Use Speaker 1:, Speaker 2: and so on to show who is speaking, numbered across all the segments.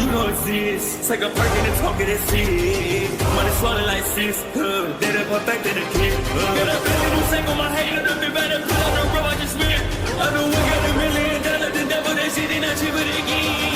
Speaker 1: you don't exist. Take a perk and a talk of that shit. Money swallowed like sis. Did it perfect in the kid. Got a billion who take on my hate. Look me better put on the road I just spent. I know we got $1 million. The devil that shit ain't not cheaper than again.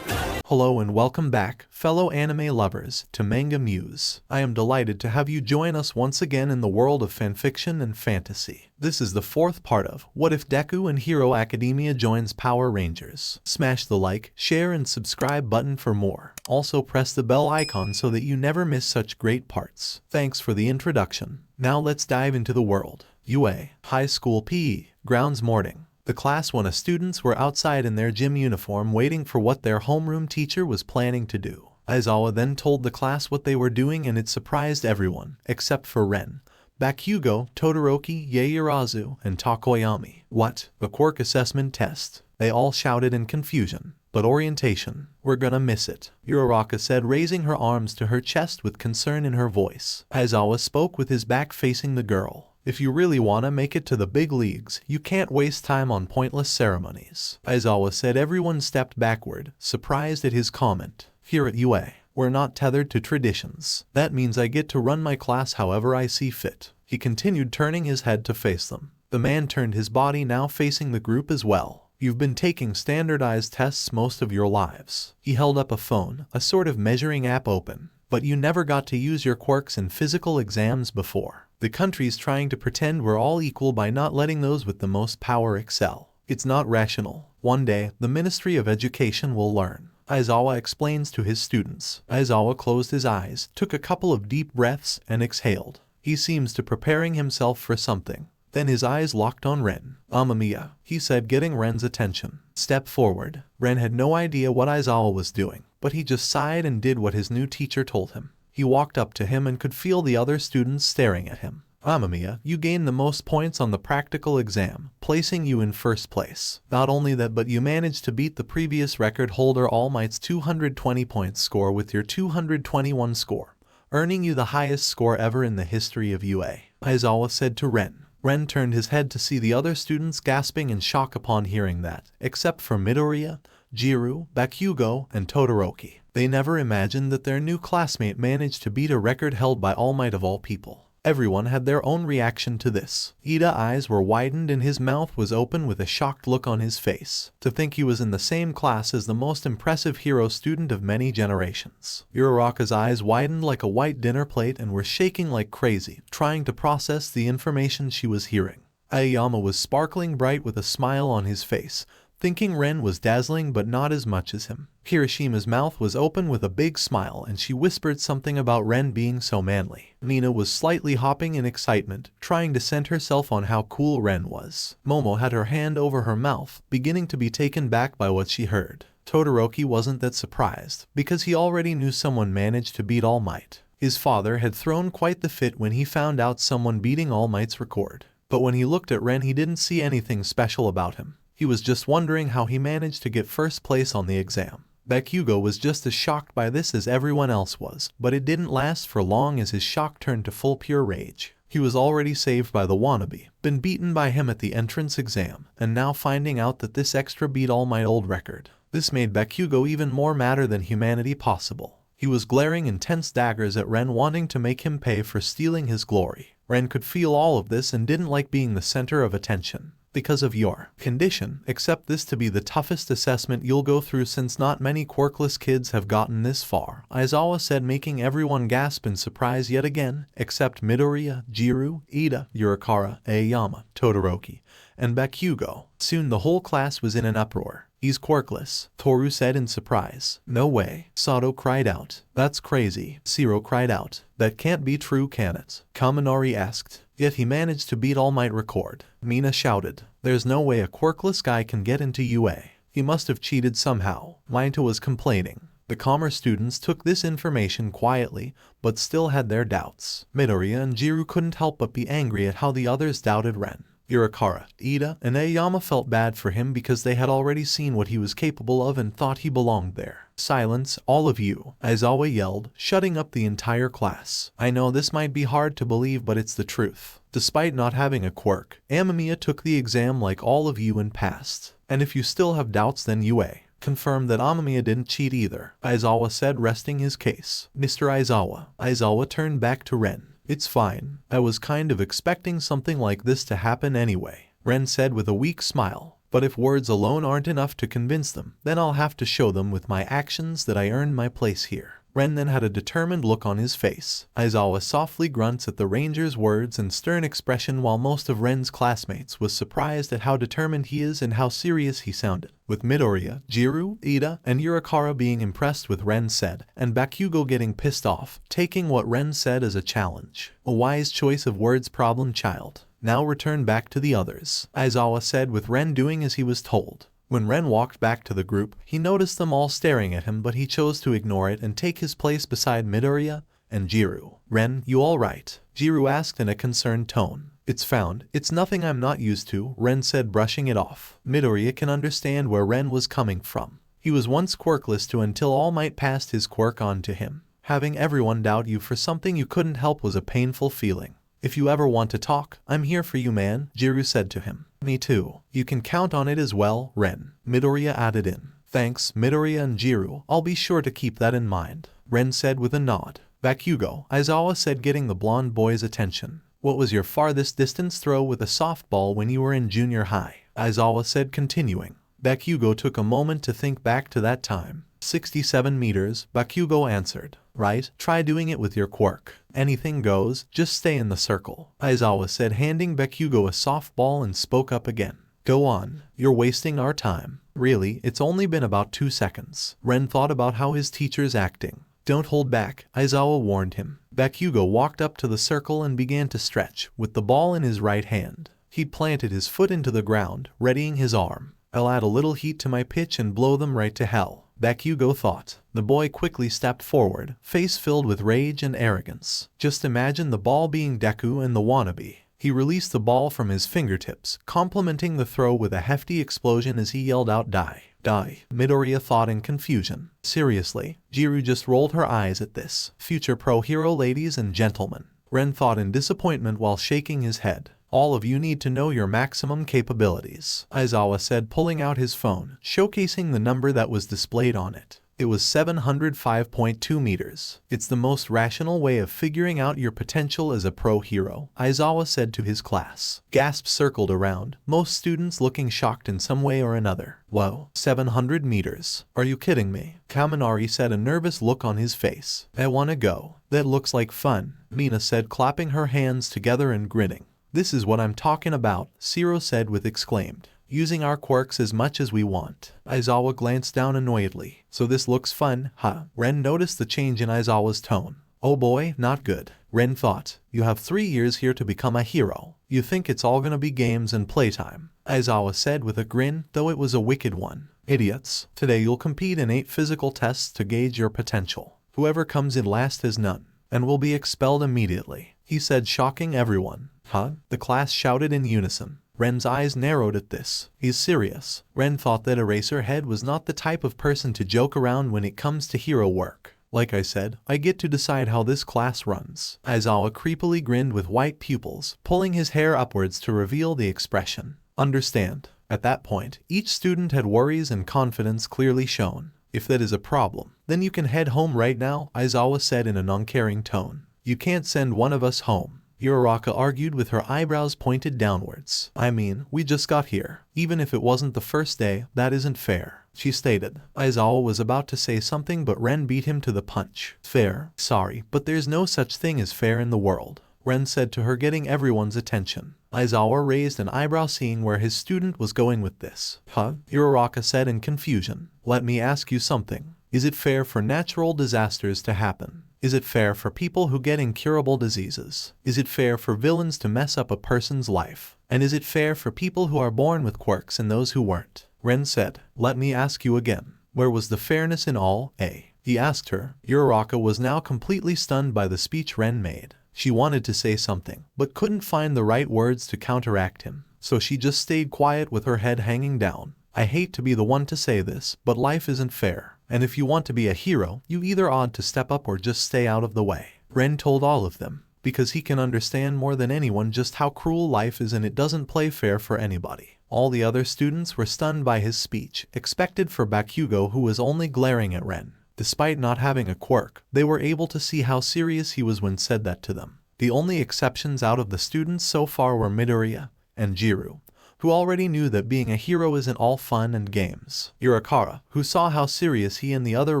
Speaker 2: Hello and welcome back, fellow anime lovers, to MangaMuse. I am delighted to have you join us once again in the world of fanfiction and fantasy. This is the fourth part of What If Deku and Hero Academia joins Power Rangers. Smash the like, share and subscribe button for more. Also press the bell icon so that you never miss such great parts. Thanks for the introduction. Now let's dive into the world. UA, High School PE, Grounds Morning. The class 1 students were outside in their gym uniform waiting for what their homeroom teacher was planning to do. Aizawa then told the class what they were doing and it surprised everyone, except for Ren, Bakugou, Todoroki, Yaoyorozu, and Tokoyami. What? A Quirk assessment test? They all shouted in confusion. But orientation, we're gonna miss it, Uraraka said, raising her arms to her chest with concern in her voice. Aizawa spoke with his back facing the girl. If you really want to make it to the big leagues, you can't waste time on pointless ceremonies. Aizawa said. Everyone stepped backward, surprised at his comment. Here at UA, we're not tethered to traditions. That means I get to run my class however I see fit. He continued, turning his head to face them. The man turned his body, now facing the group as well. You've been taking standardized tests most of your lives. He held up a phone, a sort of measuring app open. But you never got to use your quirks in physical exams before. The country's trying to pretend we're all equal by not letting those with the most power excel. It's not rational. One day, the Ministry of Education will learn. Aizawa explains to his students. Aizawa closed his eyes, took a couple of deep breaths, and exhaled. He seems to preparing himself for something. Then his eyes locked on Ren. Amamiya, he said, getting Ren's attention. Step forward. Ren had no idea what Aizawa was doing, but he just sighed and did what his new teacher told him. He walked up to him and could feel the other students staring at him. Amamiya, you gained the most points on the practical exam, placing you in first place. Not only that, but you managed to beat the previous record holder Allmight's 220 points score with your 221 score, earning you the highest score ever in the history of UA, Aizawa said to Ren. Ren turned his head to see the other students gasping in shock upon hearing that, except for Midoriya, Jiru, Bakugou, and Todoroki. They never imagined that their new classmate managed to beat a record held by All Might of all people. Everyone had their own reaction to this. Ida's eyes were widened and his mouth was open with a shocked look on his face. To think he was in the same class as the most impressive hero student of many generations. Uraraka's eyes widened like a white dinner plate and were shaking like crazy, trying to process the information she was hearing. Aoyama was sparkling bright with a smile on his face, thinking Ren was dazzling but not as much as him. Hiroshimi's mouth was open with a big smile and she whispered something about Ren being so manly. Nina was slightly hopping in excitement, trying to center herself on how cool Ren was. Momo had her hand over her mouth, beginning to be taken back by what she heard. Todoroki wasn't that surprised, because he already knew someone managed to beat All Might. His father had thrown quite the fit when he found out someone beating All Might's record. But when he looked at Ren, he didn't see anything special about him. He was just wondering how he managed to get first place on the exam. Bakugou was just as shocked by this as everyone else was, but it didn't last for long as his shock turned to full pure rage. He was already saved by the wannabe, been beaten by him at the entrance exam, and now finding out that this extra beat All Might old record. This made Bakugou even more madder than humanity possible. He was glaring intense daggers at Ren, wanting to make him pay for stealing his glory. Ren could feel all of this and didn't like being the center of attention. Because of your condition, accept this to be the toughest assessment you'll go through since not many quirkless kids have gotten this far, Aizawa said, making everyone gasp in surprise yet again, except Midoriya, Jiru, Ida, Uraraka, Aoyama, Todoroki, and Bakugou. Soon the whole class was in an uproar. He's quirkless, Toru said in surprise. No way, Sato cried out. That's crazy, Shiro cried out. That can't be true, can it? Kaminari asked. Yet he managed to beat All Might record. Mina shouted. There's no way a quirkless guy can get into UA. He must have cheated somehow. Maito was complaining. The commerce students took this information quietly, but still had their doubts. Midoriya and Jiru couldn't help but be angry at how the others doubted Ren. Uraraka, Ida, and Aoyama felt bad for him because they had already seen what he was capable of and thought he belonged there. Silence, all of you, Aizawa yelled, shutting up the entire class. I know this might be hard to believe, but it's the truth. Despite not having a quirk, Amamiya took the exam like all of you and passed. And if you still have doubts, then UA. confirmed that Amamiya didn't cheat either, Aizawa said, resting his case. Mr. Aizawa. Aizawa turned back to Ren. It's fine. I was kind of expecting something like this to happen anyway, Ren said with a weak smile. But if words alone aren't enough to convince them, then I'll have to show them with my actions that I earned my place here. Ren then had a determined look on his face. Aizawa softly grunts at the ranger's words and stern expression, while most of Ren's classmates was surprised at how determined he is and how serious he sounded. With Midoriya, Jiro, Ida, and Yurikara being impressed with Ren said, and Bakugou getting pissed off, taking what Ren said as a challenge. A wise choice of words, problem child. Now return back to the others, Aizawa said, with Ren doing as he was told. When Ren walked back to the group, he noticed them all staring at him, but he chose to ignore it and take his place beside Midoriya and Jiro. Ren, you alright? Jiro asked in a concerned tone. It's found. It's nothing I'm not used to, Ren said, brushing it off. Midoriya can understand where Ren was coming from. He was once quirkless too until All Might passed his quirk on to him. Having everyone doubt you for something you couldn't help was a painful feeling. If you ever want to talk, I'm here for you, man, Jiro said to him. Me too. You can count on it as well, Ren, Midoriya added in. Thanks, Midoriya and Jiro. I'll be sure to keep that in mind, Ren said with a nod. Bakugou, Aizawa said, getting the blonde boy's attention. What was your farthest distance throw with a softball when you were in junior high? Aizawa said, continuing. Bakugou took a moment to think back to that time. 67 meters, Bakugou answered. Right, try doing it with your quirk. Anything goes, just stay in the circle, Aizawa said, handing Bakugou a softball, and spoke up again. Go on, you're wasting our time. Really, it's only been about 2 seconds. Ren thought about how his teacher's acting. Don't hold back, Aizawa warned him. Bakugou walked up to the circle and began to stretch, with the ball in his right hand. He planted his foot into the ground, readying his arm. I'll add a little heat to my pitch and blow them right to hell, Bakugou thought. The boy quickly stepped forward, face filled with rage and arrogance. Just imagine the ball being Deku and the wannabe. He released the ball from his fingertips, complementing the throw with a hefty explosion as he yelled out, die. Die, Midoriya thought in confusion. Seriously, Jiro just rolled her eyes at this. Future pro hero, ladies and gentlemen, Ren thought in disappointment while shaking his head. All of you need to know your maximum capabilities, Aizawa said, pulling out his phone, showcasing the number that was displayed on it. It was 705.2 meters. It's the most rational way of figuring out your potential as a pro hero, Aizawa said to his class. Gasps circled around, most students looking shocked in some way or another. Whoa, 700 meters. Are you kidding me? Kaminari said, a nervous look on his face. I wanna go. That looks like fun, Mina said, clapping her hands together and grinning. This is what I'm talking about, Siro said with exclaimed. Using our quirks as much as we want. Aizawa glanced down annoyedly. So this looks fun, huh? Ren noticed the change in Aizawa's tone. Oh boy, not good. Ren thought. You have 3 years here to become a hero. You think it's all gonna be games and playtime, Aizawa said with a grin, though it was a wicked one. Idiots. Today you'll compete in 8 physical tests to gauge your potential. Whoever comes in last has none, and will be expelled immediately, he said, shocking everyone. Huh? The class shouted in unison. Ren's eyes narrowed at this. He's serious. Ren thought that Eraserhead was not the type of person to joke around when it comes to hero work. Like I said, I get to decide how this class runs. Aizawa creepily grinned with white pupils, pulling his hair upwards to reveal the expression. Understand. At that point, each student had worries and confidence clearly shown. If that is a problem, then you can head home right now, Aizawa said in an uncaring tone. You can't send one of us home. Uraraka argued with her eyebrows pointed downwards. I mean, we just got here. Even if it wasn't the first day, that isn't fair, she stated. Aizawa was about to say something, but Ren beat him to the punch. Fair? Sorry, but there's no such thing as fair in the world, Ren said to her, getting everyone's attention. Aizawa raised an eyebrow, seeing where his student was going with this. Huh? Uraraka said in confusion. Let me ask you something. Is it fair for natural disasters to happen? Is it fair for people who get incurable diseases? Is it fair for villains to mess up a person's life? And is it fair for people who are born with quirks and those who weren't? Ren said. Let me ask you again. Where was the fairness in all, eh? He asked her. Uraraka was now completely stunned by the speech Ren made. She wanted to say something, but couldn't find the right words to counteract him. So she just stayed quiet with her head hanging down. I hate to be the one to say this, but life isn't fair. And if you want to be a hero, you either ought to step up or just stay out of the way. Ren told all of them. because he can understand more than anyone just how cruel life is and it doesn't play fair for anybody. All the other students were stunned by his speech, expected for Bakugou, who was only glaring at Ren. Despite not having a quirk, they were able to see how serious he was when said that to them. The only exceptions out of the students so far were Midoriya and Jiru, who already knew that being a hero isn't all fun and games. Irakara, who saw how serious he and the other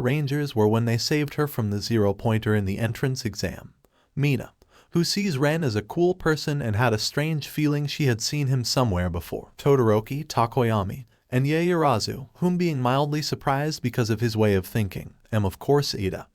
Speaker 2: rangers were when they saved her from the 0-pointer in the entrance exam. Mina, who sees Ren as a cool person and had a strange feeling she had seen him somewhere before. Todoroki, Takoyami, and Yaoyorozu, whom being mildly surprised because of his way of thinking, and of course Ida,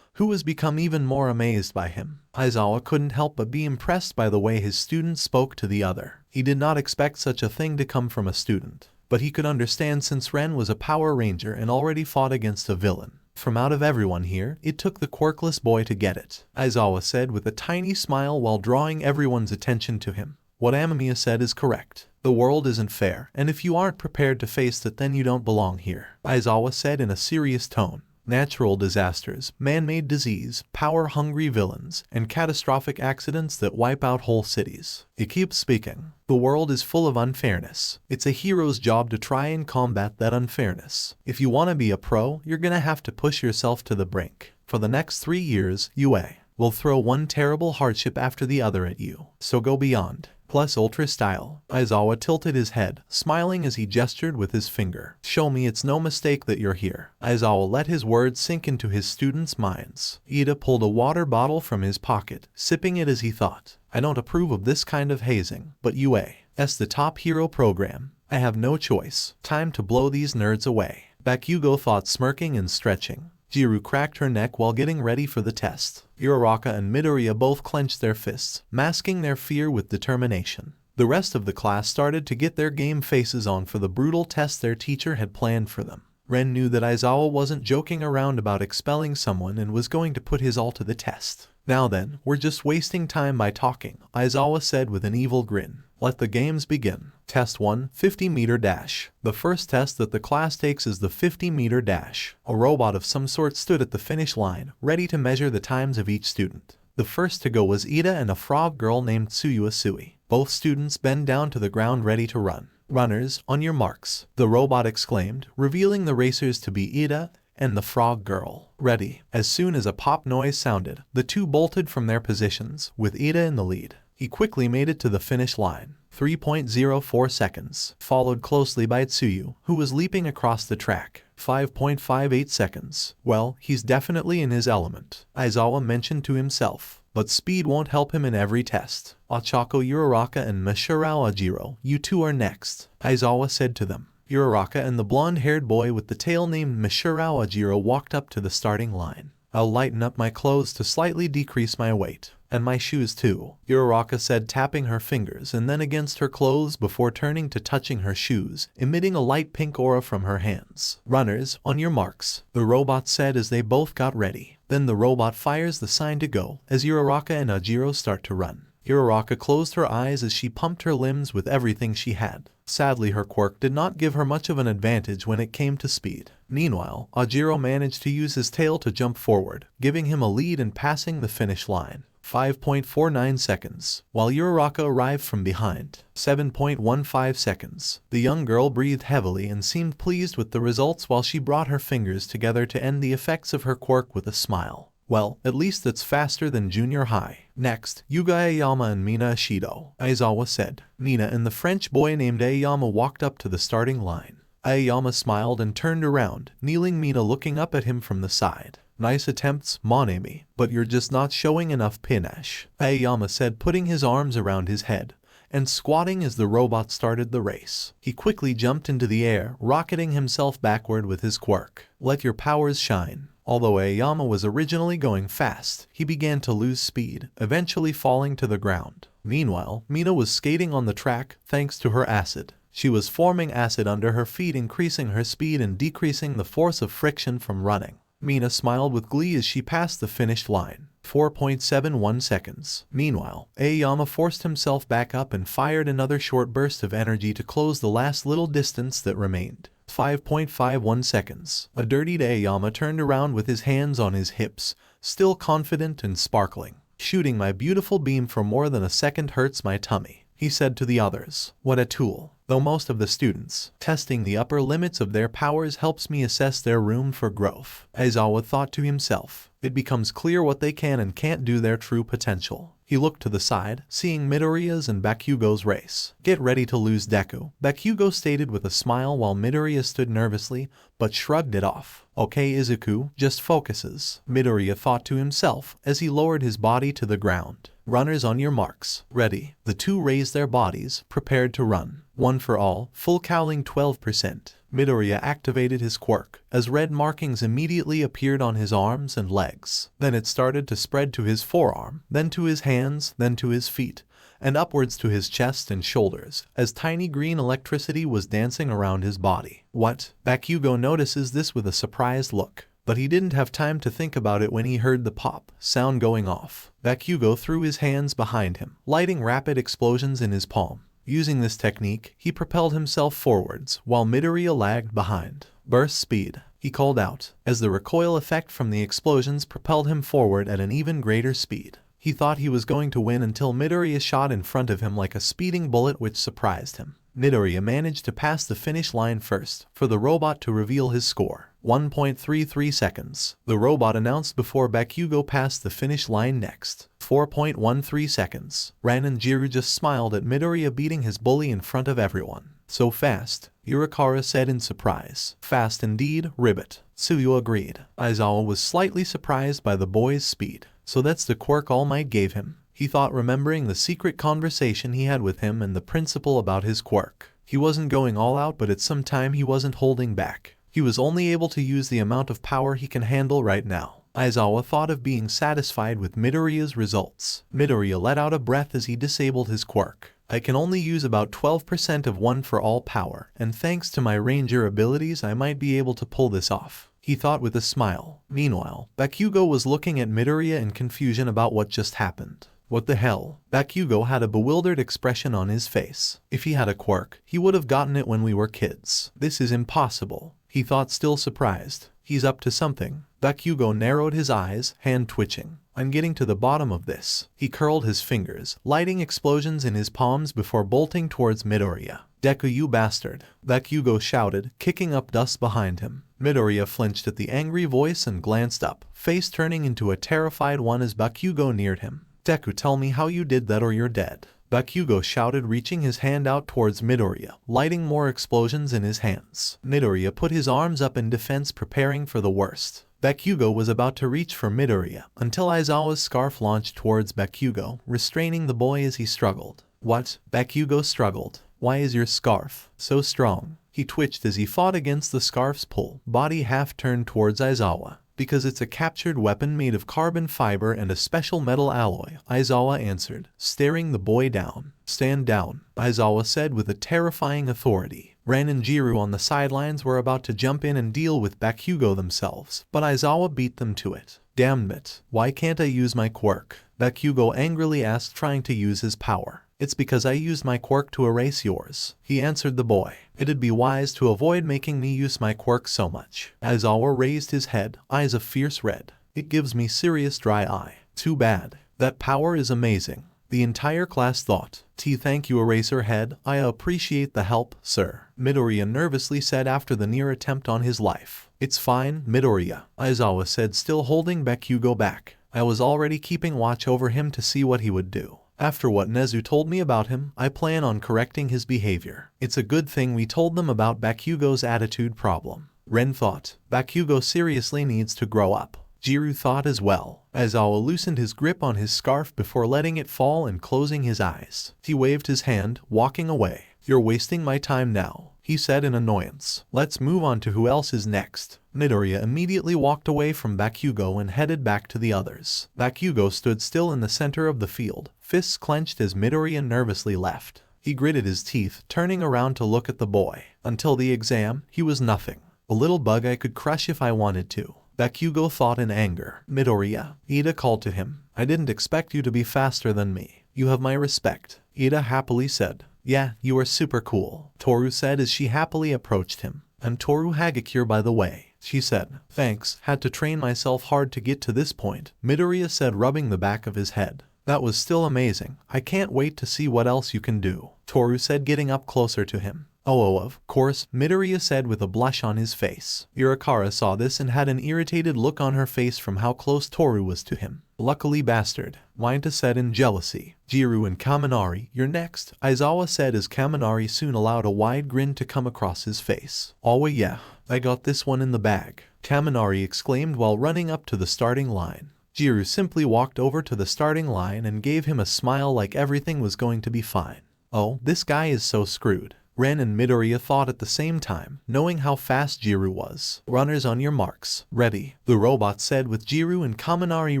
Speaker 2: who has become even more amazed by him. Aizawa couldn't help but be impressed by the way his student spoke to the other. He did not expect such a thing to come from a student, but he could understand since Ren was a Power Ranger and already fought against a villain. From out of everyone here, it took the quirkless boy to get it, Aizawa said with a tiny smile while drawing everyone's attention to him. What Amamiya said is correct. The world isn't fair, and if you aren't prepared to face it, then you don't belong here, Aizawa said in a serious tone. Natural disasters, man-made disease, power-hungry villains, and catastrophic accidents that wipe out whole cities. It keeps speaking. The world is full of unfairness. It's a hero's job to try and combat that unfairness. If you want to be a pro, you're gonna have to push yourself to the brink. For the next 3 years, UA will throw one terrible hardship after the other at you. So go beyond. Plus ultra style. Aizawa tilted his head, smiling as he gestured with his finger. Show me it's no mistake that you're here. Aizawa let his words sink into his students' minds. Ida pulled a water bottle from his pocket, sipping it as he thought. I don't approve of this kind of hazing, but UA's the top hero program. I have no choice. Time to blow these nerds away. Bakugou thought, smirking and stretching. Jiru cracked her neck while getting ready for the test. Uraraka and Midoriya both clenched their fists, masking their fear with determination. The rest of the class started to get their game faces on for the brutal test their teacher had planned for them. Ren knew that Aizawa wasn't joking around about expelling someone and was going to put his all to the test. Now then, we're just wasting time by talking, Aizawa said with an evil grin. Let the games begin. Test 1, 50-meter dash. The first test that the class takes is the 50-meter dash. A robot of some sort stood at the finish line, ready to measure the times of each student. The first to go was Ida and a frog girl named Tsuyua Sui. Both students bend down to the ground ready to run. Runners, on your marks, the robot exclaimed, revealing the racers to be Ida and the frog girl. Ready. As soon as a pop noise sounded, the two bolted from their positions, with Ida in the lead. He quickly made it to the finish line. 3.04 seconds, followed closely by Tsuyu, who was leaping across the track. 5.58 seconds. Well, he's definitely in his element, Aizawa mentioned to himself. But speed won't help him in every test. Ochako Uraraka and Mashirao Ajiro, you two are next, Aizawa said to them. Uraraka and the blonde-haired boy with the tail named Mashirao Ajiro walked up to the starting line. I'll lighten up my clothes to slightly decrease my weight. And my shoes too, Uraraka said, tapping her fingers and then against her clothes before turning to touching her shoes, emitting a light pink aura from her hands. Runners, on your marks, the robot said as they both got ready. Then the robot fires the sign to go, as Uraraka and Ajiro start to run. Uraraka closed her eyes as she pumped her limbs with everything she had. Sadly, her quirk did not give her much of an advantage when it came to speed. Meanwhile, Ajiro managed to use his tail to jump forward, giving him a lead and passing the finish line. 5.49 seconds, while Uraraka arrived from behind. 7.15 seconds. The young girl breathed heavily and seemed pleased with the results while she brought her fingers together to end the effects of her quirk with a smile. Well, at least that's faster than junior high. Next, Yuga Aoyama and Mina Ishido, Aizawa said. Mina and the French boy named Aoyama walked up to the starting line. Aoyama smiled and turned around, kneeling, Mina looking up at him from the side. Nice attempts, mon ami, but you're just not showing enough panache, Aoyama said, putting his arms around his head and squatting as the robot started the race. He quickly jumped into the air, rocketing himself backward with his quirk. Let your powers shine. Although Aoyama was originally going fast, he began to lose speed, eventually falling to the ground. Meanwhile, Mina was skating on the track thanks to her acid. She was forming acid under her feet, increasing her speed and decreasing the force of friction from running. Mina smiled with glee as she passed the finish line. 4.71 seconds. Meanwhile, Aoyama forced himself back up and fired another short burst of energy to close the last little distance that remained. 5.51 seconds. A dirtied Aoyama turned around with his hands on his hips, still confident and sparkling. Shooting my beautiful beam for more than a second hurts my tummy, he said to the others. What a tool. Though most of the students, testing the upper limits of their powers helps me assess their room for growth. Aizawa thought to himself. It becomes clear what they can and can't do, their true potential. He looked to the side, seeing Midoriya's and Bakugo's race. Get ready to lose, Deku, Bakugo stated with a smile while Midoriya stood nervously, but shrugged it off. Okay Izuku, just focuses, Midoriya thought to himself as he lowered his body to the ground. Runners on your marks, ready. The two raised their bodies, prepared to run. One for all, full cowling 12%. Midoriya activated his quirk, as red markings immediately appeared on his arms and legs. Then it started to spread to his forearm, then to his hands, then to his feet, and upwards to his chest and shoulders, as tiny green electricity was dancing around his body. What? Bakugo notices this with a surprised look. But he didn't have time to think about it when he heard the pop sound going off. Bakugo threw his hands behind him, lighting rapid explosions in his palm. Using this technique, he propelled himself forwards, while Midoriya lagged behind. Burst speed, he called out, as the recoil effect from the explosions propelled him forward at an even greater speed. He thought he was going to win until Midoriya shot in front of him like a speeding bullet, which surprised him. Midoriya managed to pass the finish line first, for the robot to reveal his score. 1.33 seconds. The robot announced before Bakugo passed the finish line next. 4.13 seconds. Ran and Jiru just smiled at Midoriya beating his bully in front of everyone. So fast, Urikara said in surprise. Fast indeed, Ribbit. Tsuyu agreed. Aizawa was slightly surprised by the boy's speed. So that's the quirk All Might gave him, he thought, remembering the secret conversation he had with him and the principal about his quirk. He wasn't going all out, but at some time he wasn't holding back. He was only able to use the amount of power he can handle right now. Aizawa thought of being satisfied with Midoriya's results. Midoriya let out a breath as he disabled his quirk. I can only use about 12% of one for all power, and thanks to my ranger abilities I might be able to pull this off, he thought with a smile. Meanwhile, Bakugo was looking at Midoriya in confusion about what just happened. What the hell? Bakugo had a bewildered expression on his face. If he had a quirk, he would have gotten it when we were kids. This is impossible, he thought, still surprised. He's up to something. Bakugo narrowed his eyes, hand twitching. I'm getting to the bottom of this. He curled his fingers, lighting explosions in his palms before bolting towards Midoriya. Deku, you bastard, Bakugo shouted, kicking up dust behind him. Midoriya flinched at the angry voice and glanced up, face turning into a terrified one as Bakugo neared him. Deku, tell me how you did that or you're dead, Bakugo shouted, reaching his hand out towards Midoriya, lighting more explosions in his hands. Midoriya put his arms up in defense, preparing for the worst. Bakugo was about to reach for Midoriya, until Aizawa's scarf launched towards Bakugo, restraining the boy as he struggled. What? Bakugo struggled. Why is your scarf so strong? He twitched as he fought against the scarf's pull, body half turned towards Aizawa. Because it's a captured weapon made of carbon fiber and a special metal alloy, Aizawa answered, staring the boy down. Stand down, Aizawa said with a terrifying authority. Ren and Jiru on the sidelines were about to jump in and deal with Bakugo themselves, but Aizawa beat them to it. Damn it, why can't I use my quirk? Bakugo angrily asked, trying to use his power. It's because I used my quirk to erase yours, he answered the boy. It'd be wise to avoid making me use my quirk so much. Aizawa raised his head, eyes a fierce red. It gives me serious dry eye. Too bad. That power is amazing. The entire class thought. Thank you, Eraserhead. I appreciate the help, sir, Midoriya nervously said after the near attempt on his life. It's fine, Midoriya, Aizawa said, still holding Bakugo back. I was already keeping watch over him to see what he would do. After what Nezu told me about him, I plan on correcting his behavior. It's a good thing we told them about Bakugo's attitude problem. Ren thought. Bakugo seriously needs to grow up. Jiru thought as well. Aizawa loosened his grip on his scarf before letting it fall and closing his eyes. He waved his hand, walking away. You're wasting my time now, he said in annoyance. Let's move on to who else is next. Midoriya immediately walked away from Bakugo and headed back to the others. Bakugo stood still in the center of the field, fists clenched as Midoriya nervously left. He gritted his teeth, turning around to look at the boy. Until the exam, he was nothing. A little bug I could crush if I wanted to, Bakugo thought in anger. Midoriya, Ida called to him. I didn't expect you to be faster than me. You have my respect, Ida happily said. Yeah, you are super cool, Toru said as she happily approached him. I'm Toru Hagakure, by the way. she said. Thanks, had to train myself hard to get to this point, Midoriya said, rubbing the back of his head. That was still amazing. I can't wait to see what else you can do, Toru said, getting up closer to him. Oh, of course, Midoriya said with a blush on his face. Irakara saw this and had an irritated look on her face from how close Toru was to him. Luckily, bastard, Wainta said in jealousy. Jiru and Kaminari, you're next, Aizawa said as Kaminari soon allowed a wide grin to come across his face. Oh yeah, I got this one in the bag, Kaminari exclaimed while running up to the starting line. Jiru simply walked over to the starting line and gave him a smile like everything was going to be fine. Oh, this guy is so screwed, Ren and Midoriya thought at the same time, knowing how fast Jiru was. Runners on your marks, ready, the robot said with Jiru and Kaminari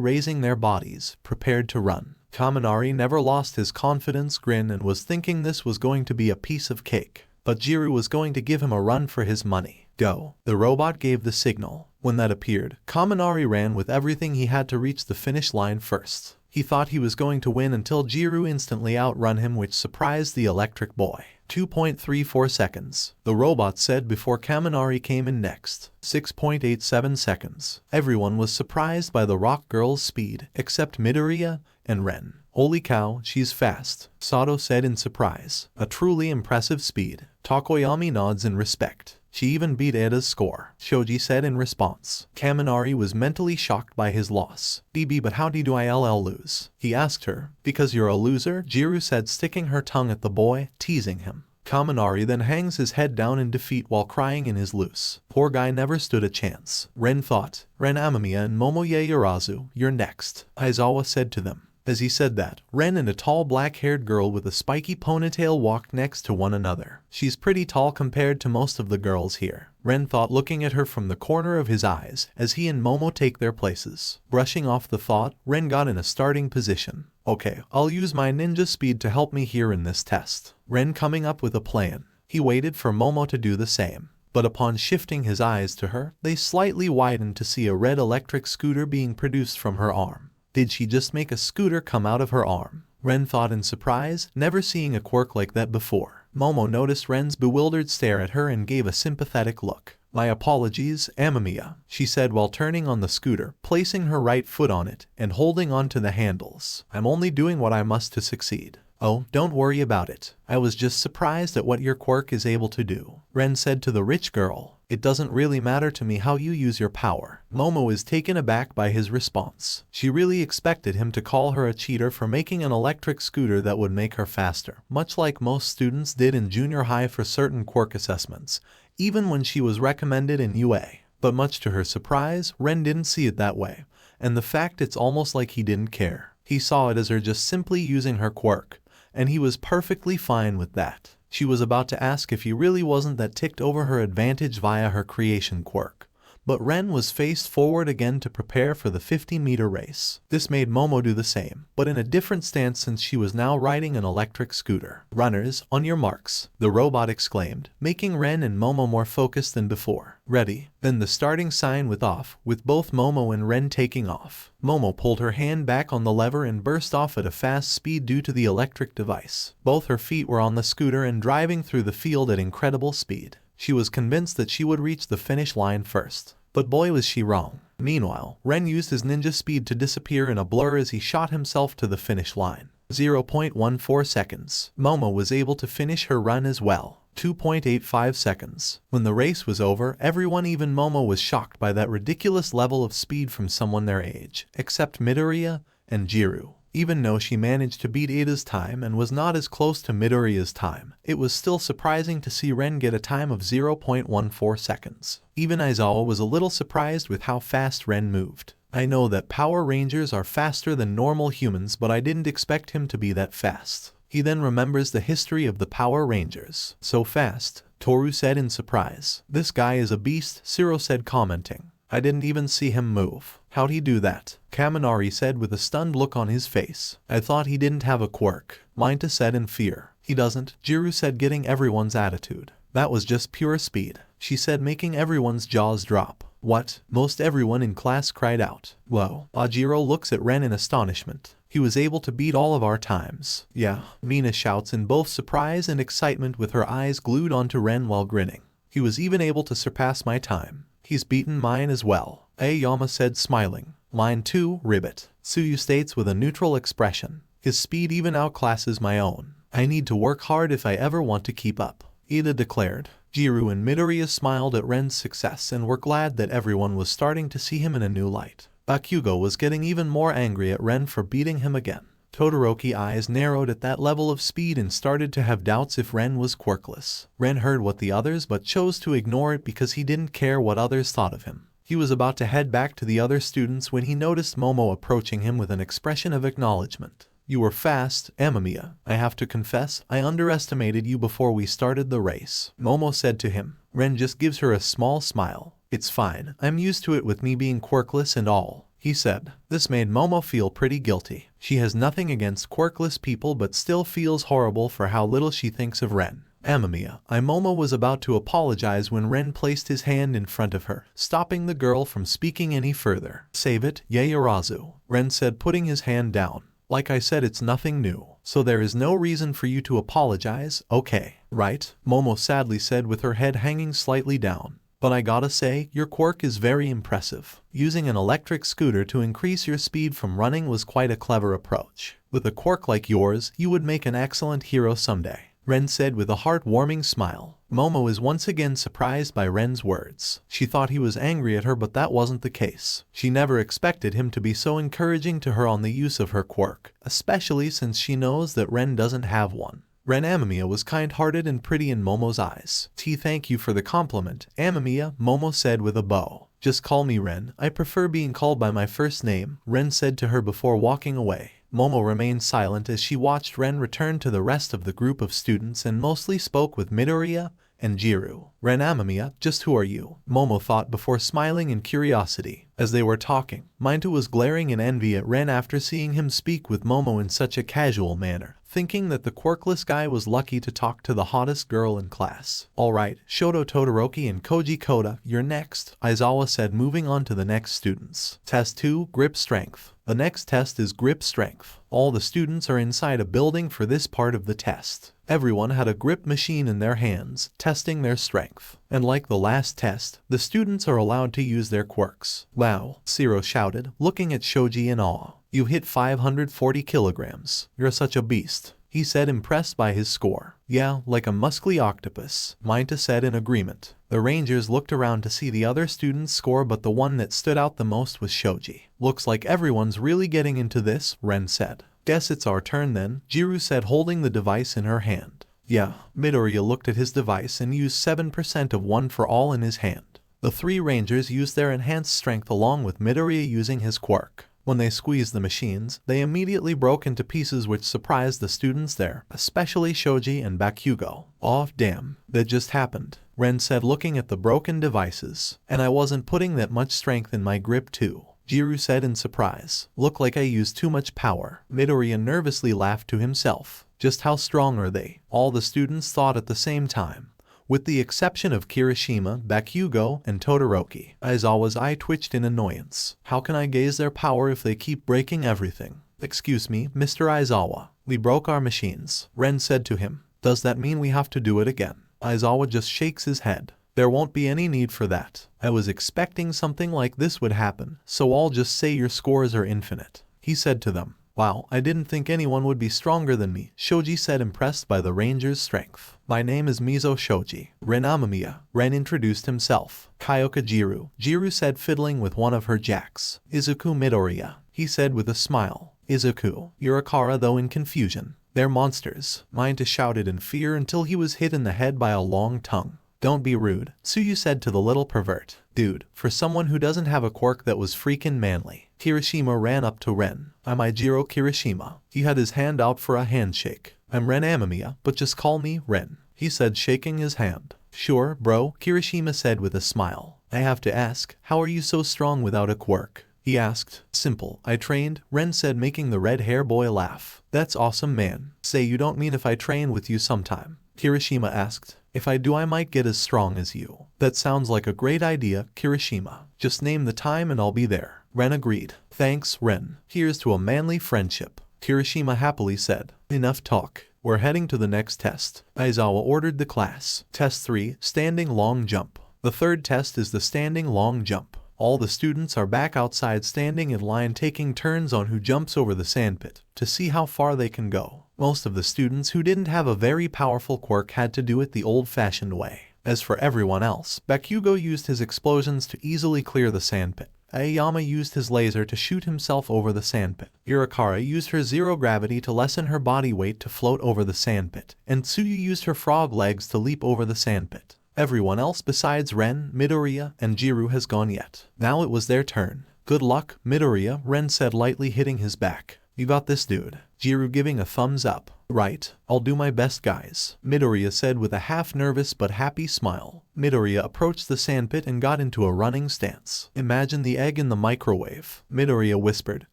Speaker 2: raising their bodies, prepared to run. Kaminari never lost his confidence grin and was thinking this was going to be a piece of cake. But Jiru was going to give him a run for his money. Go. The robot gave the signal. When that appeared, Kaminari ran with everything he had to reach the finish line first. He thought he was going to win until Jiru instantly outrun him, which surprised the electric boy. 2.34 seconds, the robot said before Kaminari came in next. 6.87 seconds. Everyone was surprised by the rock girl's speed, except Midoriya and Ren. Holy cow, she's fast, Sato said in surprise. A truly impressive speed. Takoyami nods in respect. She even beat Eda's score, Shoji said in response. Kaminari was mentally shocked by his loss. BB, but how did ILL lose? He asked her. Because you're a loser, Jiru said, sticking her tongue at the boy, teasing him. Kaminari then hangs his head down in defeat while crying in his loose. Poor guy never stood a chance. Ren thought. Ren, Amamiya and Momoye Yarazu, you're next, Aizawa said to them. As he said that, Ren and a tall black-haired girl with a spiky ponytail walked next to one another. She's pretty tall compared to most of the girls here, Ren thought, looking at her from the corner of his eyes as he and Momo take their places. Brushing off the thought, Ren got in a starting position. Okay, I'll use my ninja speed to help me here in this test. Ren coming up with a plan. He waited for Momo to do the same. But upon shifting his eyes to her, they slightly widened to see a red electric scooter being produced from her arm. Did she just make a scooter come out of her arm? Ren thought in surprise, never seeing a quirk like that before. Momo noticed Ren's bewildered stare at her and gave a sympathetic look. My apologies, Amamiya, she said while turning on the scooter, placing her right foot on it and holding on to the handles. I'm only doing what I must to succeed. Oh, don't worry about it. I was just surprised at what your quirk is able to do, Ren said to the rich girl. It doesn't really matter to me how you use your power. Momo is taken aback by his response. She really expected him to call her a cheater for making an electric scooter that would make her faster, much like most students did in junior high for certain quirk assessments, even when she was recommended in UA. But much to her surprise, Ren didn't see it that way, and the fact it's almost like he didn't care. He saw it as her just simply using her quirk, and he was perfectly fine with that. She was about to ask if he really wasn't that ticked over her advantage via her creation quirk. But Ren was faced forward again to prepare for the 50-meter race. This made Momo do the same, but in a different stance since she was now riding an electric scooter. Runners, on your marks, the robot exclaimed, making Ren and Momo more focused than before. Ready. Then the starting sign went off, with both Momo and Ren taking off. Momo pulled her hand back on the lever and burst off at a fast speed due to the electric device. Both her feet were on the scooter and driving through the field at incredible speed. She was convinced that she would reach the finish line first. But boy was she wrong. Meanwhile, Ren used his ninja speed to disappear in a blur as he shot himself to the finish line. 0.14 seconds. Momo was able to finish her run as well. 2.85 seconds. When the race was over, everyone, even Momo, was shocked by that ridiculous level of speed from someone their age, except Midoriya and Jiru. Even though she managed to beat Ada's time and was not as close to Midoriya's time, it was still surprising to see Ren get a time of 0.14 seconds. Even Aizawa was a little surprised with how fast Ren moved. I know that Power Rangers are faster than normal humans, but I didn't expect him to be that fast. He then remembers the history of the Power Rangers. So fast, Toru said in surprise. This guy is a beast, Siro said, commenting. I didn't even see him move. How'd he do that? Kaminari said with a stunned look on his face. I thought he didn't have a quirk, Wainta said in fear. He doesn't, Jiru said, getting everyone's attitude. That was just pure speed, she said, making everyone's jaws drop. What? Most everyone in class cried out. Whoa. Ajiro looks at Ren in astonishment. He was able to beat all of our times. Yeah, Mina shouts in both surprise and excitement with her eyes glued onto Ren while grinning. He was even able to surpass my time. He's beaten mine as well, Aizawa said smiling. Mine too, Ribbit, Tsuyu states with a neutral expression. His speed even outclasses my own. I need to work hard if I ever want to keep up, Ida declared. Jiru and Midoriya smiled at Ren's success and were glad that everyone was starting to see him in a new light. Bakugou was getting even more angry at Ren for beating him again. Todoroki's eyes narrowed at that level of speed and started to have doubts if Ren was quirkless. Ren heard what the others but chose to ignore it because he didn't care what others thought of him. He was about to head back to the other students when he noticed Momo approaching him with an expression of acknowledgement. You were fast, Amamiya. I have to confess, I underestimated you before we started the race, Momo said to him. Ren just gives her a small smile. It's fine, I'm used to it with me being quirkless and all, he said. This made Momo feel pretty guilty. She has nothing against quirkless people but still feels horrible for how little she thinks of Ren. Amamiya, Momo was about to apologize when Ren placed his hand in front of her, stopping the girl from speaking any further. Save it, Yaoyorozu, Ren said, putting his hand down. Like I said, it's nothing new, so there is no reason for you to apologize, okay? Right? Momo sadly said with her head hanging slightly down. But I gotta say, your quirk is very impressive. Using an electric scooter to increase your speed from running was quite a clever approach. With a quirk like yours, you would make an excellent hero someday, Ren said with a heart-warming smile. Momo is once again surprised by Ren's words. She thought he was angry at her, but that wasn't the case. She never expected him to be so encouraging to her on the use of her quirk, especially since she knows that Ren doesn't have one. Ren Amamiya was kind-hearted and pretty in Momo's eyes. Thank you for the compliment, Amamiya, Momo said with a bow. Just call me Ren, I prefer being called by my first name, Ren said to her before walking away. Momo remained silent as she watched Ren return to the rest of the group of students and mostly spoke with Midoriya and Jiru. Ren Amamiya, just who are you? Momo thought before smiling in curiosity. As they were talking, Minto was glaring in envy at Ren after seeing him speak with Momo in such a casual manner, thinking that the quirkless guy was lucky to talk to the hottest girl in class. Alright, Shoto Todoroki and Koji Koda, you're next, Aizawa said, moving on to the next students. Test 2, Grip Strength. The next test is grip strength. All the students are inside a building for this part of the test. Everyone had a grip machine in their hands, testing their strength. And like the last test, the students are allowed to use their quirks. Wow, Zero shouted, looking at Shoji in awe. You hit 540 kilograms. You're such a beast, he said, impressed by his score. Yeah, like a muscly octopus, Minta said in agreement. The Rangers looked around to see the other students' score, but the one that stood out the most was Shoji. Looks like everyone's really getting into this, Ren said. Guess it's our turn then, Jiru said, holding the device in her hand. Yeah, Midoriya looked at his device and used 7% of one for all in his hand. The three Rangers used their enhanced strength along with Midoriya using his quirk. When they squeezed the machines, they immediately broke into pieces, which surprised the students there, especially Shoji and Bakugou. Oh damn, that just happened, Ren said, looking at the broken devices. And I wasn't putting that much strength in my grip too, Jiru said in surprise. Look like I used too much power. Midoriya nervously laughed to himself. Just how strong are they? All the students thought at the same time, with the exception of Kirishima, Bakugou, and Todoroki. Aizawa's eye twitched in annoyance. How can I gauge their power if they keep breaking everything? Excuse me, Mr. Aizawa. We broke our machines, Ren said to him. Does that mean we have to do it again? Aizawa just shakes his head. There won't be any need for that. I was expecting something like this would happen, so I'll just say your scores are infinite, he said to them. Wow, I didn't think anyone would be stronger than me, Shoji said, impressed by the Ranger's strength. My name is Mizo Shoji. Ren Amamiya. Ren introduced himself. Kyoka Jiru. Jiru said, fiddling with one of her jacks. Izukumidoriya, he said with a smile. Izuku. Yurakara, though in confusion. They're monsters, Minta shouted in fear until he was hit in the head by a long tongue. Don't be rude, Tsuyu said to the little pervert. Dude, for someone who doesn't have a quirk, that was freaking manly. Kirishima ran up to Ren. I'm Ijiro Kirishima. He had his hand out for a handshake. I'm Ren Amamiya, but just call me Ren, he said, shaking his hand. Sure, bro, Kirishima said with a smile. I have to ask, how are you so strong without a quirk? He asked. Simple, I trained, Ren said, making the red hair boy laugh. That's awesome, man. Say you don't mean if I train with you sometime? Kirishima asked. If I do, I might get as strong as you. That sounds like a great idea, Kirishima. Just name the time and I'll be there. Ren agreed. Thanks, Ren. Here's to a manly friendship, Kirishima happily said. Enough talk. We're heading to the next test. Aizawa ordered the class. Test 3, Standing Long Jump. The third test is the standing long jump. All the students are back outside standing in line taking turns on who jumps over the sandpit to see how far they can go. Most of the students who didn't have a very powerful quirk had to do it the old-fashioned way. As for everyone else, Bakugou used his explosions to easily clear the sandpit. Aizawa used his laser to shoot himself over the sandpit. Irakara used her zero gravity to lessen her body weight to float over the sandpit, and Tsuyu used her frog legs to leap over the sandpit. Everyone else besides Ren, Midoriya, and Jiru has gone yet. Now it was their turn. Good luck, Midoriya, Ren said lightly hitting his back. You got this, dude. Jiru giving a thumbs up. Right, I'll do my best, guys, Midoriya said with a half-nervous but happy smile. Midoriya approached the sandpit and got into a running stance. Imagine the egg in the microwave, Midoriya whispered,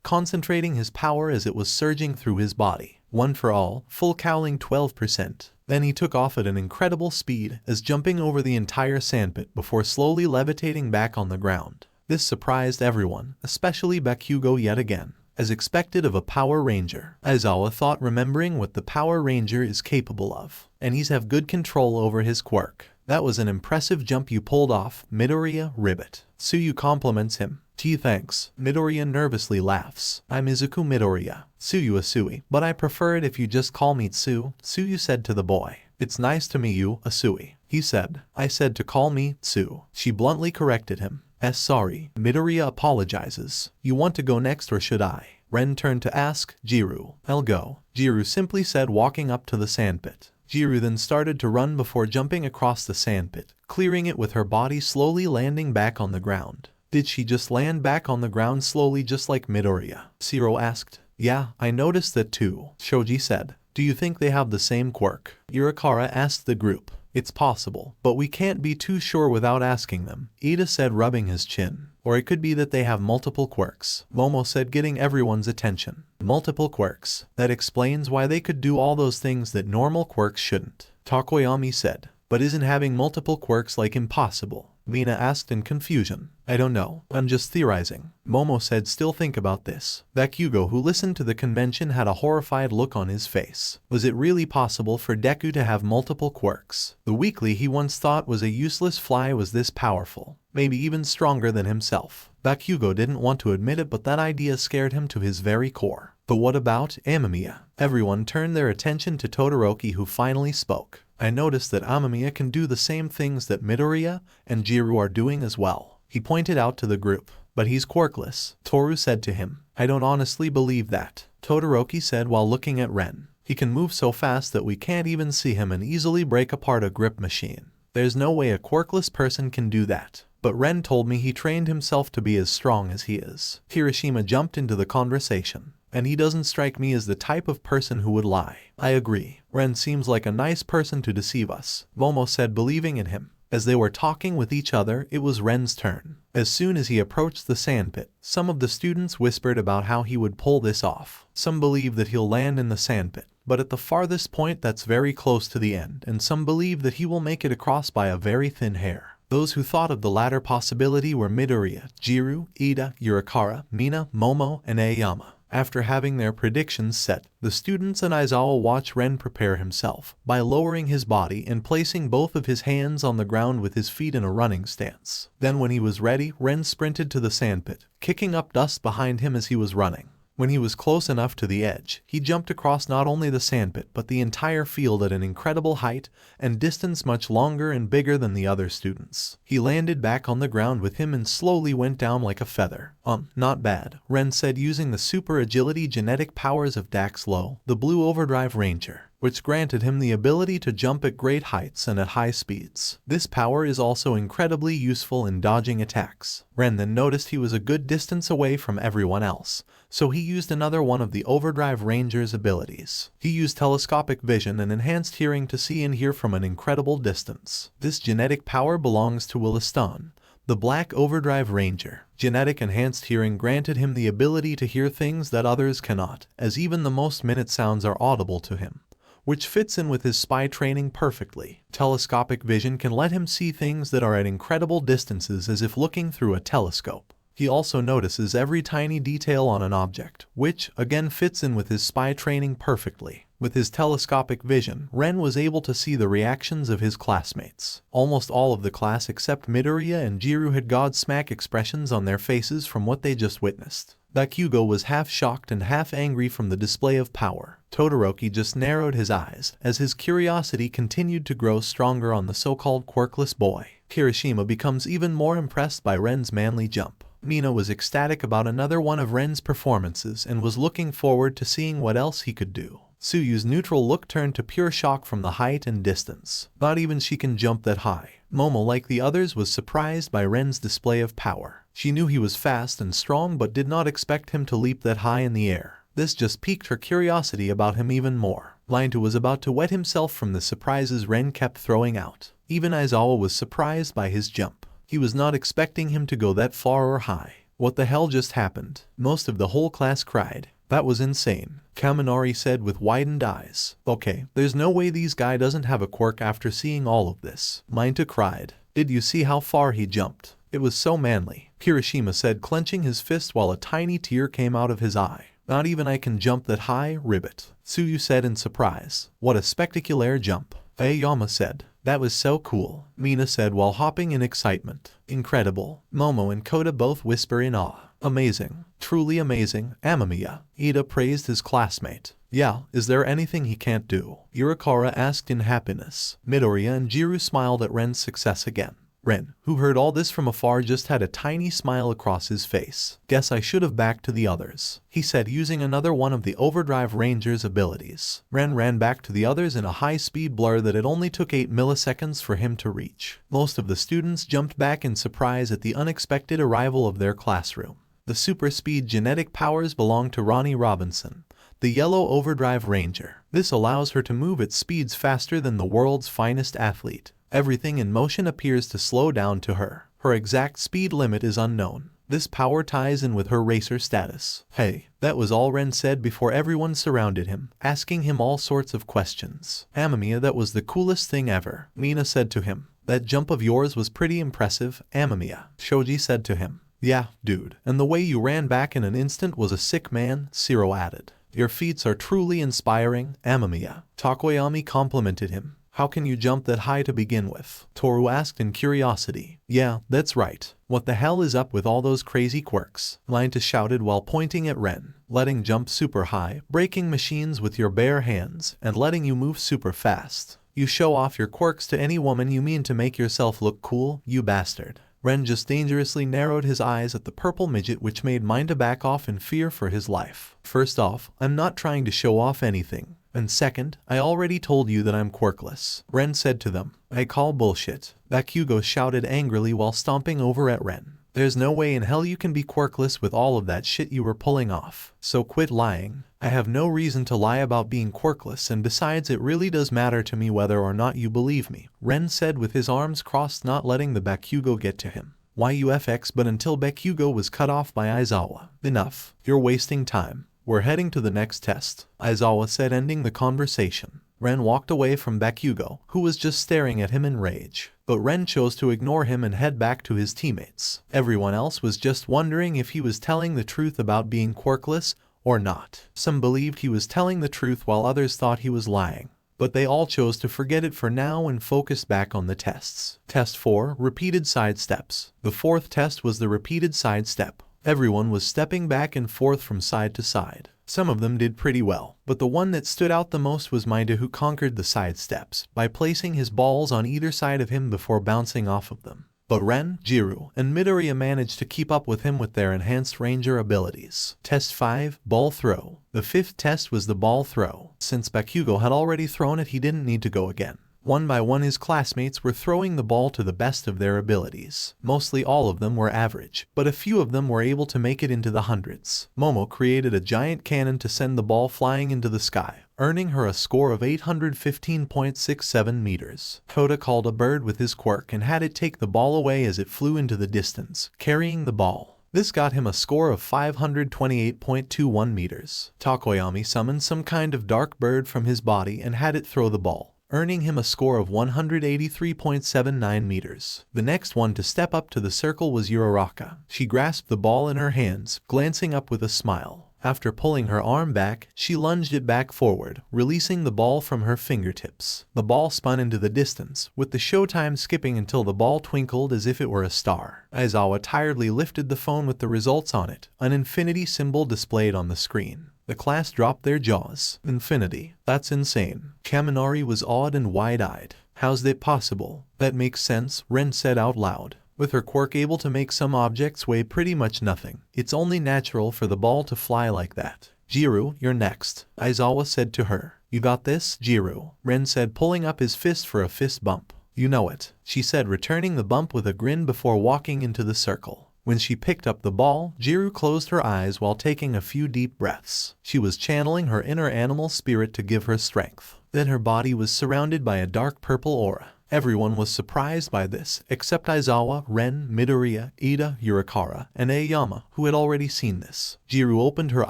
Speaker 2: concentrating his power as it was surging through his body. One for all, full cowling 12%. Then he took off at an incredible speed as jumping over the entire sandpit before slowly levitating back on the ground. This surprised everyone, especially Bakugou yet again. As expected of a Power Ranger, Aizawa thought, remembering what the Power Ranger is capable of, and he's have good control over his quirk. That was an impressive jump you pulled off, Midoriya, ribbit. Tsuyu compliments him. Gee, thanks. Midoriya nervously laughs. I'm izukumidoriya. Tsuyu Asui, but I prefer it if you just call me Tsu, Tsuyu said to the boy. It's nice to meet you, Asui, he said. I said to call me Tsu. She bluntly corrected him. Sorry, Midoriya apologizes. You want to go next or should I? Ren turned to ask. Jiru. I'll go, Jiru simply said, walking up to the sandpit. Jiru then started to run before jumping across the sandpit, clearing it with her body, slowly landing back on the ground. Did she just land back on the ground slowly just like Midoriya? Zero asked. Yeah, I noticed that too, Shoji said. Do you think they have the same quirk? Irakara asked the group. It's possible, but we can't be too sure without asking them, Ida said, rubbing his chin. Or it could be that they have multiple quirks, Momo said, getting everyone's attention. Multiple quirks. That explains why they could do all those things that normal quirks shouldn't, Takoyami said. But isn't having multiple quirks like impossible? Mina asked in confusion. I don't know, I'm just theorizing, Momo said. Still think about this. Bakugou, who listened to the convention, had a horrified look on his face. Was it really possible for Deku to have multiple quirks? The weakly he once thought was a useless fly was this powerful, maybe even stronger than himself. Bakugou didn't want to admit it, but that idea scared him to his very core. But what about Amamiya? Everyone turned their attention to Todoroki, who finally spoke. I noticed that Amamiya can do the same things that Midoriya and Jiru are doing as well. He pointed out to the group. But he's quirkless, Toru said to him. I don't honestly believe that, Todoroki said while looking at Ren. He can move so fast that we can't even see him and easily break apart a grip machine. There's no way a quirkless person can do that. But Ren told me he trained himself to be as strong as he is. Hiroshima jumped into the conversation. And he doesn't strike me as the type of person who would lie. I agree. Ren seems like a nice person to deceive us, Momo said, believing in him. As they were talking with each other, it was Ren's turn. As soon as he approached the sandpit, some of the students whispered about how he would pull this off. Some believe that he'll land in the sandpit, but at the farthest point that's very close to the end, and some believe that he will make it across by a very thin hair. Those who thought of the latter possibility were Midoriya, Jiru, Ida, Irakara, Mina, Momo, and Aoyama. After having their predictions set, the students and Aizawa watch Ren prepare himself by lowering his body and placing both of his hands on the ground with his feet in a running stance. Then when he was ready, Ren sprinted to the sandpit, kicking up dust behind him as he was running. When he was close enough to the edge, he jumped across not only the sandpit but the entire field at an incredible height and distance much longer and bigger than the other students. He landed back on the ground with him and slowly went down like a feather. Not bad, Ren said, using the super agility genetic powers of Dax Low, the Blue Overdrive Ranger, which granted him the ability to jump at great heights and at high speeds. This power is also incredibly useful in dodging attacks. Ren then noticed he was a good distance away from everyone else, so he used another one of the Overdrive Ranger's abilities. He used telescopic vision and enhanced hearing to see and hear from an incredible distance. This genetic power belongs to Williston, the Black Overdrive Ranger. Genetic enhanced hearing granted him the ability to hear things that others cannot, as even the most minute sounds are audible to him, which fits in with his spy training perfectly. Telescopic vision can let him see things that are at incredible distances as if looking through a telescope. He also notices every tiny detail on an object, which, again, fits in with his spy training perfectly. With his telescopic vision, Ren was able to see the reactions of his classmates. Almost all of the class except Midoriya and Jiru had godsmack expressions on their faces from what they just witnessed. Bakugou was half shocked and half angry from the display of power. Todoroki just narrowed his eyes as his curiosity continued to grow stronger on the so-called quirkless boy. Kirishima becomes even more impressed by Ren's manly jump. Mina was ecstatic about another one of Ren's performances and was looking forward to seeing what else he could do. Tsuyu's neutral look turned to pure shock from the height and distance. Not even she can jump that high. Momo, like the others, was surprised by Ren's display of power. She knew he was fast and strong but did not expect him to leap that high in the air. This just piqued her curiosity about him even more. Lintu was about to wet himself from the surprises Ren kept throwing out. Even Aizawa was surprised by his jump. He was not expecting him to go that far or high. What the hell just happened? Most of the whole class cried. That was insane, Kaminari said with widened eyes. Okay, there's no way this guy doesn't have a quirk after seeing all of this. Lintu cried. Did you see how far he jumped? It was so manly, Kirishima said, clenching his fist while a tiny tear came out of his eye. Not even I can jump that high, ribbit, Tsuyu said in surprise. What a spectacular jump, Aoyama said. That was so cool, Mina said while hopping in excitement. Incredible, Momo and Kota both whisper in awe. Amazing, truly amazing, Amamiya, Ida praised his classmate. Yeah, is there anything he can't do? Irukawa asked in happiness. Midoriya and Jiru smiled at Ren's success again. Ren, who heard all this from afar, just had a tiny smile across his face. Guess I should have backed to the others, he said, using another one of the Overdrive Ranger's abilities. Ren ran back to the others in a high-speed blur that it only took 8 milliseconds for him to reach. Most of the students jumped back in surprise at the unexpected arrival of their classroom. The super speed genetic powers belong to Ronnie Robinson, the Yellow Overdrive Ranger. This allows her to move at speeds faster than the world's finest athlete. Everything in motion appears to slow down to her. Her exact speed limit is unknown. This power ties in with her racer status. Hey, that was all Ren said before everyone surrounded him, asking him all sorts of questions. Amamiya, that was the coolest thing ever, Mina said to him. That jump of yours was pretty impressive, Amamiya, Shoji said to him. Yeah, dude, and the way you ran back in an instant was a sick man, Shiro added. Your feats are truly inspiring, Amamiya, Takoyami complimented him. How can you jump that high to begin with? Toru asked in curiosity. Yeah, that's right. What the hell is up with all those crazy quirks? Lintu shouted while pointing at Ren. Letting jump super high, breaking machines with your bare hands, and letting you move super fast. You show off your quirks to any woman you mean to make yourself look cool, you bastard. Ren just dangerously narrowed his eyes at the purple midget, which made Minta back off in fear for his life. First off, I'm not trying to show off anything. And second, I already told you that I'm quirkless, Ren said to them. I call bullshit, Bakugou shouted angrily while stomping over at Ren. There's no way in hell you can be quirkless with all of that shit you were pulling off. So quit lying. I have no reason to lie about being quirkless, and besides, it really does matter to me whether or not you believe me, Ren said with his arms crossed, not letting the Bakugou get to him. YUFX, but until Bakugou was cut off by Aizawa. Enough. You're wasting time. We're heading to the next test, Aizawa said, ending the conversation. Ren walked away from Bakugou, who was just staring at him in rage. But Ren chose to ignore him and head back to his teammates. Everyone else was just wondering if he was telling the truth about being quirkless or not. Some believed he was telling the truth while others thought he was lying. But they all chose to forget it for now and focused back on the tests. Test 4, Repeated Side Steps. The fourth test was the repeated side step. Everyone was stepping back and forth from side to side. Some of them did pretty well, but the one that stood out the most was Minta, who conquered the side steps by placing his balls on either side of him before bouncing off of them. But Ren, Jiru, and Midoriya managed to keep up with him with their enhanced ranger abilities. Test 5, Ball Throw. The fifth test was the ball throw. Since Bakugou had already thrown it, he didn't need to go again. One by one, his classmates were throwing the ball to the best of their abilities. Mostly all of them were average, but a few of them were able to make it into the hundreds. Momo created a giant cannon to send the ball flying into the sky, earning her a score of 815.67 meters. Kota called a bird with his quirk and had it take the ball away as it flew into the distance, carrying the ball. This got him a score of 528.21 meters. Takoyami summoned some kind of dark bird from his body and had it throw the ball, earning him a score of 183.79 meters. The next one to step up to the circle was Uraraka. She grasped the ball in her hands, glancing up with a smile. After pulling her arm back, she lunged it back forward, releasing the ball from her fingertips. The ball spun into the distance, with the showtime skipping until the ball twinkled as if it were a star. Aizawa tiredly lifted the phone with the results on it, an infinity symbol displayed on the screen. The class dropped their jaws. Infinity. That's insane. Kaminari was awed and wide-eyed. How's that possible? That makes sense, Ren said out loud. With her quirk able to make some objects weigh pretty much nothing, it's only natural for the ball to fly like that. Jiru, you're next, Aizawa said to her. You got this, Jiru, Ren said, pulling up his fist for a fist bump. You know it, she said, returning the bump with a grin before walking into the circle. When she picked up the ball, Jiru closed her eyes while taking a few deep breaths. She was channeling her inner animal spirit to give her strength. Then her body was surrounded by a dark purple aura. Everyone was surprised by this, except Aizawa, Ren, Midoriya, Ida, Urikara, and Aoyama, who had already seen this. Jiru opened her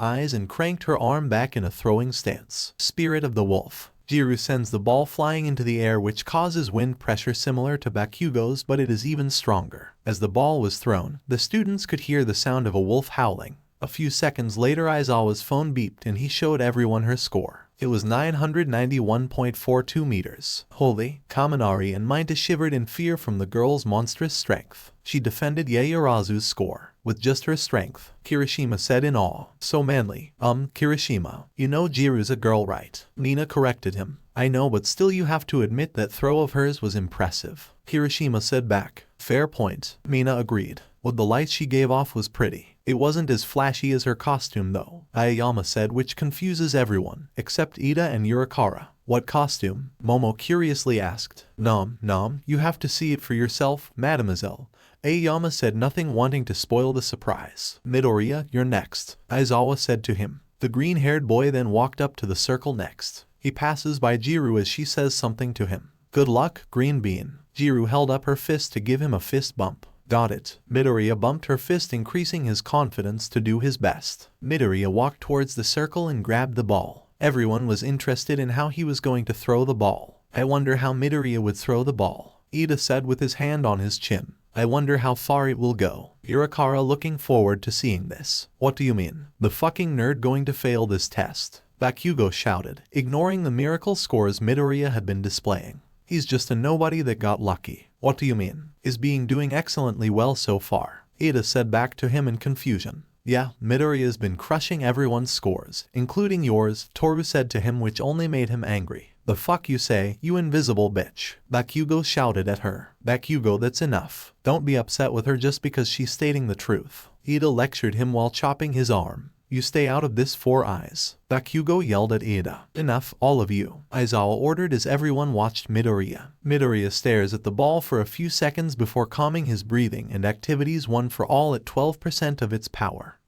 Speaker 2: eyes and cranked her arm back in a throwing stance. Spirit of the Wolf. Jiru sends the ball flying into the air, which causes wind pressure similar to Bakugou's, but it is even stronger. As the ball was thrown, the students could hear the sound of a wolf howling. A few seconds later, Aizawa's phone beeped and he showed everyone her score. It was 991.42 meters. Holy, Kaminari and Mineta shivered in fear from the girl's monstrous strength. She defended Yaoyorozu's score with just her strength, Kirishima said in awe. So manly. Kirishima, you know Jiru's a girl, right? Nina corrected him. I know, but still you have to admit that throw of hers was impressive, Kirishima said back. Fair point, Mina agreed. What the light she gave off was pretty. It wasn't as flashy as her costume though, Aoyama said, which confuses everyone, except Ida and Urikara. What costume? Momo curiously asked. Nom, you have to see it for yourself, mademoiselle. Aoyama said, nothing wanting to spoil the surprise. Midoriya, you're next, Aizawa said to him. The green-haired boy then walked up to the circle next. He passes by Jiru as she says something to him. Good luck, Green Bean. Jiru held up her fist to give him a fist bump. Got it. Midoriya bumped her fist, increasing his confidence to do his best. Midoriya walked towards the circle and grabbed the ball. Everyone was interested in how he was going to throw the ball. I wonder how Midoriya would throw the ball, Ida said with his hand on his chin. I wonder how far it will go. Urikara looking forward to seeing this. What do you mean? The fucking nerd going to fail this test? Bakugou shouted, ignoring the miracle scores Midoriya had been displaying. He's just a nobody that got lucky. What do you mean? Is being doing excellently well so far, Ida said back to him in confusion. Yeah, Midoriya's been crushing everyone's scores, including yours, Toru said to him, which only made him angry. The fuck you say, you invisible bitch, Bakugou shouted at her. Bakugou, that's enough. Don't be upset with her just because she's stating the truth, Ida lectured him while chopping his arm. You stay out of this, Four Eyes, Bakugou yelled at Ida. Enough, all of you, Aizawa ordered as everyone watched Midoriya. Midoriya stares at the ball for a few seconds before calming his breathing and activities, one for all at 12% of its power.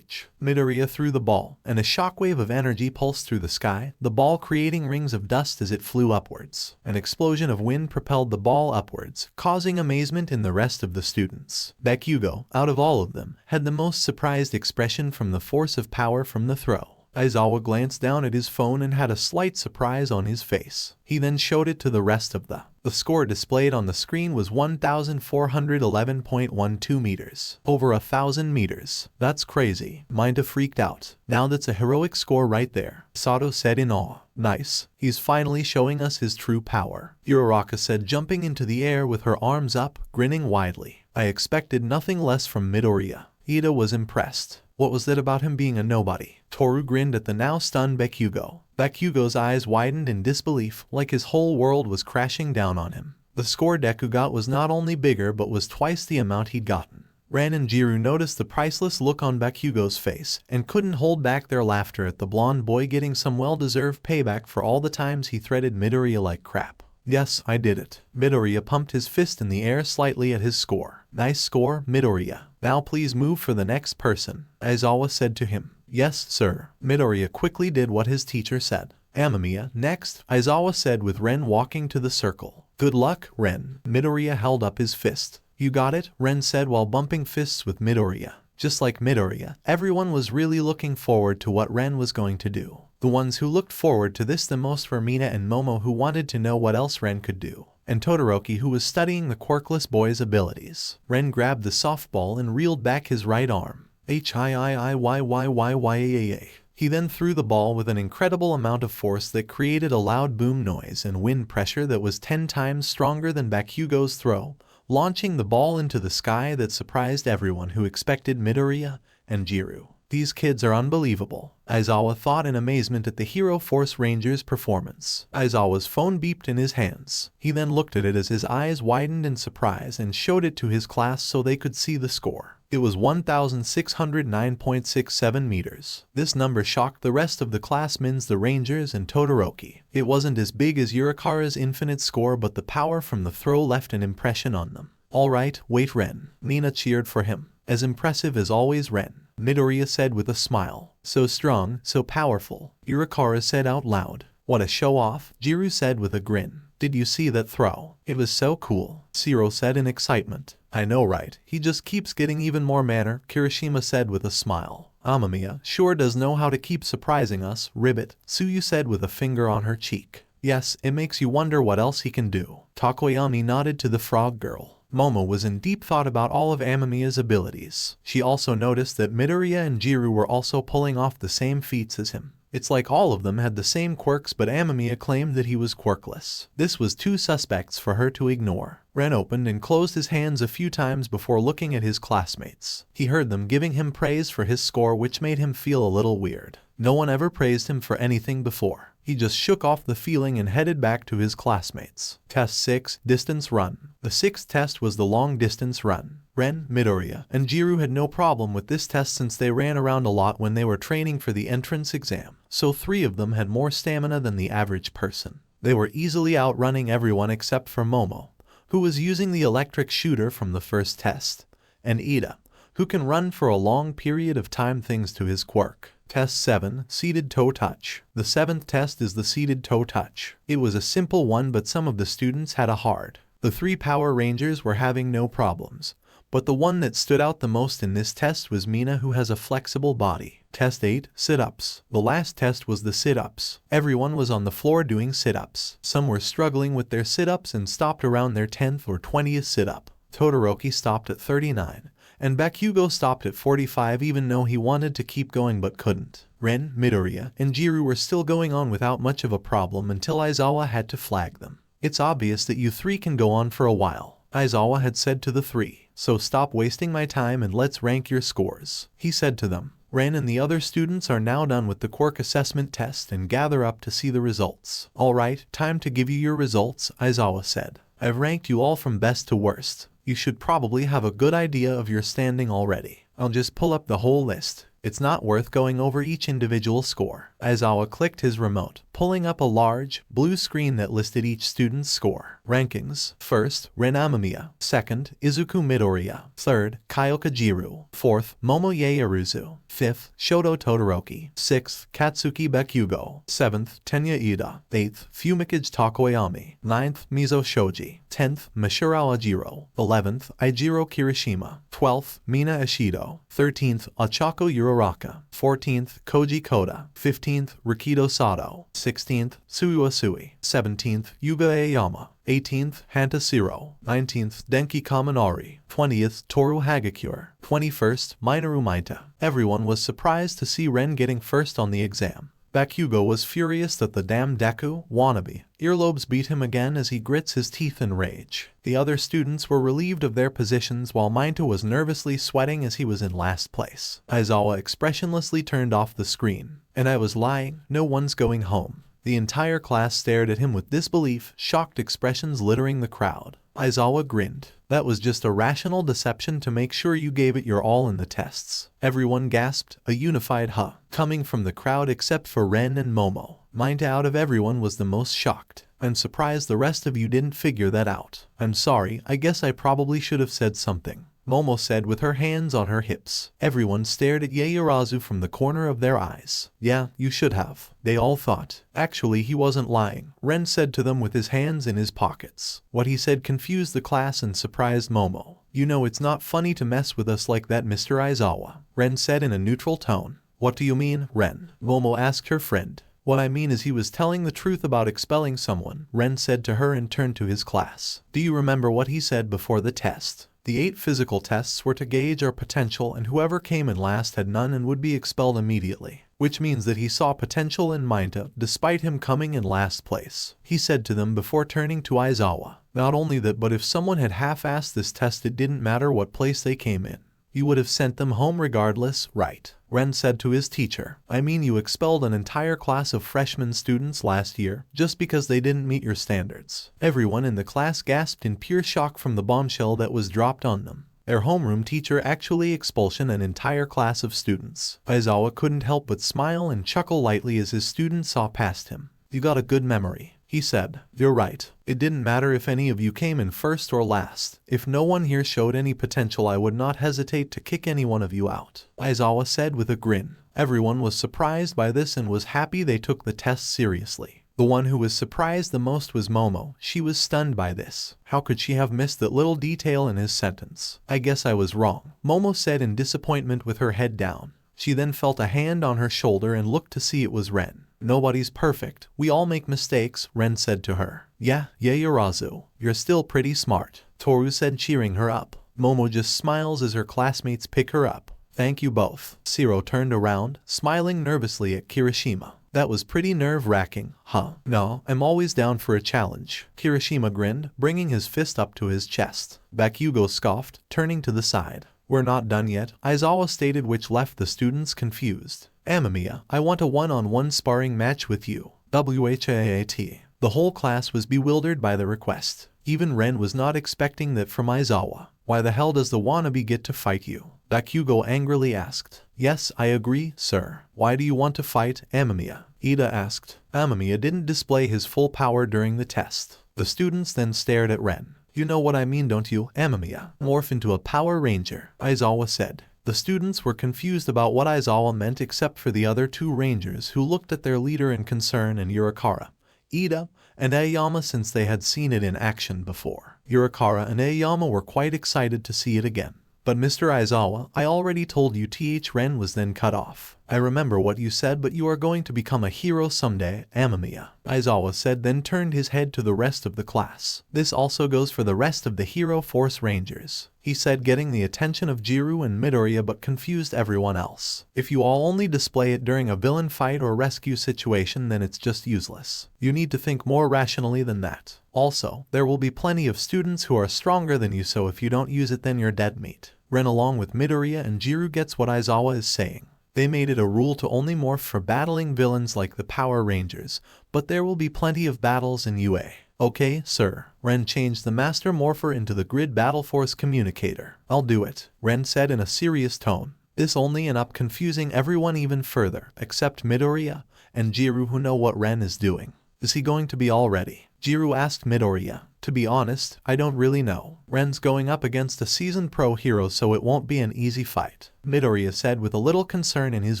Speaker 2: Midoriya threw the ball, and a shockwave of energy pulsed through the sky, the ball creating rings of dust as it flew upwards. An explosion of wind propelled the ball upwards, causing amazement in the rest of the students. Bakugou, out of all of them, had the most surprised expression from the force of power from the throw. Aizawa glanced down at his phone and had a slight surprise on his face. He then showed it to the rest of the score displayed on the screen was 1,411.12 meters. Over 1,000 meters. That's crazy. Mineta freaked out. Now that's a heroic score right there, Sato said in awe. Nice. He's finally showing us his true power, Uraraka said, jumping into the air with her arms up, grinning widely. I expected nothing less from Midoriya. Ida was impressed. What was that about him being a nobody? Toru grinned at the now stunned Bakugou. Bakugou's eyes widened in disbelief, like his whole world was crashing down on him. The score Deku got was not only bigger but was twice the amount he'd gotten. Ren and Jiru noticed the priceless look on Bakugou's face and couldn't hold back their laughter at the blonde boy getting some well-deserved payback for all the times he threaded Midoriya like crap. Yes, I did it. Midoriya pumped his fist in the air slightly at his score. Nice score, Midoriya. Now please move for the next person, Aizawa said to him. Yes, sir. Midoriya quickly did what his teacher said. Amamiya, next, Aizawa said with Ren walking to the circle. Good luck, Ren. Midoriya held up his fist. You got it, Ren said while bumping fists with Midoriya. Just like Midoriya, everyone was really looking forward to what Ren was going to do. The ones who looked forward to this the most were Mina and Momo, who wanted to know what else Ren could do, and Todoroki, who was studying the quirkless boy's abilities. Ren grabbed the softball and reeled back his right arm. HIIIYYYYYAA. He then threw the ball with an incredible amount of force that created a loud boom noise and wind pressure that was 10 times stronger than Bakugou's throw, launching the ball into the sky that surprised everyone who expected Midoriya and Jiru. These kids are unbelievable, Aizawa thought in amazement at the Hero Force Ranger's performance. Aizawa's phone beeped in his hands. He then looked at it as his eyes widened in surprise and showed it to his class so they could see the score. It was 1,609.67 meters. This number shocked the rest of the classmen, the Rangers and Todoroki. It wasn't as big as Yurikara's infinite score, but the power from the throw left an impression on them. Alright, wait Ren. Nina cheered for him. As impressive as always Ren, Midoriya said with a smile. So strong, so powerful, Yurikara said out loud. What a show-off, Jiru said with a grin. Did you see that throw? It was so cool, Shiro said in excitement. I know right, he just keeps getting even more madder, Kirishima said with a smile. Amamiya sure does know how to keep surprising us, Ribbit, Tsuyu said with a finger on her cheek. Yes, it makes you wonder what else he can do. Takoyami nodded to the frog girl. Momo was in deep thought about all of Amamiya's abilities. She also noticed that Midoriya and Jiru were also pulling off the same feats as him. It's like all of them had the same quirks, but Amamiya claimed that he was quirkless. This was too suspects for her to ignore. Ren opened and closed his hands a few times before looking at his classmates. He heard them giving him praise for his score, which made him feel a little weird. No one ever praised him for anything before. He just shook off the feeling and headed back to his classmates. Test 6, Distance Run. The sixth test was the long distance run. Ren, Midoriya, and Jiru had no problem with this test since they ran around a lot when they were training for the entrance exam, so 3 of them had more stamina than the average person. They were easily outrunning everyone except for Momo, who was using the electric shooter from the first test, and Ida, who can run for a long period of time thanks to his quirk. Test 7, Seated Toe Touch. The 7th test is the Seated Toe Touch. It was a simple one, but some of the students had a hard. The 3 Power Rangers were having no problems, but the one that stood out the most in this test was Mina, who has a flexible body. Test 8, Sit-Ups. The last test was the sit-ups. Everyone was on the floor doing sit-ups. Some were struggling with their sit-ups and stopped around their 10th or 20th sit-up. Todoroki stopped at 39. And Bakugou stopped at 45 even though he wanted to keep going but couldn't. Ren, Midoriya, and Jiru were still going on without much of a problem until Aizawa had to flag them. It's obvious that you 3 can go on for a while, Aizawa had said to the 3. So stop wasting my time and let's rank your scores, he said to them. Ren and the other students are now done with the quirk assessment test and gather up to see the results. Alright, time to give you your results, Aizawa said. I've ranked you all from best to worst. You should probably have a good idea of your standing already. I'll just pull up the whole list. It's not worth going over each individual score. Aizawa clicked his remote, pulling up a large, blue screen that listed each student's score. Rankings. First, Ren Amamiya. Second, izukumidoriya. Third, Kyoka Jiru. Fourth, Momo Yaoyorozu. Fifth, Shoto Todoroki. Sixth, Katsuki Bakugou. Seventh, Tenya Ida. Eighth, Fumikage Takoyami. Ninth, Mizo Shoji. 10th, Mishirawa Jiro. 11th, Ijiro Kirishima. 12th, Mina Ishido. 13th, Ochako Uraraka. 14th, Koji Koda. 15th, Rikido Sato. 16th, Suiwa Sui. 17th, Yuga Aoyama. 18th, Hanta Siro. 19th, Denki Kaminari. 20th, Toru Hagakure. 21st, Minoru Maita. Everyone was surprised to see Ren getting first on the exam. Bakugou was furious that the damn Deku wannabe earlobes beat him again as he grits his teeth in rage. The other students were relieved of their positions while Maita was nervously sweating as he was in last place. Aizawa expressionlessly turned off the screen. And I was lying, no one's going home. The entire class stared at him with disbelief, shocked expressions littering the crowd. Aizawa grinned. That was just a rational deception to make sure you gave it your all in the tests. Everyone gasped, a unified huh, coming from the crowd except for Ren and Momo. Maita out of everyone was the most shocked. I'm surprised the rest of you didn't figure that out. I'm sorry, I guess I probably should have said something, Momo said with her hands on her hips. Everyone stared at Yaoyorozu from the corner of their eyes. Yeah, you should have, they all thought. Actually, he wasn't lying, Ren said to them with his hands in his pockets. What he said confused the class and surprised Momo. You know it's not funny to mess with us like that, Mr. Aizawa, Ren said in a neutral tone. What do you mean, Ren? Momo asked her friend. What I mean is he was telling the truth about expelling someone, Ren said to her and turned to his class. Do you remember what he said before the test? The 8 physical tests were to gauge our potential, and whoever came in last had none and would be expelled immediately, which means that he saw potential in Mineta despite him coming in last place. He said to them before turning to Aizawa, not only that, but if someone had half-assed this test, it didn't matter what place they came in. You would have sent them home regardless, right? Ren said to his teacher, I mean, you expelled an entire class of freshman students last year just because they didn't meet your standards. Everyone in the class gasped in pure shock from the bombshell that was dropped on them. Their homeroom teacher actually expulsion an entire class of students. Aizawa couldn't help but smile and chuckle lightly as his students saw past him. You got a good memory, he said. You're right. It didn't matter if any of you came in first or last. If no one here showed any potential, I would not hesitate to kick any one of you out, Aizawa said with a grin. Everyone was surprised by this and was happy they took the test seriously. The one who was surprised the most was Momo. She was stunned by this. How could she have missed that little detail in his sentence? I guess I was wrong, Momo said in disappointment with her head down. She then felt a hand on her shoulder and looked to see it was Ren. Nobody's perfect. We all make mistakes, Ren said to her. Yeah, Yurazu. You're still pretty smart, Toru said, cheering her up. Momo just smiles as her classmates pick her up. Thank you both. Shiro turned around, smiling nervously at Kirishima. That was pretty nerve-wracking, huh? No, I'm always down for a challenge. Kirishima grinned, bringing his fist up to his chest. Bakugou scoffed, turning to the side. We're not done yet, Aizawa stated, which left the students confused. Amamiya, I want a one-on-one sparring match with you. WHAAT. The whole class was bewildered by the request. Even Ren was not expecting that from Aizawa. Why the hell does the wannabe get to fight you? Bakugou angrily asked. Yes, I agree, sir. Why do you want to fight, Amamiya? Ida asked. Amamiya didn't display his full power during the test. The students then stared at Ren. You know what I mean, don't you, Amamiya? Morph into a power ranger, Aizawa said. The students were confused about what Aizawa meant except for the other 2 rangers who looked at their leader in concern and Yurikara, Ida, and Aoyama, since they had seen it in action before. Yurikara and Aoyama were quite excited to see it again. But Mr. Aizawa, I already told you. Ren was then cut off. I remember what you said, but you are going to become a hero someday, Amamiya, Aizawa said, then turned his head to the rest of the class. This also goes for the rest of the Hero Force Rangers, he said, getting the attention of Jiru and Midoriya but confused everyone else. If you all only display it during a villain fight or rescue situation, then it's just useless. You need to think more rationally than that. Also, there will be plenty of students who are stronger than you, so if you don't use it, then you're dead meat. Ren along with Midoriya and Jiru gets what Aizawa is saying. They made it a rule to only morph for battling villains like the Power Rangers, but there will be plenty of battles in UA. Okay, sir. Ren changed the Master Morpher into the Grid Battle Force Communicator. I'll do it, Ren said in a serious tone. This only ends up confusing everyone even further, except Midoriya and Jiru, who know what Ren is doing. Is he going to be all ready? Jiru asked Midoriya. To be honest, I don't really know. Ren's going up against a seasoned pro hero, so it won't be an easy fight, Midoriya said with a little concern in his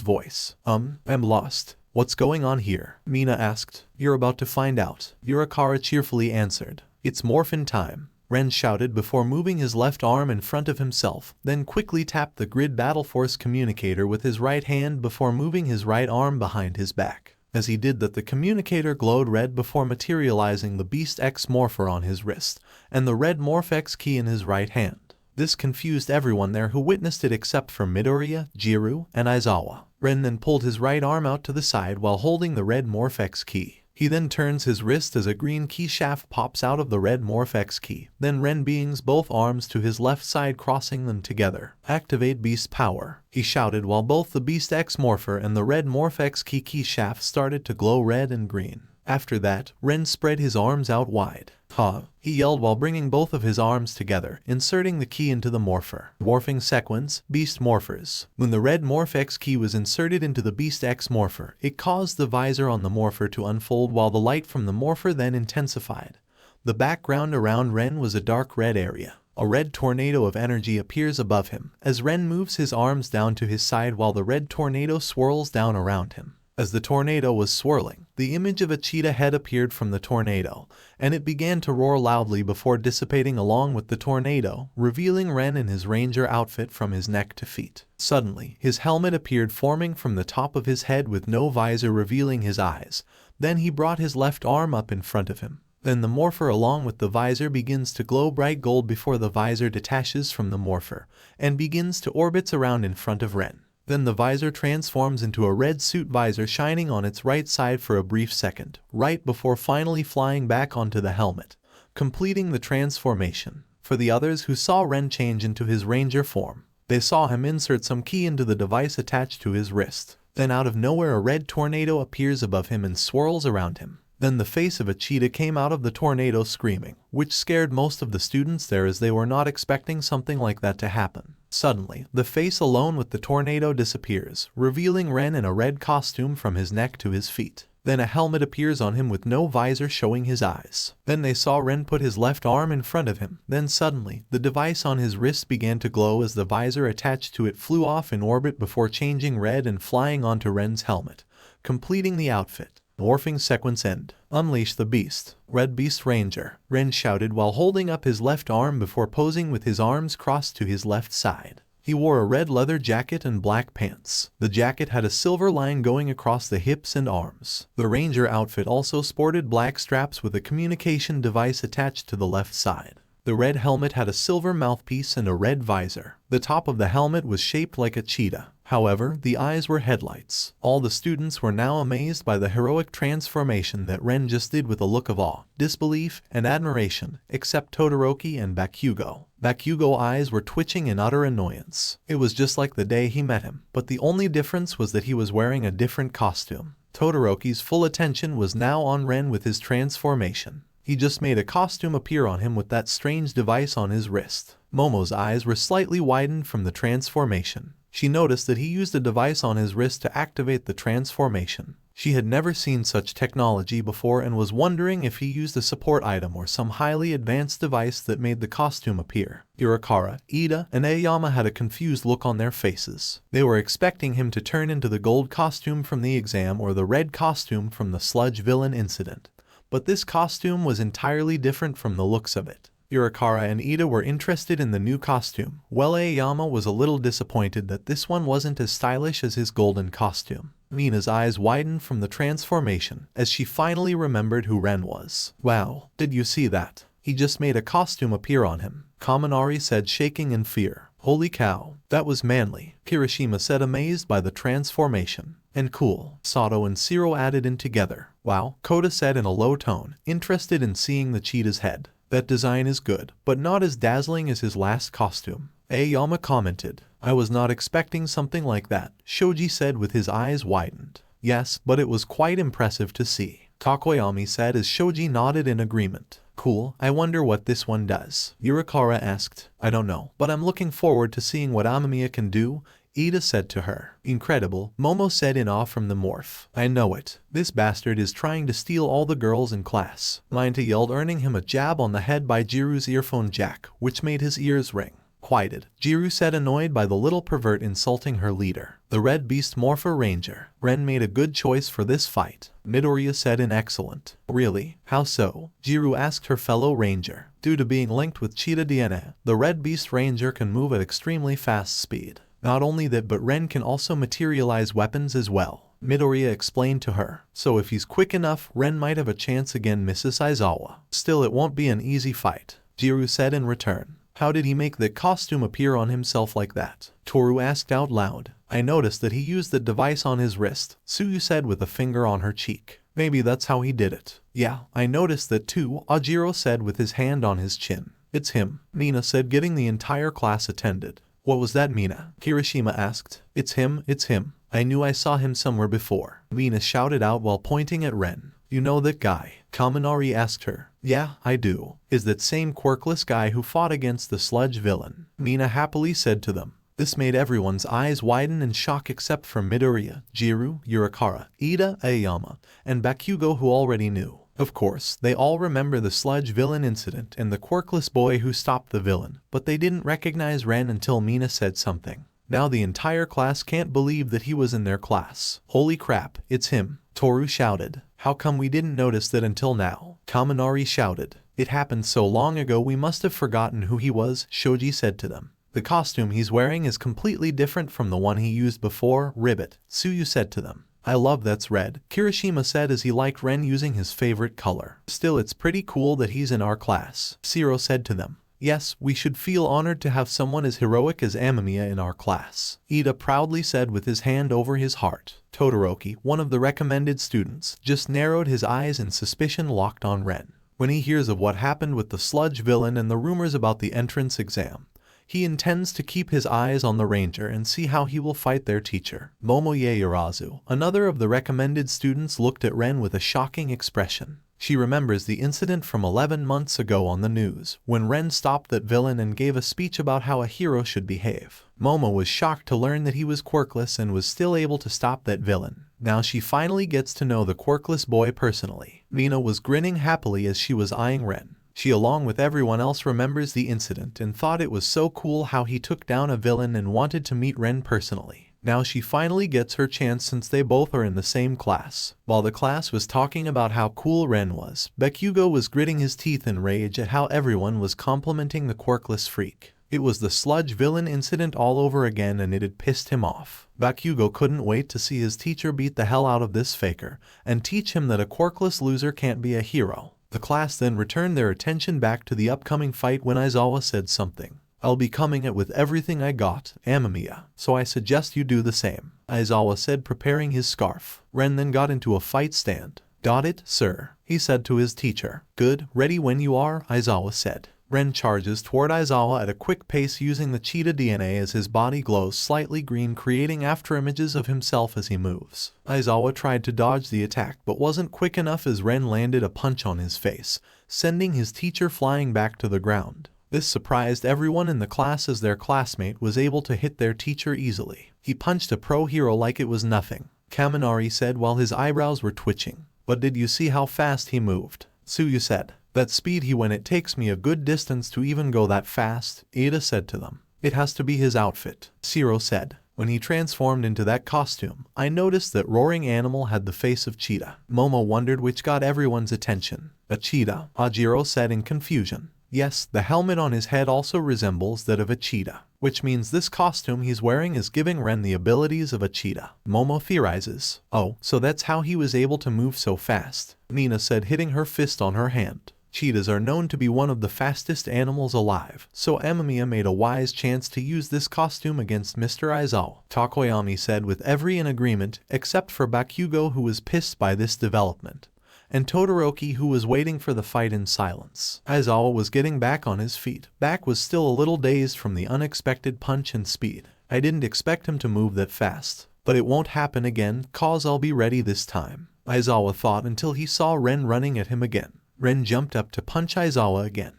Speaker 2: voice. I'm lost. What's going on here? Mina asked. You're about to find out, Yurikara cheerfully answered. It's morphin time, Ren shouted before moving his left arm in front of himself, then quickly tapped the Grid Battle Force Communicator with his right hand before moving his right arm behind his back. As he did that, the communicator glowed red before materializing the Beast X Morpher on his wrist and the red Morph X key in his right hand. This confused everyone there who witnessed it except for Midoriya, Jiru, and Aizawa. Ren then pulled his right arm out to the side while holding the red Morph X key. He then turns his wrist as a green key shaft pops out of the red Morph X key. Then Ren beings both arms to his left side, crossing them together. Activate Beast Power, he shouted while both the Beast X Morpher and the red Morph X key shaft started to glow red and green. After that, Ren spread his arms out wide. Ha! He yelled while bringing both of his arms together, inserting the key into the morpher. Morphing sequence, Beast Morphers. When the red Morph X key was inserted into the Beast X Morpher, it caused the visor on the morpher to unfold while the light from the morpher then intensified. The background around Ren was a dark red area. A red tornado of energy appears above him as Ren moves his arms down to his side while the red tornado swirls down around him. As the tornado was swirling, the image of a cheetah head appeared from the tornado, and it began to roar loudly before dissipating along with the tornado, revealing Ren in his ranger outfit from his neck to feet. Suddenly, his helmet appeared forming from the top of his head with no visor, revealing his eyes. Then he brought his left arm up in front of him. Then the morpher along with the visor begins to glow bright gold before the visor detaches from the morpher and begins to orbit around in front of Ren. Then the visor transforms into a red suit visor shining on its right side for a brief second, right before finally flying back onto the helmet, completing the transformation. For the others who saw Ren change into his ranger form, they saw him insert some key into the device attached to his wrist. Then out of nowhere a red tornado appears above him and swirls around him. Then the face of a cheetah came out of the tornado screaming, which scared most of the students there as they were not expecting something like that to happen. Suddenly, the face alone with the tornado disappears, revealing Ren in a red costume from his neck to his feet. Then a helmet appears on him with no visor showing his eyes. Then they saw Ren put his left arm in front of him. Then suddenly, the device on his wrist began to glow as the visor attached to it flew off in orbit before changing red and flying onto Ren's helmet, completing the outfit. Morphing sequence end. Unleash the beast. Red Beast Ranger, Ren shouted while holding up his left arm before posing with his arms crossed to his left side. He wore a red leather jacket and black pants. The jacket had a silver line going across the hips and arms. The ranger outfit also sported black straps with a communication device attached to the left side. The red helmet had a silver mouthpiece and a red visor. The top of the helmet was shaped like a cheetah. However, the eyes were headlights. All the students were now amazed by the heroic transformation that Ren just did with a look of awe, disbelief, and admiration, except Todoroki and Bakugou. Bakugou's eyes were twitching in utter annoyance. It was just like the day he met him, but the only difference was that he was wearing a different costume. Todoroki's full attention was now on Ren with his transformation. He just made a costume appear on him with that strange device on his wrist. Momo's eyes were slightly widened from the transformation. She noticed that he used a device on his wrist to activate the transformation. She had never seen such technology before and was wondering if he used a support item or some highly advanced device that made the costume appear. Irakara, Ida, and Aoyama had a confused look on their faces. They were expecting him to turn into the gold costume from the exam or the red costume from the sludge villain incident. But this costume was entirely different from the looks of it. Irakara and Ida were interested in the new costume, while Aoyama was a little disappointed that this one wasn't as stylish as his golden costume. Mina's eyes widened from the transformation as she finally remembered who Ren was. "Wow, did you see that? He just made a costume appear on him," Kaminari said, shaking in fear. "Holy cow, that was manly," Kirishima said, amazed by the transformation. "And cool," Sato and Shiro added in together. "Wow," Kota said in a low tone, interested in seeing the cheetah's head. "That design is good, but not as dazzling as his last costume." Aoyama commented. "I was not expecting something like that," Shoji said with his eyes widened. "Yes, but it was quite impressive to see," Takoyami said as Shoji nodded in agreement. "Cool, I wonder what this one does," Irakara asked. "I don't know, but I'm looking forward to seeing what Amamiya can do," Ida said to her. "Incredible," Momo said in awe from the morph. "I know it. This bastard is trying to steal all the girls in class," Mineta yelled, earning him a jab on the head by Jiru's earphone jack, which made his ears ring. "Quieted," Jiru said, annoyed by the little pervert insulting her leader. "The Red Beast Morpher Ranger. Ren made a good choice for this fight," Midoriya said in excellent. "Really? How so?" Jiru asked her fellow ranger. "Due to being linked with cheetah DNA, the Red Beast Ranger can move at extremely fast speed. Not only that, but Ren can also materialize weapons as well," Midoriya explained to her. "So if he's quick enough, Ren might have a chance against Mrs. Aizawa. Still, it won't be an easy fight," Jiru said in return. "How did he make the costume appear on himself like that?" Toru asked out loud. "I noticed that he used the device on his wrist," Tsuyu said with a finger on her cheek. "Maybe that's how he did it." "Yeah, I noticed that too," Ajiro said with his hand on his chin. "It's him," Mina said, getting the entire class attended. "What was that, Mina?" Kirishima asked. It's him. I knew I saw him somewhere before," Mina shouted out while pointing at Ren. "You know that guy?" Kaminari asked her. "Yeah, I do. Is that same quirkless guy who fought against the sludge villain," Mina happily said to them. This made everyone's eyes widen in shock except for Midoriya, Jiru, Irakara, Ida, Aoyama, and Bakugou, who already knew. Of course, they all remember the sludge villain incident and the quirkless boy who stopped the villain, but they didn't recognize Ren until Mina said something. Now the entire class can't believe that he was in their class. "Holy crap, it's him," Toru shouted. "How come we didn't notice that until now?" Kaminari shouted. "It happened so long ago we must have forgotten who he was," Shoji said to them. "The costume he's wearing is completely different from the one he used before, Ribbit," Tsuyu said to them. I love that's red, Kirishima said as he liked Ren using his favorite color. Still, it's pretty cool that he's in our class, Shiro said to them. Yes, we should feel honored to have someone as heroic as Amamiya in our class, Ida proudly said with his hand over his heart. Todoroki, one of the recommended students, just narrowed his eyes in suspicion locked on Ren. When he hears of what happened with the sludge villain and the rumors about the entrance exam, he intends to keep his eyes on the ranger and see how he will fight their teacher. Momo Yaoyorozu, another of the recommended students, looked at Ren with a shocking expression. She remembers the incident from 11 months ago on the news, when Ren stopped that villain and gave a speech about how a hero should behave. Momo was shocked to learn that he was quirkless and was still able to stop that villain. Now she finally gets to know the quirkless boy personally. Mina was grinning happily as she was eyeing Ren. She, along with everyone else, remembers the incident and thought it was so cool how he took down a villain and wanted to meet Ren personally. Now she finally gets her chance since they both are in the same class. While the class was talking about how cool Ren was, Bakugou was gritting his teeth in rage at how everyone was complimenting the quirkless freak. It was the sludge villain incident all over again and it had pissed him off. Bakugou couldn't wait to see his teacher beat the hell out of this faker and teach him that a quirkless loser can't be a hero. The class then returned their attention back to the upcoming fight when Aizawa said something. I'll be coming it with everything I got, Amamiya, so I suggest you do the same, Aizawa said, preparing his scarf. Ren then got into a fight stand. Got it, sir, he said to his teacher. Good, ready when you are, Aizawa said. Ren charges toward Aizawa at a quick pace using the cheetah DNA as his body glows slightly green, creating afterimages of himself as he moves. Aizawa tried to dodge the attack but wasn't quick enough as Ren landed a punch on his face, sending his teacher flying back to the ground. This surprised everyone in the class as their classmate was able to hit their teacher easily. He punched a pro hero like it was nothing, Kaminari said while his eyebrows were twitching. But did you see how fast he moved? Tsuyu said. That speed he went, it takes me a good distance to even go that fast, Ida said to them. It has to be his outfit, Shiro said. When he transformed into that costume, I noticed that Roaring Animal had the face of cheetah. Momo wondered which got everyone's attention. A cheetah, Ajiro said in confusion. Yes, the helmet on his head also resembles that of a cheetah, which means this costume he's wearing is giving Ren the abilities of a cheetah. Momo theorizes. Oh, so that's how he was able to move so fast, Nina said, hitting her fist on her hand. Cheetahs are known to be one of the fastest animals alive, so Amamiya made a wise chance to use this costume against Mr. Aizawa, Takoyami said, with every in agreement except for Bakugou, who was pissed by this development, and Todoroki, who was waiting for the fight in silence. Aizawa was getting back on his feet. Back was still a little dazed from the unexpected punch and speed. I didn't expect him to move that fast, but it won't happen again, cause I'll be ready this time, Aizawa thought until he saw Ren running at him again. Ren jumped up to punch Aizawa again,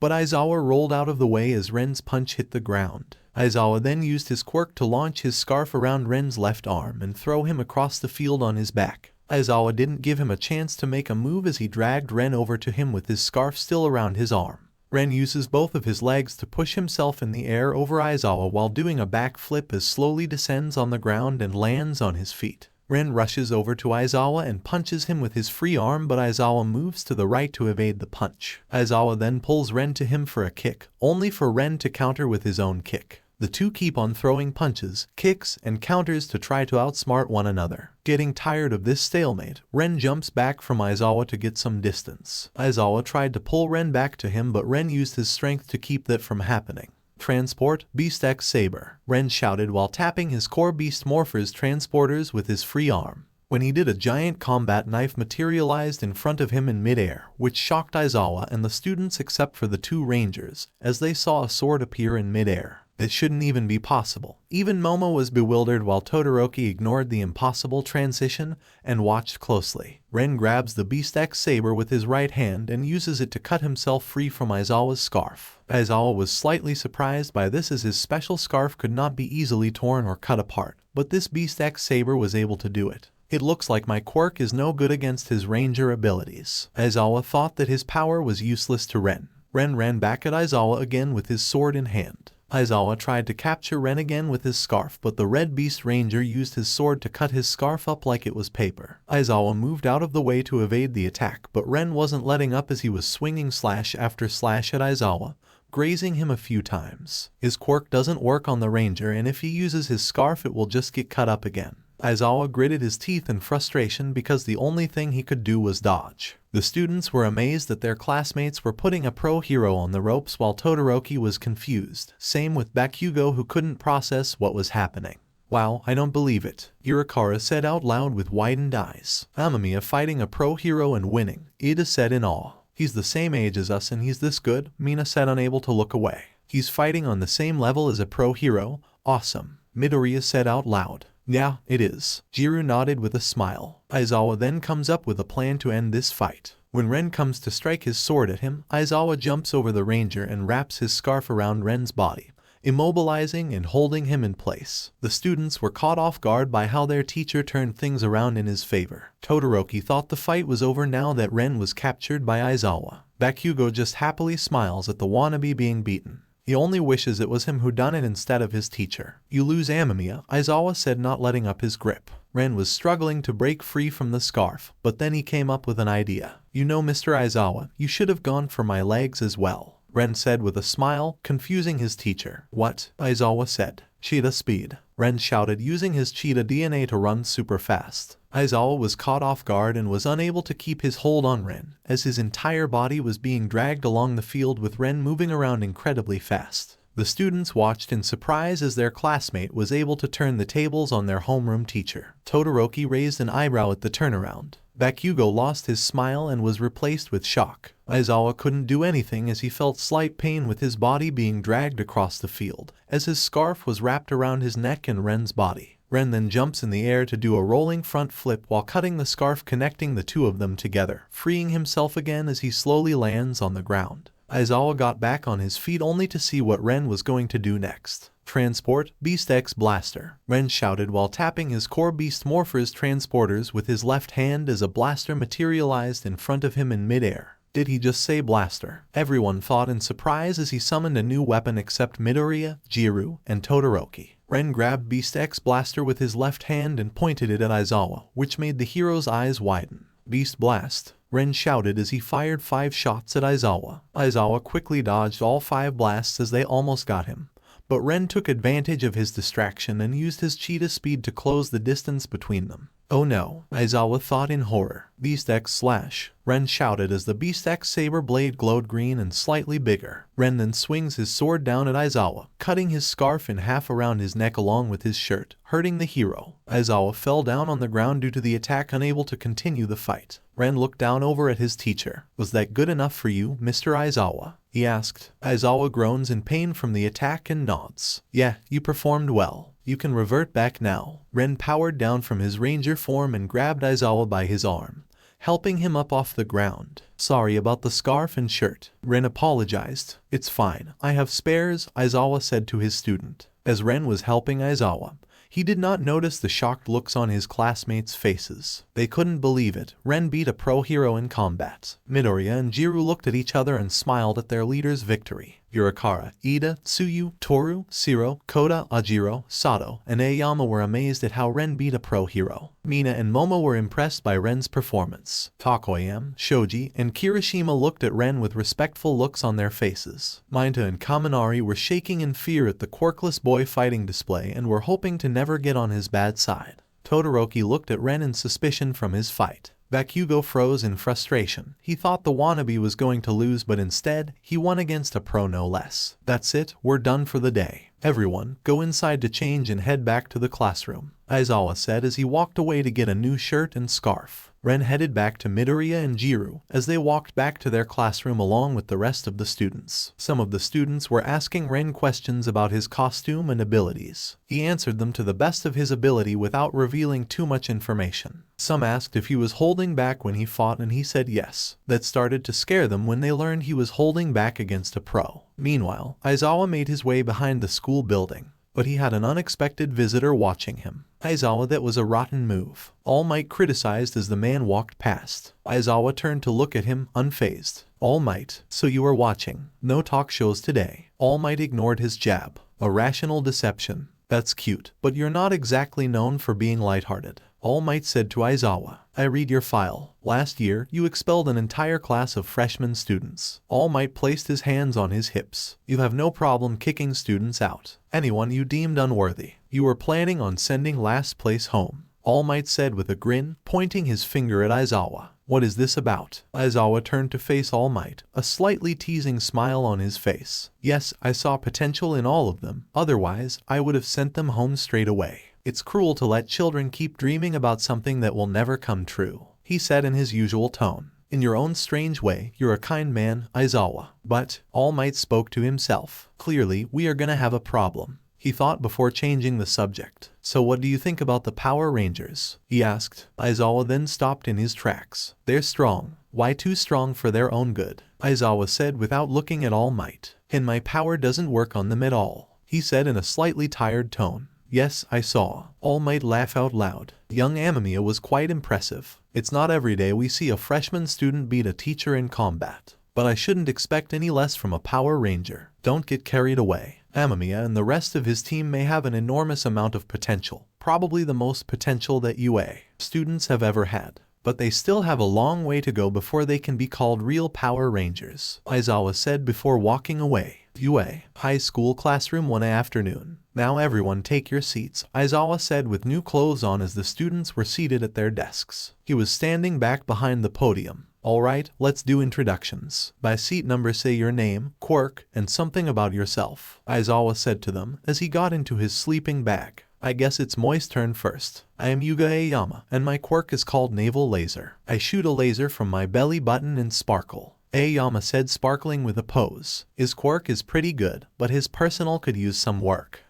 Speaker 2: but Aizawa rolled out of the way as Ren's punch hit the ground. Aizawa then used his quirk to launch his scarf around Ren's left arm and throw him across the field on his back. Aizawa didn't give him a chance to make a move as he dragged Ren over to him with his scarf still around his arm. Ren uses both of his legs to push himself in the air over Aizawa while doing a backflip as slowly descends on the ground and lands on his feet. Ren rushes over to Aizawa and punches him with his free arm, but Aizawa moves to the right to evade the punch. Aizawa then pulls Ren to him for a kick, only for Ren to counter with his own kick. The two keep on throwing punches, kicks, and counters to try to outsmart one another. Getting tired of this stalemate, Ren jumps back from Aizawa to get some distance. Aizawa tried to pull Ren back to him, but Ren used his strength to keep that from happening. Transport, Beast X Saber, Ren shouted while tapping his core Beast Morpher's transporters with his free arm. When he did, a giant combat knife materialized in front of him in midair, which shocked Aizawa and the students except for the two rangers, as they saw a sword appear in midair. It shouldn't even be possible. Even Momo was bewildered while Todoroki ignored the impossible transition and watched closely. Ren grabs the Beast X Saber with his right hand and uses it to cut himself free from Aizawa's scarf. Aizawa was slightly surprised by this as his special scarf could not be easily torn or cut apart, but this Beast X Saber was able to do it. It looks like my quirk is no good against his ranger abilities. Aizawa thought that his power was useless to Ren. Ren ran back at Aizawa again with his sword in hand. Aizawa tried to capture Ren again with his scarf, but the Red Beast Ranger used his sword to cut his scarf up like it was paper. Aizawa moved out of the way to evade the attack, but Ren wasn't letting up as he was swinging slash after slash at Aizawa, grazing him a few times. His quirk doesn't work on the Ranger, and if he uses his scarf it will just get cut up again. Aizawa gritted his teeth in frustration because the only thing he could do was dodge. The students were amazed that their classmates were putting a pro hero on the ropes while Todoroki was confused. Same with Bakugou, who couldn't process what was happening. Wow, I don't believe it, Irakara said out loud with widened eyes. Amamiya fighting a pro hero and winning, Ida said in awe. He's the same age as us and he's this good, Mina said, unable to look away. He's fighting on the same level as a pro hero, awesome, Midoriya said out loud. Yeah, it is. Jiru nodded with a smile. Aizawa then comes up with a plan to end this fight. When Ren comes to strike his sword at him, Aizawa jumps over the ranger and wraps his scarf around Ren's body, immobilizing and holding him in place. The students were caught off guard by how their teacher turned things around in his favor. Todoroki thought the fight was over now that Ren was captured by Aizawa. Bakugou just happily smiles at the wannabe being beaten. He only wishes it was him who done it instead of his teacher. You lose, Amamiya, Aizawa said, not letting up his grip. Ren was struggling to break free from the scarf, but then he came up with an idea. You know, Mr. Aizawa, you should have gone for my legs as well, Ren said with a smile, confusing his teacher. What? Aizawa said. Cheetah speed, Ren shouted, using his cheetah DNA to run super fast. Aizawa was caught off guard and was unable to keep his hold on Ren, as his entire body was being dragged along the field with Ren moving around incredibly fast. The students watched in surprise as their classmate was able to turn the tables on their homeroom teacher. Todoroki raised an eyebrow at the turnaround. Bakugou lost his smile and was replaced with shock. Aizawa couldn't do anything as he felt slight pain with his body being dragged across the field, as his scarf was wrapped around his neck and Ren's body. Ren then jumps in the air to do a rolling front flip while cutting the scarf connecting the two of them together, freeing himself again as he slowly lands on the ground. Aizawa got back on his feet only to see what Ren was going to do next. Transport, Beast X Blaster, Ren shouted while tapping his core Beast Morpher's transporters with his left hand as a blaster materialized in front of him in midair. Did he just say blaster? Everyone thought in surprise as he summoned a new weapon except Midoriya, Jiru, and Todoroki. Ren grabbed Beast X Blaster with his left hand and pointed it at Aizawa, which made the hero's eyes widen. Beast Blast, Ren shouted as he fired 5 shots at Aizawa. Aizawa quickly dodged all 5 blasts as they almost got him, but Ren took advantage of his distraction and used his cheetah speed to close the distance between them. Oh no, Aizawa thought in horror. Beast X Slash, Ren shouted as the Beast X saber blade glowed green and slightly bigger. Ren then swings his sword down at Aizawa, cutting his scarf in half around his neck along with his shirt, hurting the hero. Aizawa fell down on the ground due to the attack, unable to continue the fight. Ren looked down over at his teacher. Was that good enough for you, Mr. Aizawa? He asked. Aizawa groans in pain from the attack and nods. Yeah, you performed well. You can revert back now. Ren powered down from his ranger form and grabbed Aizawa by his arm, helping him up off the ground. Sorry about the scarf and shirt, Ren apologized. It's fine, I have spares, Aizawa said to his student. As Ren was helping Aizawa, he did not notice the shocked looks on his classmates' faces. They couldn't believe it. Ren beat a pro hero in combat. Midoriya and Jiru looked at each other and smiled at their leader's victory. Irakara, Ida, Tsuyu, Toru, Shiro, Koda, Ajiro, Sato, and Aoyama were amazed at how Ren beat a pro hero. Mina and Momo were impressed by Ren's performance. Takoyam, Shoji, and Kirishima looked at Ren with respectful looks on their faces. Mainta and Kaminari were shaking in fear at the quirkless boy fighting display and were hoping to never get on his bad side. Todoroki looked at Ren in suspicion from his fight. Bakugou froze in frustration. He thought the wannabe was going to lose, but instead, he won against a pro no less. That's it, we're done for the day. Everyone, go inside to change and head back to the classroom, Aizawa said as he walked away to get a new shirt and scarf. Ren headed back to Midoriya and Jiru as they walked back to their classroom along with the rest of the students. Some of the students were asking Ren questions about his costume and abilities. He answered them to the best of his ability without revealing too much information. Some asked if he was holding back when he fought and he said yes. That started to scare them when they learned he was holding back against a pro. Meanwhile, Aizawa made his way behind the school building, but he had an unexpected visitor watching him. Aizawa, that was a rotten move, All Might criticized as the man walked past. Aizawa turned to look at him, unfazed. All Might, so you are watching. No talk shows today. All Might ignored his jab. A rational deception. That's cute, but you're not exactly known for being lighthearted. All Might said to Aizawa. I read your file. Last year, you expelled an entire class of freshman students. All Might placed his hands on his hips. You have no problem kicking students out. Anyone you deemed unworthy. You were planning on sending last place home. All Might said with a grin, pointing his finger at Aizawa. What is this about? Aizawa turned to face All Might, a slightly teasing smile on his face. Yes, I saw potential in all of them, otherwise I would have sent them home straight away. It's cruel to let children keep dreaming about something that will never come true, he said in his usual tone. In your own strange way, you're a kind man, Aizawa. But, All Might spoke to himself. Clearly, we are gonna have a problem, he thought before changing the subject. So what do you think about the Power Rangers? He asked. Aizawa then stopped in his tracks. They're strong. Why too strong for their own good? Aizawa said without looking at All Might. And my power doesn't work on them at all, he said in a slightly tired tone. Yes, I saw. All Might laugh out loud. Young Amamiya was quite impressive. It's not every day we see a freshman student beat a teacher in combat. But I shouldn't expect any less from a Power Ranger. Don't get carried away. Amamiya and the rest of his team may have an enormous amount of potential, probably the most potential that UA students have ever had. But they still have a long way to go before they can be called real Power Rangers, Aizawa said before walking away. UA high school classroom one afternoon. Now everyone take your seats, Aizawa said with new clothes on as the students were seated at their desks. He was standing back behind the podium. Alright, let's do introductions. By seat number say your name, Quirk, and something about yourself, Aizawa said to them as he got into his sleeping bag. I guess it's Moi's turn first. I am Yuga Aoyama, and my quirk is called Naval Laser. I shoot a laser from my belly button and sparkle, Aoyama said, sparkling with a pose. His quirk is pretty good, but his personal could use some work.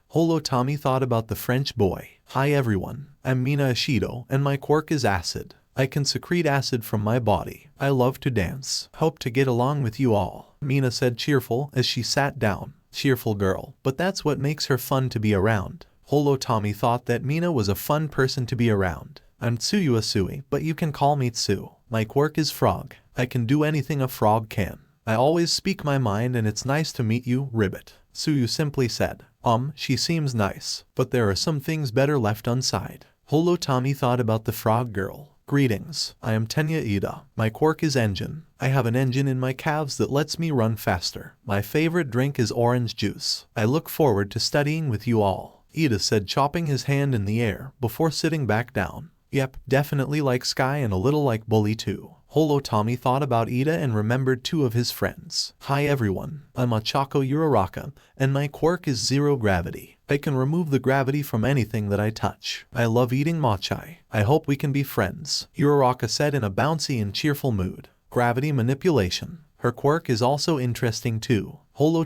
Speaker 2: Tommy thought about the French boy. Hi everyone, I'm Mina Ishido, and my quirk is acid. I can secrete acid from my body. I love to dance. Hope to get along with you all, Mina said cheerful as she sat down. Cheerful girl, but that's what makes her fun to be around. Tommy thought that Mina was a fun person to be around. I'm Tsuyu Asui, but you can call me Tsu. My quirk is frog. I can do anything a frog can. I always speak my mind and it's nice to meet you, Ribbit. Tsuyu simply said. She seems nice, but there are some things better left unsaid. Tommy thought about the frog girl. Greetings, I am Tenya Ida. My quirk is engine. I have an engine in my calves that lets me run faster. My favorite drink is orange juice. I look forward to studying with you all, Ida said, chopping his hand in the air before sitting back down. Yep, definitely like Sky and a little like Bully too. Tommy thought about Ida and remembered two of his friends. Hi everyone, I'm Achako Uraraka, and my quirk is zero gravity. I can remove the gravity from anything that I touch. I love eating mochi. I hope we can be friends, Uraraka said in a bouncy and cheerful mood. Gravity manipulation. Her quirk is also interesting too.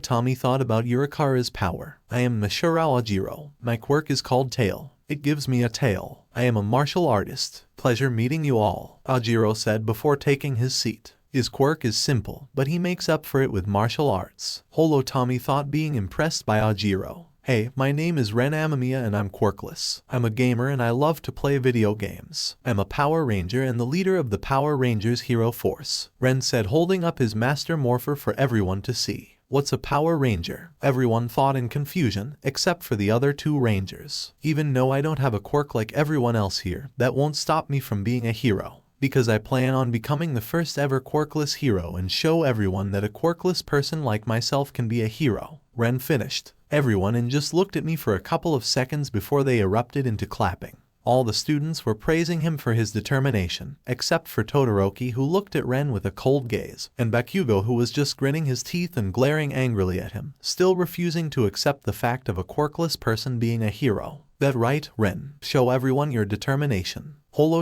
Speaker 2: Tommy thought about Urikara's power. I am Mishirao Ajiro. My quirk is called Tail. It gives me a tail. I am a martial artist. Pleasure meeting you all, Ajiro said before taking his seat. His quirk is simple, but he makes up for it with martial arts. Tommy thought, being impressed by Ajiro. Hey, my name is Ren Amamiya and I'm quirkless. I'm a gamer and I love to play video games. I'm a Power Ranger and the leader of the Power Rangers Hero Force, Ren said, holding up his master morpher for everyone to see. What's a Power Ranger? Everyone thought in confusion, except for the other two Rangers. Even though I don't have a quirk like everyone else here, that won't stop me from being a hero. Because I plan on becoming the first ever quirkless hero and show everyone that a quirkless person like myself can be a hero, Ren finished. Everyone and just looked at me for a couple of seconds before they erupted into clapping. All the students were praising him for his determination, except for Todoroki, who looked at Ren with a cold gaze, and Bakugou, who was just gritting his teeth and glaring angrily at him, still refusing to accept the fact of a quirkless person being a hero. That right, Ren? Show everyone your determination.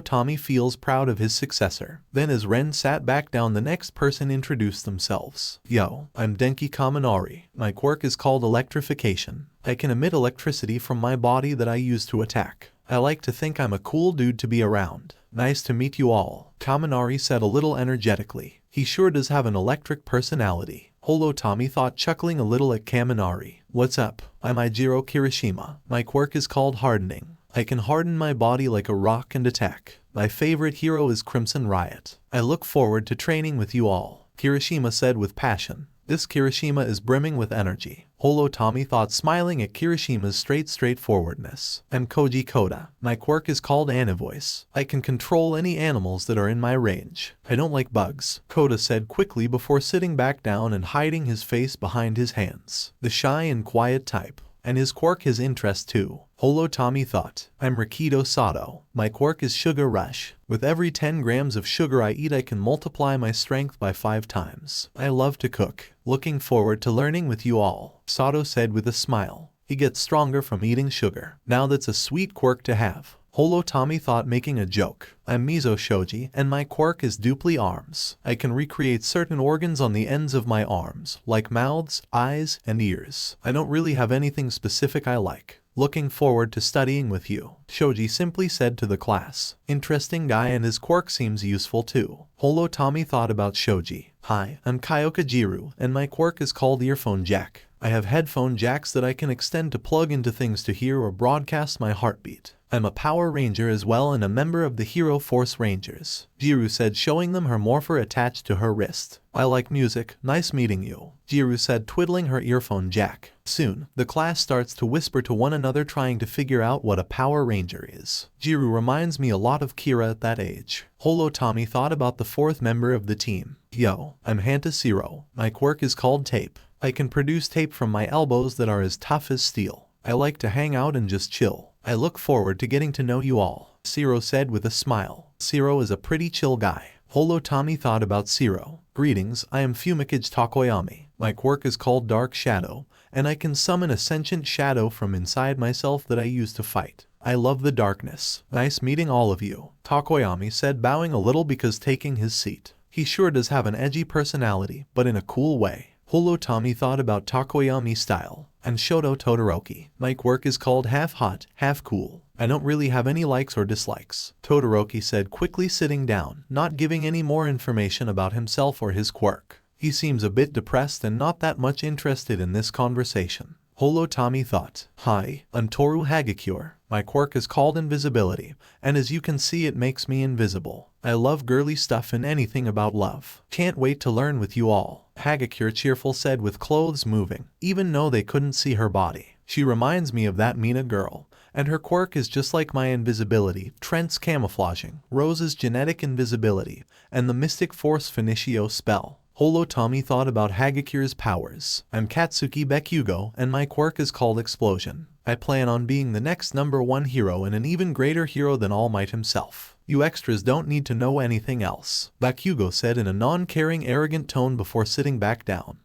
Speaker 2: Tommy feels proud of his successor. Then as Ren sat back down, the next person introduced themselves. Yo, I'm Denki Kaminari. My quirk is called electrification. I can emit electricity from my body that I use to attack. I like to think I'm a cool dude to be around. Nice to meet you all, Kaminari said a little energetically. He sure does have an electric personality. Tommy thought, chuckling a little at Kaminari. What's up? I'm Ijiro Kirishima. My quirk is called hardening. I can harden my body like a rock and attack. My favorite hero is Crimson Riot. I look forward to training with you all, Kirishima said with passion. This Kirishima is brimming with energy. Tommy thought, smiling at Kirishima's straightforwardness. I'm Koji Koda. My quirk is called Anivoice. I can control any animals that are in my range. I don't like bugs, Koda said quickly before sitting back down and hiding his face behind his hands. The shy and quiet type. and his quirk his interest too. Holo Tommy thought, I'm Rikido Sato. My quirk is Sugar Rush. With every 10 grams of sugar I eat I can multiply my strength by 5 times. I love to cook. Looking forward to learning with you all, Sato said with a smile. He gets stronger from eating sugar. Now that's a sweet quirk to have. Holo Tommy thought, making a joke. I'm Mizo Shoji, and my quirk is Dupli Arms. I can recreate certain organs on the ends of my arms, like mouths, eyes, and ears. I don't really have anything specific I like. Looking forward to studying with you, Shoji simply said to the class. Interesting guy, and his quirk seems useful too. Holo Tommy thought about Shoji. Hi, I'm Kyoka Jiru, and my quirk is called Earphone Jack. I have headphone jacks that I can extend to plug into things to hear or broadcast my heartbeat. I'm a Power Ranger as well and a member of the Hero Force Rangers, Jiru said, showing them her morpher attached to her wrist. I like music. Nice meeting you, Jiru said, twiddling her earphone jack. Soon, the class starts to whisper to one another, trying to figure out what a Power Ranger is. Jiru reminds me a lot of Kira at that age. Holo Tommy thought about the 4th member of the team. Yo, I'm Hanta Zero. My quirk is called Tape. I can produce tape from my elbows that are as tough as steel. I like to hang out and just chill. I look forward to getting to know you all, Zero said with a smile. Zero is a pretty chill guy. Holo Tommy thought about Zero. Greetings, I am Fumikage Takoyami. My quirk is called Dark Shadow, and I can summon a sentient shadow from inside myself that I use to fight. I love the darkness. Nice meeting all of you, Takoyami said, bowing a little because taking his seat. He sure does have an edgy personality, but in a cool way. Holo Tommy thought about Takoyami's style. And Shoto Todoroki. My quirk is called Half Hot, Half Cool. I don't really have any likes or dislikes, Todoroki said, quickly sitting down, not giving any more information about himself or his quirk. He seems a bit depressed and not that much interested in this conversation. Holo Tommy thought, Hi, I'm Toru Hagakure. My quirk is called Invisibility, and as you can see it makes me invisible. I love girly stuff and anything about love. Can't wait to learn with you all, Hagakure cheerful said with clothes moving, even though they couldn't see her body. She reminds me of that Mina girl, and her quirk is just like my invisibility, Trent's camouflaging, Rose's genetic invisibility, and the Mystic Force Finitio spell. Holo Tommy thought about Hagakure's powers. I'm Katsuki Bakugou, and my quirk is called Explosion. I plan on being the next #1 hero and an even greater hero than All Might himself. You extras don't need to know anything else, Bakugou said in a non-caring, arrogant tone before sitting back down.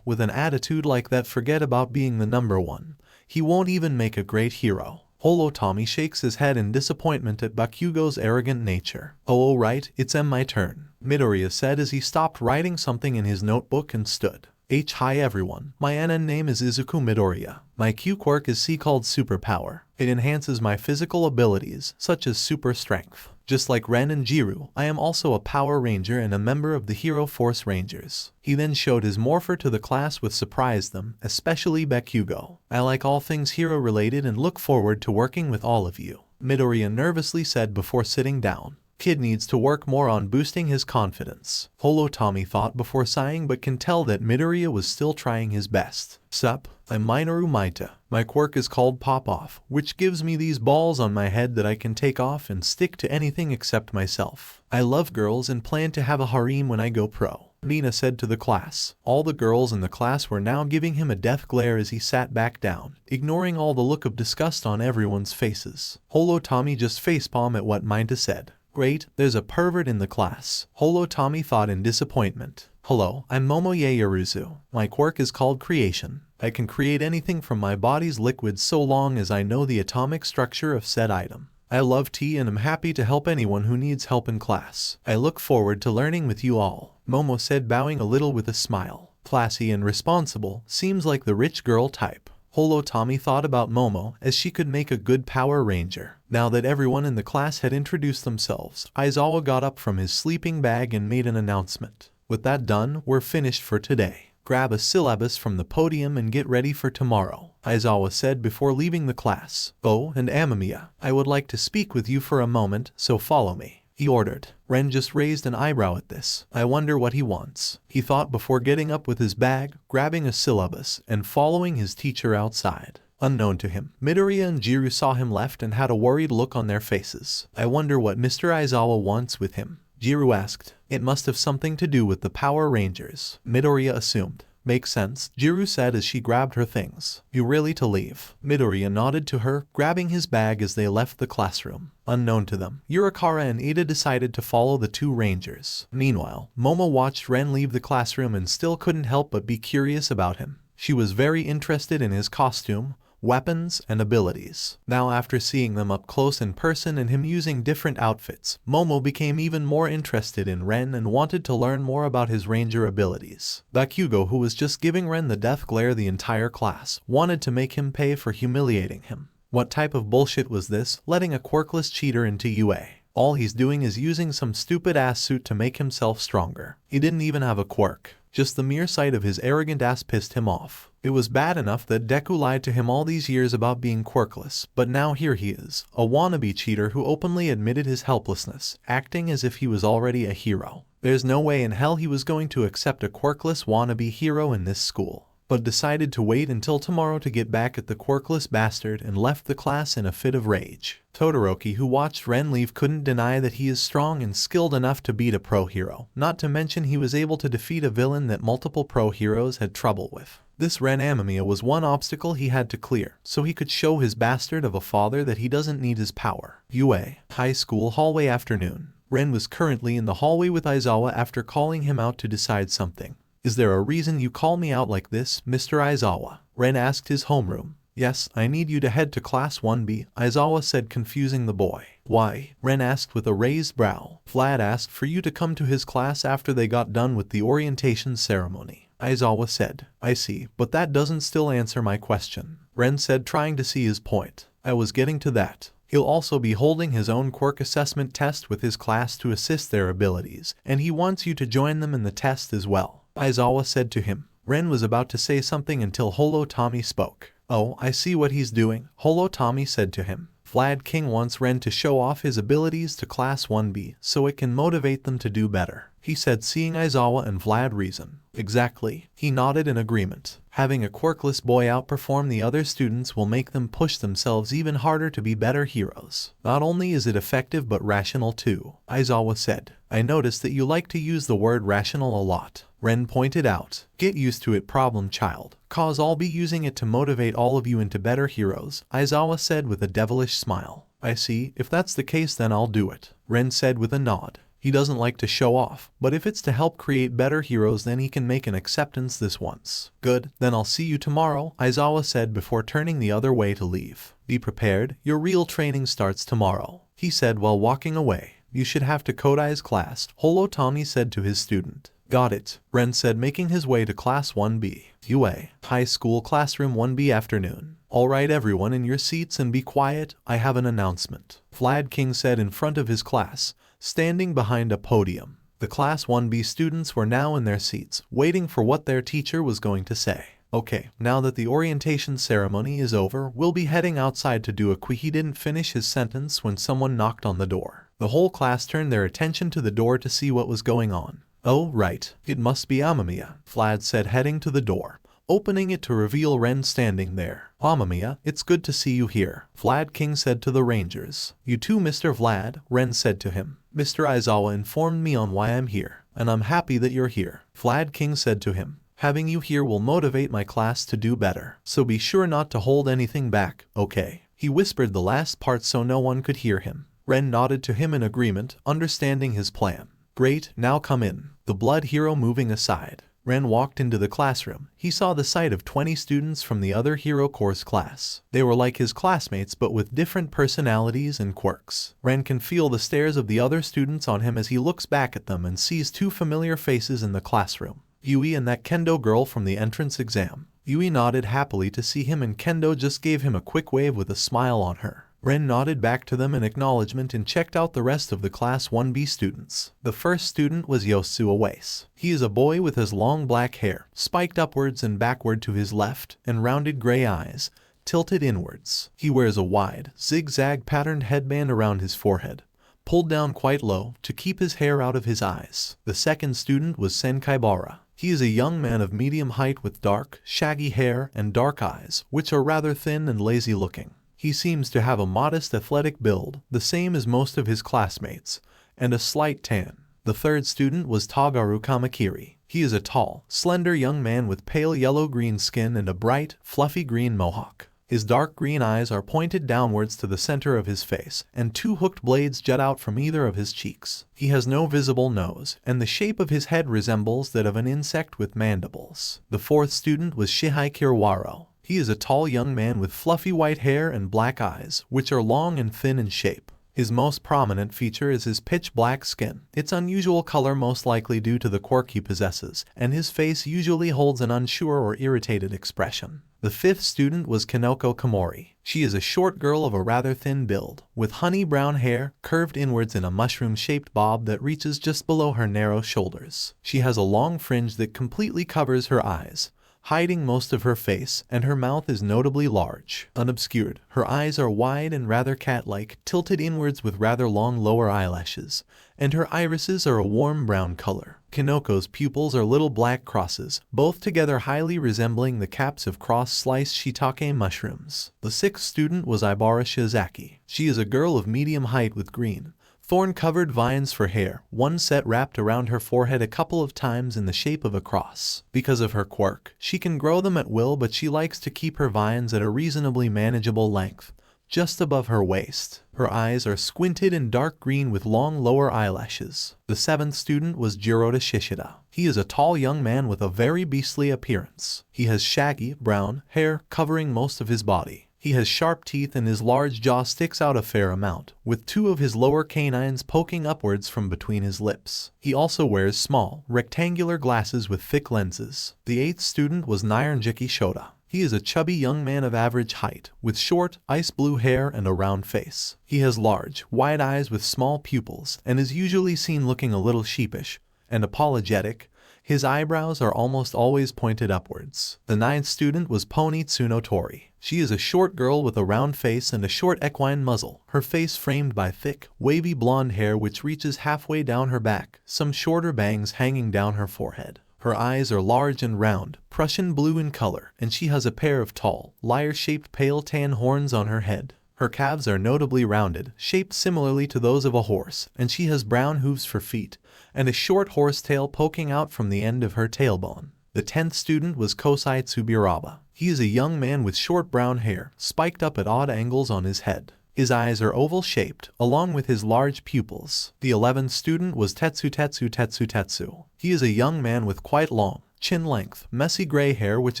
Speaker 2: With an attitude like that, forget about being the #1. He won't even make a great hero. Holo Tommy shakes his head in disappointment at Bakugou's arrogant nature. Oh, right, it's my turn, Midoriya said as he stopped writing something in his notebook and stood. Hi everyone, my NN name is izukumidoriya. My Q quirk is called Superpower. It enhances my physical abilities, such as super strength. Just like Ren and Jiru, I am also a Power Ranger and a member of the Hero Force Rangers. He then showed his morpher to the class, which surprised them, especially Bakugou. I like all things hero related and look forward to working with all of you, Midoriya nervously said before sitting down. Kid needs to work more on boosting his confidence, Holo Tommy thought before sighing, but can tell that Midoriya was still trying his best. Sup, I'm Minoru Maita. My quirk is called Pop Off, which gives me these balls on my head that I can take off and stick to anything except myself. I love girls and plan to have a harem when I go pro, Mina said to the class. All the girls in the class were now giving him a death glare as he sat back down, ignoring all the look of disgust on everyone's faces. Holo Tommy just facepalmed at what Maita said. Great, there's a pervert in the class, Holo Tommy thought in disappointment. Hello, I'm Momoye Yaruzu. My quirk is called Creation. I can create anything from my body's liquids so long as I know the atomic structure of said item. I love tea and am happy to help anyone who needs help in class. I look forward to learning with you all, Momo said, bowing a little with a smile. Classy and responsible, seems like the rich girl type. Holo Tommy thought about Momo, as she could make a good Power Ranger. Now that everyone in the class had introduced themselves, Aizawa got up from his sleeping bag and made an announcement. With that done, we're finished for today. Grab a syllabus from the podium and get ready for tomorrow, Aizawa said before leaving the class. Oh, and Amamiya, I would like to speak with you for a moment, so follow me, he ordered. Ren just raised an eyebrow at this. I wonder what he wants, he thought before getting up with his bag, grabbing a syllabus, and following his teacher outside. Unknown to him, Midoriya and Jiru saw him left and had a worried look on their faces. I wonder what Mr. Aizawa wants with him, Jiru asked. It must have something to do with the Power Rangers, Midoriya assumed. Makes sense, Jiru said as she grabbed her things. You really to leave? Midoriya nodded to her, grabbing his bag as they left the classroom. Unknown to them, Yurikara and Ida decided to follow the two rangers. Meanwhile, Momo watched Ren leave the classroom and still couldn't help but be curious about him. She was very interested in his costume, weapons, and abilities. Now after seeing them up close in person and him using different outfits, Momo became even more interested in Ren and wanted to learn more about his ranger abilities. Bakugou, who was just giving Ren the death glare the entire class, wanted to make him pay for humiliating him. What type of bullshit was this, letting a quirkless cheater into UA? All he's doing is using some stupid ass suit to make himself stronger. He didn't even have a quirk. Just the mere sight of his arrogant ass pissed him off. It was bad enough that Deku lied to him all these years about being quirkless, but now here he is, a wannabe cheater who openly admitted his helplessness, acting as if he was already a hero. There's no way in hell he was going to accept a quirkless wannabe hero in this school, but decided to wait until tomorrow to get back at the quirkless bastard and left the class in a fit of rage. Todoroki, who watched Ren leave, couldn't deny that he is strong and skilled enough to beat a pro hero, not to mention he was able to defeat a villain that multiple pro heroes had trouble with. This Ren Amamiya was one obstacle he had to clear, so he could show his bastard of a father that he doesn't need his power. UA High School hallway afternoon. Ren was currently in the hallway with Aizawa after calling him out to decide something. Is there a reason you call me out like this, Mr. Aizawa? Ren asked his homeroom. Yes, I need you to head to class 1B, Aizawa said, confusing the boy. Why? Ren asked with a raised brow. Vlad asked for you to come to his class after they got done with the orientation ceremony, Aizawa said. I see, but that doesn't still answer my question, Ren said, trying to see his point. I was getting to that. He'll also be holding his own quirk assessment test with his class to assist their abilities, and he wants you to join them in the test as well, Aizawa said to him. Ren was about to say something until Holo Tommy spoke. Oh, I see what he's doing, Holo Tommy said to him. Vlad King wants Ren to show off his abilities to Class 1B so it can motivate them to do better, he said, seeing Aizawa and Vlad reason. Exactly, he nodded in agreement. Having a quirkless boy outperform the other students will make them push themselves even harder to be better heroes. Not only is it effective but rational too, Aizawa said. I noticed that you like to use the word rational a lot, Ren pointed out. Get used to it, problem child, cause I'll be using it to motivate all of you into better heroes, Aizawa said with a devilish smile. I see, if that's the case then I'll do it, Ren said with a nod. He doesn't like to show off, but if it's to help create better heroes then he can make an acceptance this once. Good, then I'll see you tomorrow, Aizawa said before turning the other way to leave. Be prepared, your real training starts tomorrow, he said while walking away. You should have to Kodai's class, Holo Tommy said to his student. Got it, Ren said, making his way to class 1B. UA High School classroom 1B afternoon. Alright everyone, in your seats and be quiet, I have an announcement, Vlad King said in front of his class, standing behind a podium. The class 1B students were now in their seats, waiting for what their teacher was going to say. Okay, now that the orientation ceremony is over, we'll be heading outside to do a quick. He didn't finish his sentence when someone knocked on the door. The whole class turned their attention to the door to see what was going on. Oh, right, it must be Amamiya, Vlad said, heading to the door, opening it to reveal Ren standing there. Amamiya, it's good to see you here, Vlad King said to the rangers. You too, Mr. Vlad, Ren said to him. Mr. Aizawa informed me on why I'm here, and I'm happy that you're here, Vlad King said to him. Having you here will motivate my class to do better, so be sure not to hold anything back, okay? He whispered the last part so no one could hear him. Ren nodded to him in agreement, understanding his plan. Great, now come in. The blood hero moving aside, Ren walked into the classroom. He saw the sight of 20 students from the other hero course class. They were like his classmates but with different personalities and quirks. Ren can feel the stares of the other students on him as he looks back at them and sees two familiar faces in the classroom. Yui and that Kendo girl from the entrance exam. Yui nodded happily to see him and Kendo just gave him a quick wave with a smile on her. Ren nodded back to them in acknowledgement and checked out the rest of the class 1B students. The first student was Yosu Awase. He is a boy with his long black hair, spiked upwards and backward to his left, and rounded gray eyes, tilted inwards. He wears a wide, zigzag patterned headband around his forehead, pulled down quite low to keep his hair out of his eyes. The second student was Senkaibara. He is a young man of medium height with dark, shaggy hair and dark eyes, which are rather thin and lazy looking. He seems to have a modest athletic build, the same as most of his classmates, and a slight tan. The third student was Tagaru Kamakiri. He is a tall, slender young man with pale yellow-green skin and a bright, fluffy green mohawk. His dark green eyes are pointed downwards to the center of his face, and two hooked blades jut out from either of his cheeks. He has no visible nose, and the shape of his head resembles that of an insect with mandibles. The fourth student was Shihei Kirwaro. He is a tall young man with fluffy white hair and black eyes, which are long and thin in shape. His most prominent feature is his pitch black skin, its unusual color most likely due to the quirk he possesses, and his face usually holds an unsure or irritated expression. The fifth student was Kinoko Komori. She is a short girl of a rather thin build, with honey brown hair curved inwards in a mushroom-shaped bob that reaches just below her narrow shoulders. She has a long fringe that completely covers her eyes, hiding most of her face, and her mouth is notably large. Unobscured, her eyes are wide and rather cat-like, tilted inwards with rather long lower eyelashes, and her irises are a warm brown color. Kinoko's pupils are little black crosses, both together highly resembling the caps of cross-sliced shiitake mushrooms. The sixth student was Ibara Shizaki. She is a girl of medium height with green, thorn-covered vines for hair, one set wrapped around her forehead a couple of times in the shape of a cross. Because of her quirk, she can grow them at will, but she likes to keep her vines at a reasonably manageable length, just above her waist. Her eyes are squinted and dark green with long lower eyelashes. The seventh student was Jiroda Shishida. He is a tall young man with a very beastly appearance. He has shaggy, brown hair covering most of his body. He has sharp teeth and his large jaw sticks out a fair amount, with two of his lower canines poking upwards from between his lips. He also wears small, rectangular glasses with thick lenses. The eighth student was Nyaranjiki Shota. He is a chubby young man of average height, with short, ice blue hair and a round face. He has large, wide eyes with small pupils, and is usually seen looking a little sheepish and apologetic. His eyebrows are almost always pointed upwards. The ninth student was Pony Tsunotori. She is a short girl with a round face and a short equine muzzle, her face framed by thick, wavy blonde hair which reaches halfway down her back, some shorter bangs hanging down her forehead. Her eyes are large and round, Prussian blue in color, and she has a pair of tall, lyre-shaped pale tan horns on her head. Her calves are notably rounded, shaped similarly to those of a horse, and she has brown hooves for feet, and a short horse tail poking out from the end of her tailbone. The 10th student was Kosai Tsubiraba. He is a young man with short brown hair, spiked up at odd angles on his head. His eyes are oval-shaped, along with his large pupils. The 11th student was Tetsu. He is a young man with quite long, chin-length, messy gray hair which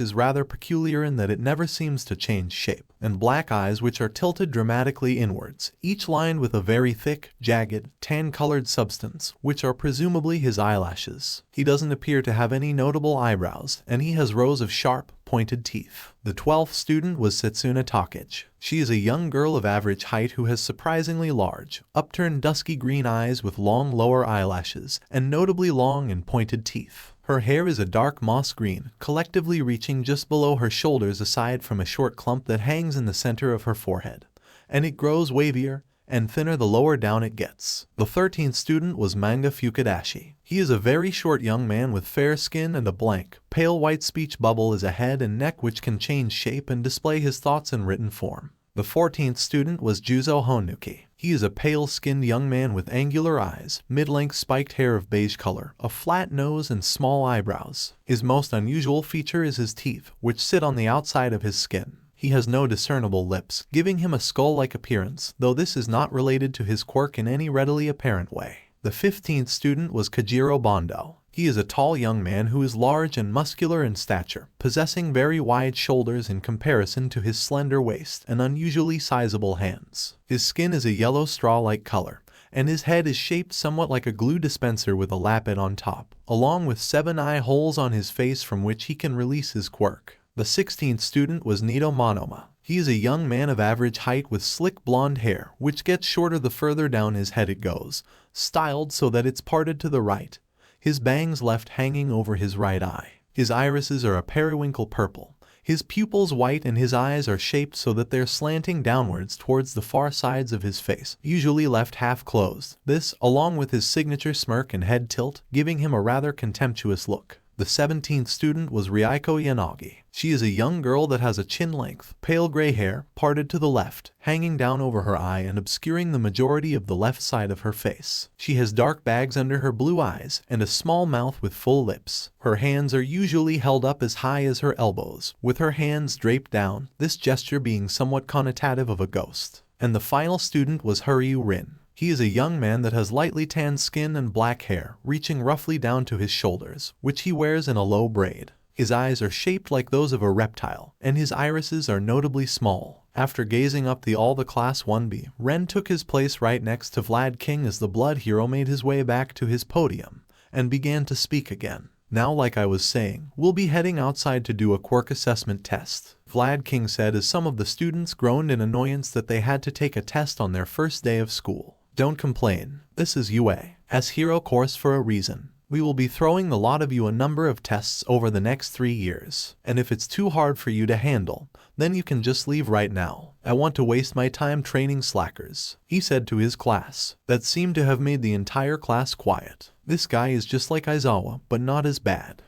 Speaker 2: is rather peculiar in that it never seems to change shape, and black eyes which are tilted dramatically inwards, each lined with a very thick, jagged, tan-colored substance, which are presumably his eyelashes. He doesn't appear to have any notable eyebrows, and he has rows of sharp, pointed teeth. The 12th student was Setsuna Takage. She is a young girl of average height who has surprisingly large, upturned dusky green eyes with long lower eyelashes, and notably long and pointed teeth. Her hair is a dark moss green, collectively reaching just below her shoulders aside from a short clump that hangs in the center of her forehead, and it grows wavier and thinner the lower down it gets. The 13th student was Manga Fukudashi. He is a very short young man with fair skin and a blank, pale white speech bubble as a head and neck which can change shape and display his thoughts in written form. The 14th student was Juzo Honuki. He is a pale-skinned young man with angular eyes, mid-length spiked hair of beige color, a flat nose and small eyebrows. His most unusual feature is his teeth, which sit on the outside of his skin. He has no discernible lips, giving him a skull-like appearance, though this is not related to his quirk in any readily apparent way. The 15th student was Kajiro Bondo. He is a tall young man who is large and muscular in stature, possessing very wide shoulders in comparison to his slender waist and unusually sizable hands. His skin is a yellow straw-like color, and his head is shaped somewhat like a glue dispenser with a lappet on top, along with 7 eye holes on his face from which he can release his quirk. The 16th student was Nito Monoma. He is a young man of average height with slick blonde hair, which gets shorter the further down his head it goes, styled so that it's parted to the right, his bangs left hanging over his right eye. His irises are a periwinkle purple, his pupils white, and his eyes are shaped so that they're slanting downwards towards the far sides of his face, usually left half closed. This, along with his signature smirk and head tilt, giving him a rather contemptuous look. The 17th student was Ryuko Yanagi. She is a young girl that has a chin-length, pale gray hair, parted to the left, hanging down over her eye and obscuring the majority of the left side of her face. She has dark bags under her blue eyes and a small mouth with full lips. Her hands are usually held up as high as her elbows, with her hands draped down, this gesture being somewhat connotative of a ghost. And the final student was Rin. He is a young man that has lightly tanned skin and black hair, reaching roughly down to his shoulders, which he wears in a low braid. His eyes are shaped like those of a reptile, and his irises are notably small. After gazing up all the Class 1B, Ren took his place right next to Vlad King as the blood hero made his way back to his podium, and began to speak again. Now, like I was saying, we'll be heading outside to do a quirk assessment test, Vlad King said as some of the students groaned in annoyance that they had to take a test on their first day of school. Don't complain, this is UA's hero course for a reason. We will be throwing the lot of you a number of tests over the next 3 years, and if it's too hard for you to handle, then you can just leave right now. I want to waste my time training slackers, he said to his class. That seemed to have made the entire class quiet. This guy is just like Aizawa, but not as bad.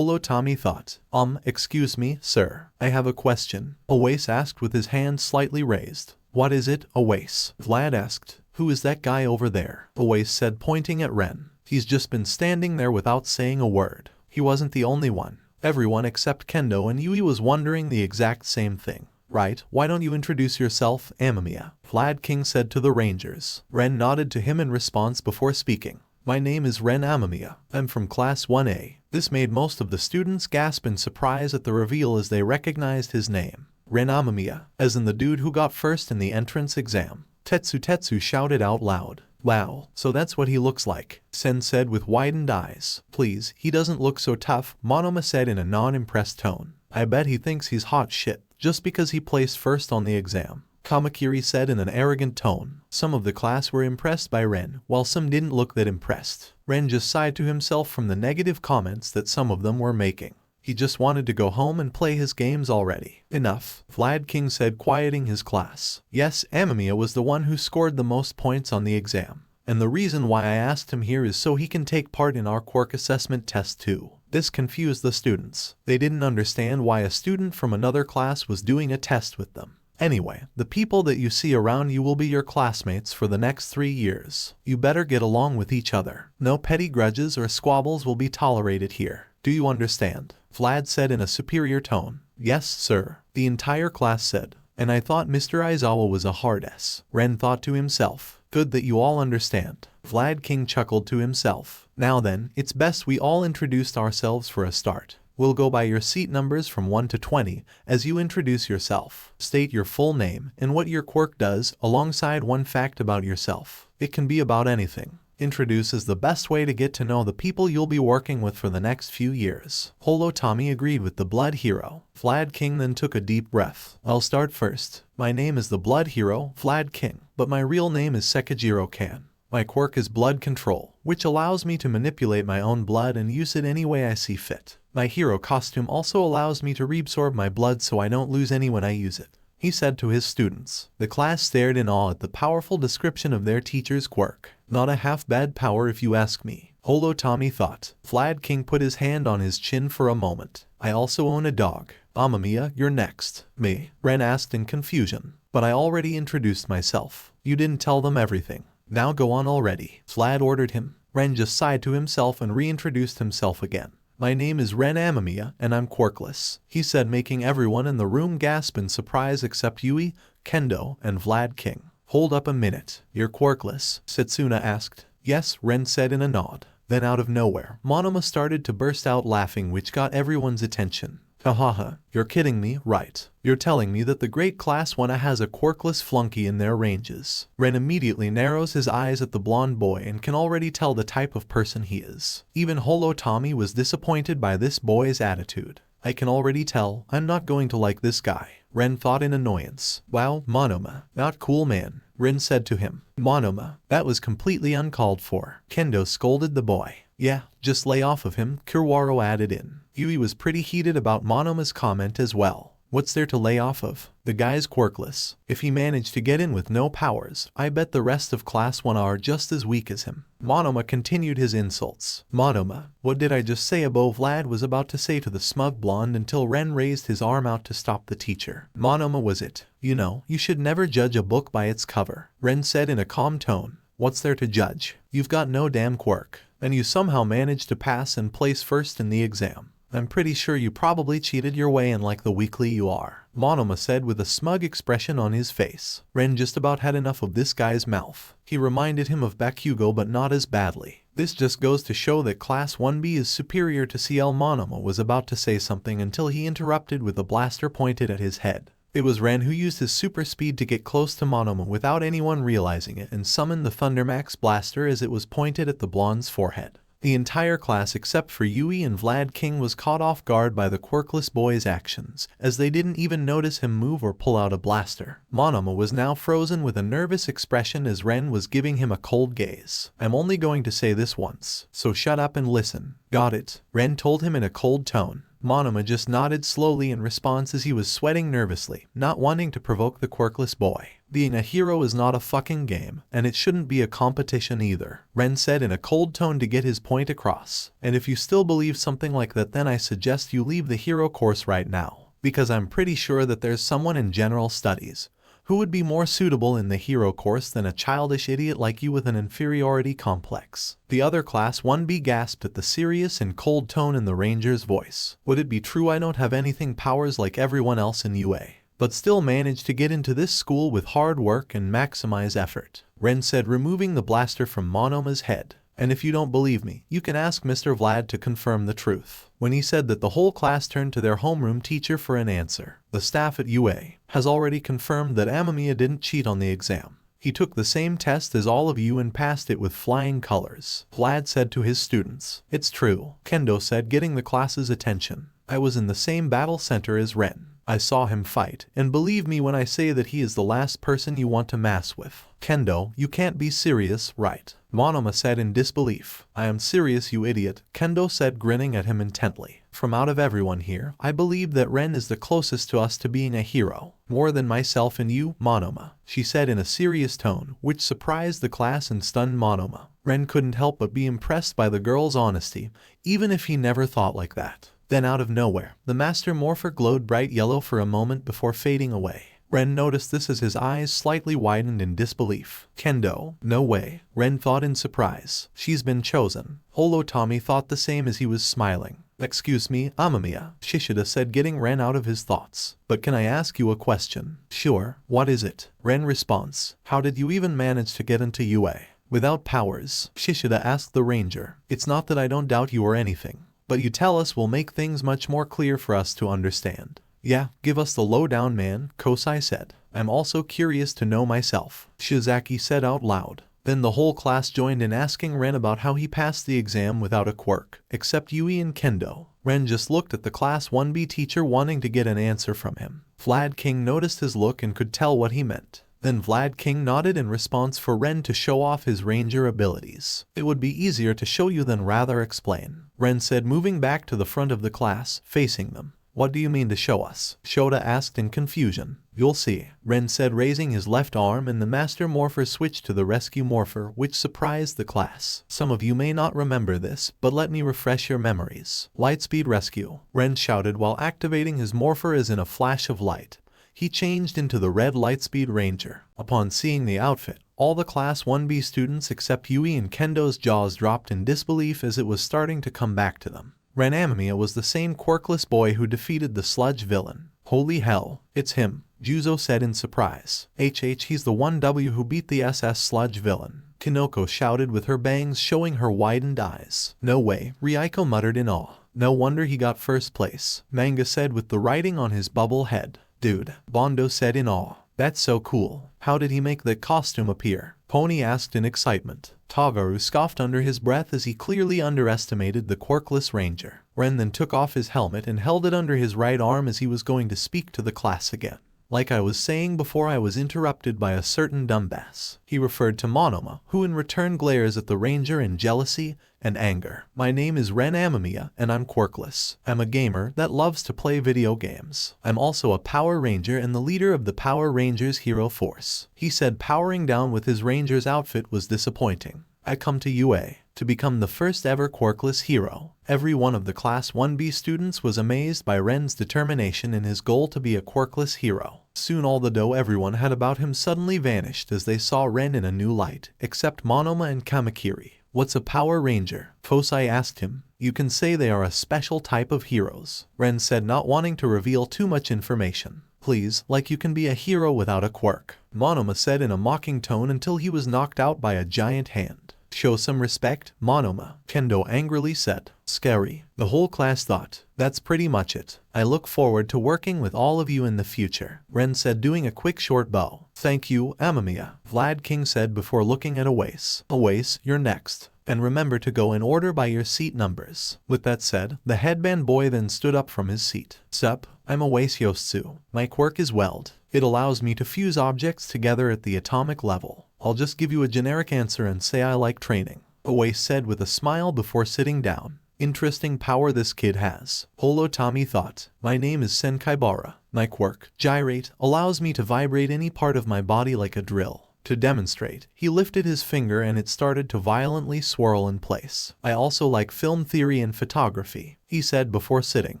Speaker 2: Tommy thought. Excuse me, sir. I have a question, Oase asked with his hand slightly raised. What is it, Oase? Vlad asked. Who is that guy over there? Oase said, pointing at Ren. He's just been standing there without saying a word. He wasn't the only one. Everyone except Kendo and Yui was wondering the exact same thing. Right, why don't you introduce yourself, Amamiya? Vlad King said to the Rangers. Ren nodded to him in response before speaking. My name is Ren Amamiya. I'm from Class 1A. This made most of the students gasp in surprise at the reveal as they recognized his name. Ren Amamiya, as in the dude who got first in the entrance exam. Tetsu shouted out loud. Wow, so that's what he looks like, Sen said with widened eyes. Please, he doesn't look so tough, Monoma said in a non-impressed tone. I bet he thinks he's hot shit, just because he placed first on the exam, Kamakiri said in an arrogant tone. Some of the class were impressed by Ren, while some didn't look that impressed. Ren just sighed to himself from the negative comments that some of them were making. He just wanted to go home and play his games already. Enough, Vlad King said, quieting his class. Yes, Amamiya was the one who scored the most points on the exam. And the reason why I asked him here is so he can take part in our quirk assessment test too. This confused the students. They didn't understand why a student from another class was doing a test with them. Anyway, the people that you see around you will be your classmates for the next 3 years. You better get along with each other. No petty grudges or squabbles will be tolerated here. Do you understand? Vlad said in a superior tone. Yes, sir, the entire class said. And I thought Mr. Aizawa was a hard ass. Ren thought to himself. Good that you all understand. Vlad King chuckled to himself. Now then, it's best we all introduced ourselves for a start. We'll go by your seat numbers from 1 to 20 as you introduce yourself. State your full name and what your quirk does alongside one fact about yourself. It can be about anything. Introduce is the best way to get to know the people you'll be working with for the next few years. Tommy agreed with the blood hero. Vlad King then took a deep breath. I'll start first. My name is the blood hero, Vlad King, but my real name is Sekijiro Kan. My quirk is blood control, which allows me to manipulate my own blood and use it any way I see fit. My hero costume also allows me to reabsorb my blood so I don't lose any when I use it, he said to his students. The class stared in awe at the powerful description of their teacher's quirk. Not a half-bad power if you ask me, Tommy thought. Vlad King put his hand on his chin for a moment. I also own a dog. Amamiya, you're next. Me? Ren asked in confusion. But I already introduced myself. You didn't tell them everything. Now go on already, Vlad ordered him. Ren just sighed to himself and reintroduced himself again. My name is Ren Amamiya and I'm quirkless, he said, making everyone in the room gasp in surprise except Yui, Kendo, and Vlad King. Hold up a minute, you're quirkless? Setsuna asked. Yes, Ren said in a nod. Then out of nowhere, Monoma started to burst out laughing, which got everyone's attention. Hahaha, you're kidding me, right? You're telling me that the great Class 1A has a quirkless flunky in their ranges. Ren immediately narrows his eyes at the blonde boy and can already tell the type of person he is. Even Tommy was disappointed by this boy's attitude. I can already tell I'm not going to like this guy, Ren thought in annoyance. Wow, Monoma, not cool man, Ren said to him. Monoma, that was completely uncalled for. Kendo scolded the boy. Yeah, just lay off of him, Kurwaro added in. Yui was pretty heated about Monoma's comment as well. What's there to lay off of? The guy's quirkless. If he managed to get in with no powers, I bet the rest of class 1 are just as weak as him. Monoma continued his insults. Monoma, what did I just say? Vlad was about to say to the smug blonde until Ren raised his arm out to stop the teacher. Monoma was it. You know, you should never judge a book by its cover, Ren said in a calm tone. What's there to judge? You've got no damn quirk, and you somehow managed to pass and place first in the exam. I'm pretty sure you probably cheated your way in like the weakly you are, Monoma said with a smug expression on his face. Ren just about had enough of this guy's mouth. He reminded him of bakugou but not as badly. This just goes to show that Class 1B is superior to CL. Monoma was about to say something until he interrupted with a blaster pointed at his head. It was Ren who used his super speed to get close to Monoma without anyone realizing it and summoned the Thundermax blaster as it was pointed at the blonde's forehead. The entire class except for Yui and Vlad King was caught off guard by the quirkless boy's actions, as they didn't even notice him move or pull out a blaster. Monoma was now frozen with a nervous expression as Ren was giving him a cold gaze. I'm only going to say this once, so shut up and listen. Got it? Ren told him in a cold tone. Monoma just nodded slowly in response as he was sweating nervously, not wanting to provoke the quirkless boy. Being a hero is not a fucking game, and it shouldn't be a competition either, Ren said in a cold tone to get his point across. And if you still believe something like that, then I suggest you leave the hero course right now, because I'm pretty sure that there's someone in general studies who would be more suitable in the hero course than a childish idiot like you with an inferiority complex. The other Class 1B gasped at the serious and cold tone in the ranger's voice. Would it be true I don't have anything powers like everyone else in UA, but still managed to get into this school with hard work and maximize effort? Ren said, removing the blaster from Monoma's head. And if you don't believe me, you can ask Mr. Vlad to confirm the truth. When he said that, the whole class turned to their homeroom teacher for an answer. The staff at UA has already confirmed that Amamiya didn't cheat on the exam. He took the same test as all of you and passed it with flying colors, Vlad said to his students. It's true, Kendo said, getting the class's attention. I was in the same battle center as Ren. I saw him fight, and believe me when I say that he is the last person you want to mass with. Kendo, you can't be serious, right? Monoma said in disbelief. I am serious, you idiot, Kendo said, grinning at him intently. From out of everyone here, I believe that Ren is the closest to us to being a hero. More than myself and you, Monoma, she said in a serious tone, which surprised the class and stunned Monoma. Ren couldn't help but be impressed by the girl's honesty, even if he never thought like that. Then out of nowhere, the Master Morpher glowed bright yellow for a moment before fading away. Ren noticed this as his eyes slightly widened in disbelief. Kendo, no way, Ren thought in surprise. She's been chosen. Holo Tommy thought the same as he was smiling. Excuse me, Amamiya, Shishida said, getting Ren out of his thoughts. But can I ask you a question? Sure, what is it? Ren response. How did you even manage to get into UA without powers? Shishida asked the ranger. It's not that I don't doubt you or anything, but you tell us will make things much more clear for us to understand. Yeah, give us the lowdown, man, Kosai said. I'm also curious to know myself, Shizaki said out loud. Then the whole class joined in asking Ren about how he passed the exam without a quirk, except Yui and Kendo. Ren just looked at the Class 1B teacher wanting to get an answer from him. Vlad King noticed his look and could tell what he meant. Then Vlad King nodded in response for Ren to show off his ranger abilities. It would be easier to show you than rather explain, Ren said, moving back to the front of the class, facing them. What do you mean to show us? Shota asked in confusion. You'll see, Ren said, raising his left arm, and the Master Morpher switched to the Rescue Morpher, which surprised the class. Some of you may not remember this, but let me refresh your memories. Lightspeed Rescue, Ren shouted while activating his Morpher as in a flash of light. He changed into the red Lightspeed Ranger. Upon seeing the outfit, all the Class 1B students except Yui and Kendo's jaws dropped in disbelief as it was starting to come back to them. Ren Amamiya was the same quirkless boy who defeated the sludge villain. Holy hell, it's him, Juzo said in surprise. He's the 1W who beat the SS sludge villain, Kinoko shouted with her bangs showing her widened eyes. No way, Ryuko muttered in awe. No wonder he got first place, Manga said with the writing on his bubble head. Dude, Bondo said in awe. That's so cool. How did he make that costume appear? Pony asked in excitement. Tagaru scoffed under his breath as he clearly underestimated the quirkless ranger. Ren then took off his helmet and held it under his right arm as he was going to speak to the class again. Like I was saying before, I was interrupted by a certain dumbass. He referred to Monoma, who in return glares at the ranger in jealousy and anger. My name is Ren Amamiya, and I'm quirkless. I'm a gamer that loves to play video games. I'm also a Power Ranger and the leader of the Power Rangers Hero Force. He said powering down with his ranger's outfit was disappointing. I come to UA to become the first ever quirkless hero. Every one of the Class 1B students was amazed by Ren's determination in his goal to be a quirkless hero. Soon although everyone had about him suddenly vanished as they saw Ren in a new light, except Monoma and Kamakiri. What's a Power Ranger? Fosai asked him. You can say they are a special type of heroes, Ren said, not wanting to reveal too much information. Please, like you can be a hero without a quirk, Monoma said in a mocking tone until he was knocked out by a giant hand. Show some respect, Monoma, Kendo angrily said. Scary. The whole class thought. That's pretty much it. I look forward to working with all of you in the future, Ren said, doing a quick short bow. Thank you, Amamiya, Vlad King said before looking at Awais. Awais, you're next. And remember to go in order by your seat numbers. With that said, the headband boy then stood up from his seat. Sup, I'm Awais Yostsu. My quirk is Weld. It allows me to fuse objects together at the atomic level. I'll just give you a generic answer and say I like training, Awais said with a smile before sitting down. Interesting power this kid has, Holo Tommy thought. My name is Senkaibara. My quirk, Gyrate, allows me to vibrate any part of my body like a drill. To demonstrate, he lifted his finger and it started to violently swirl in place. I also like film theory and photography, he said before sitting.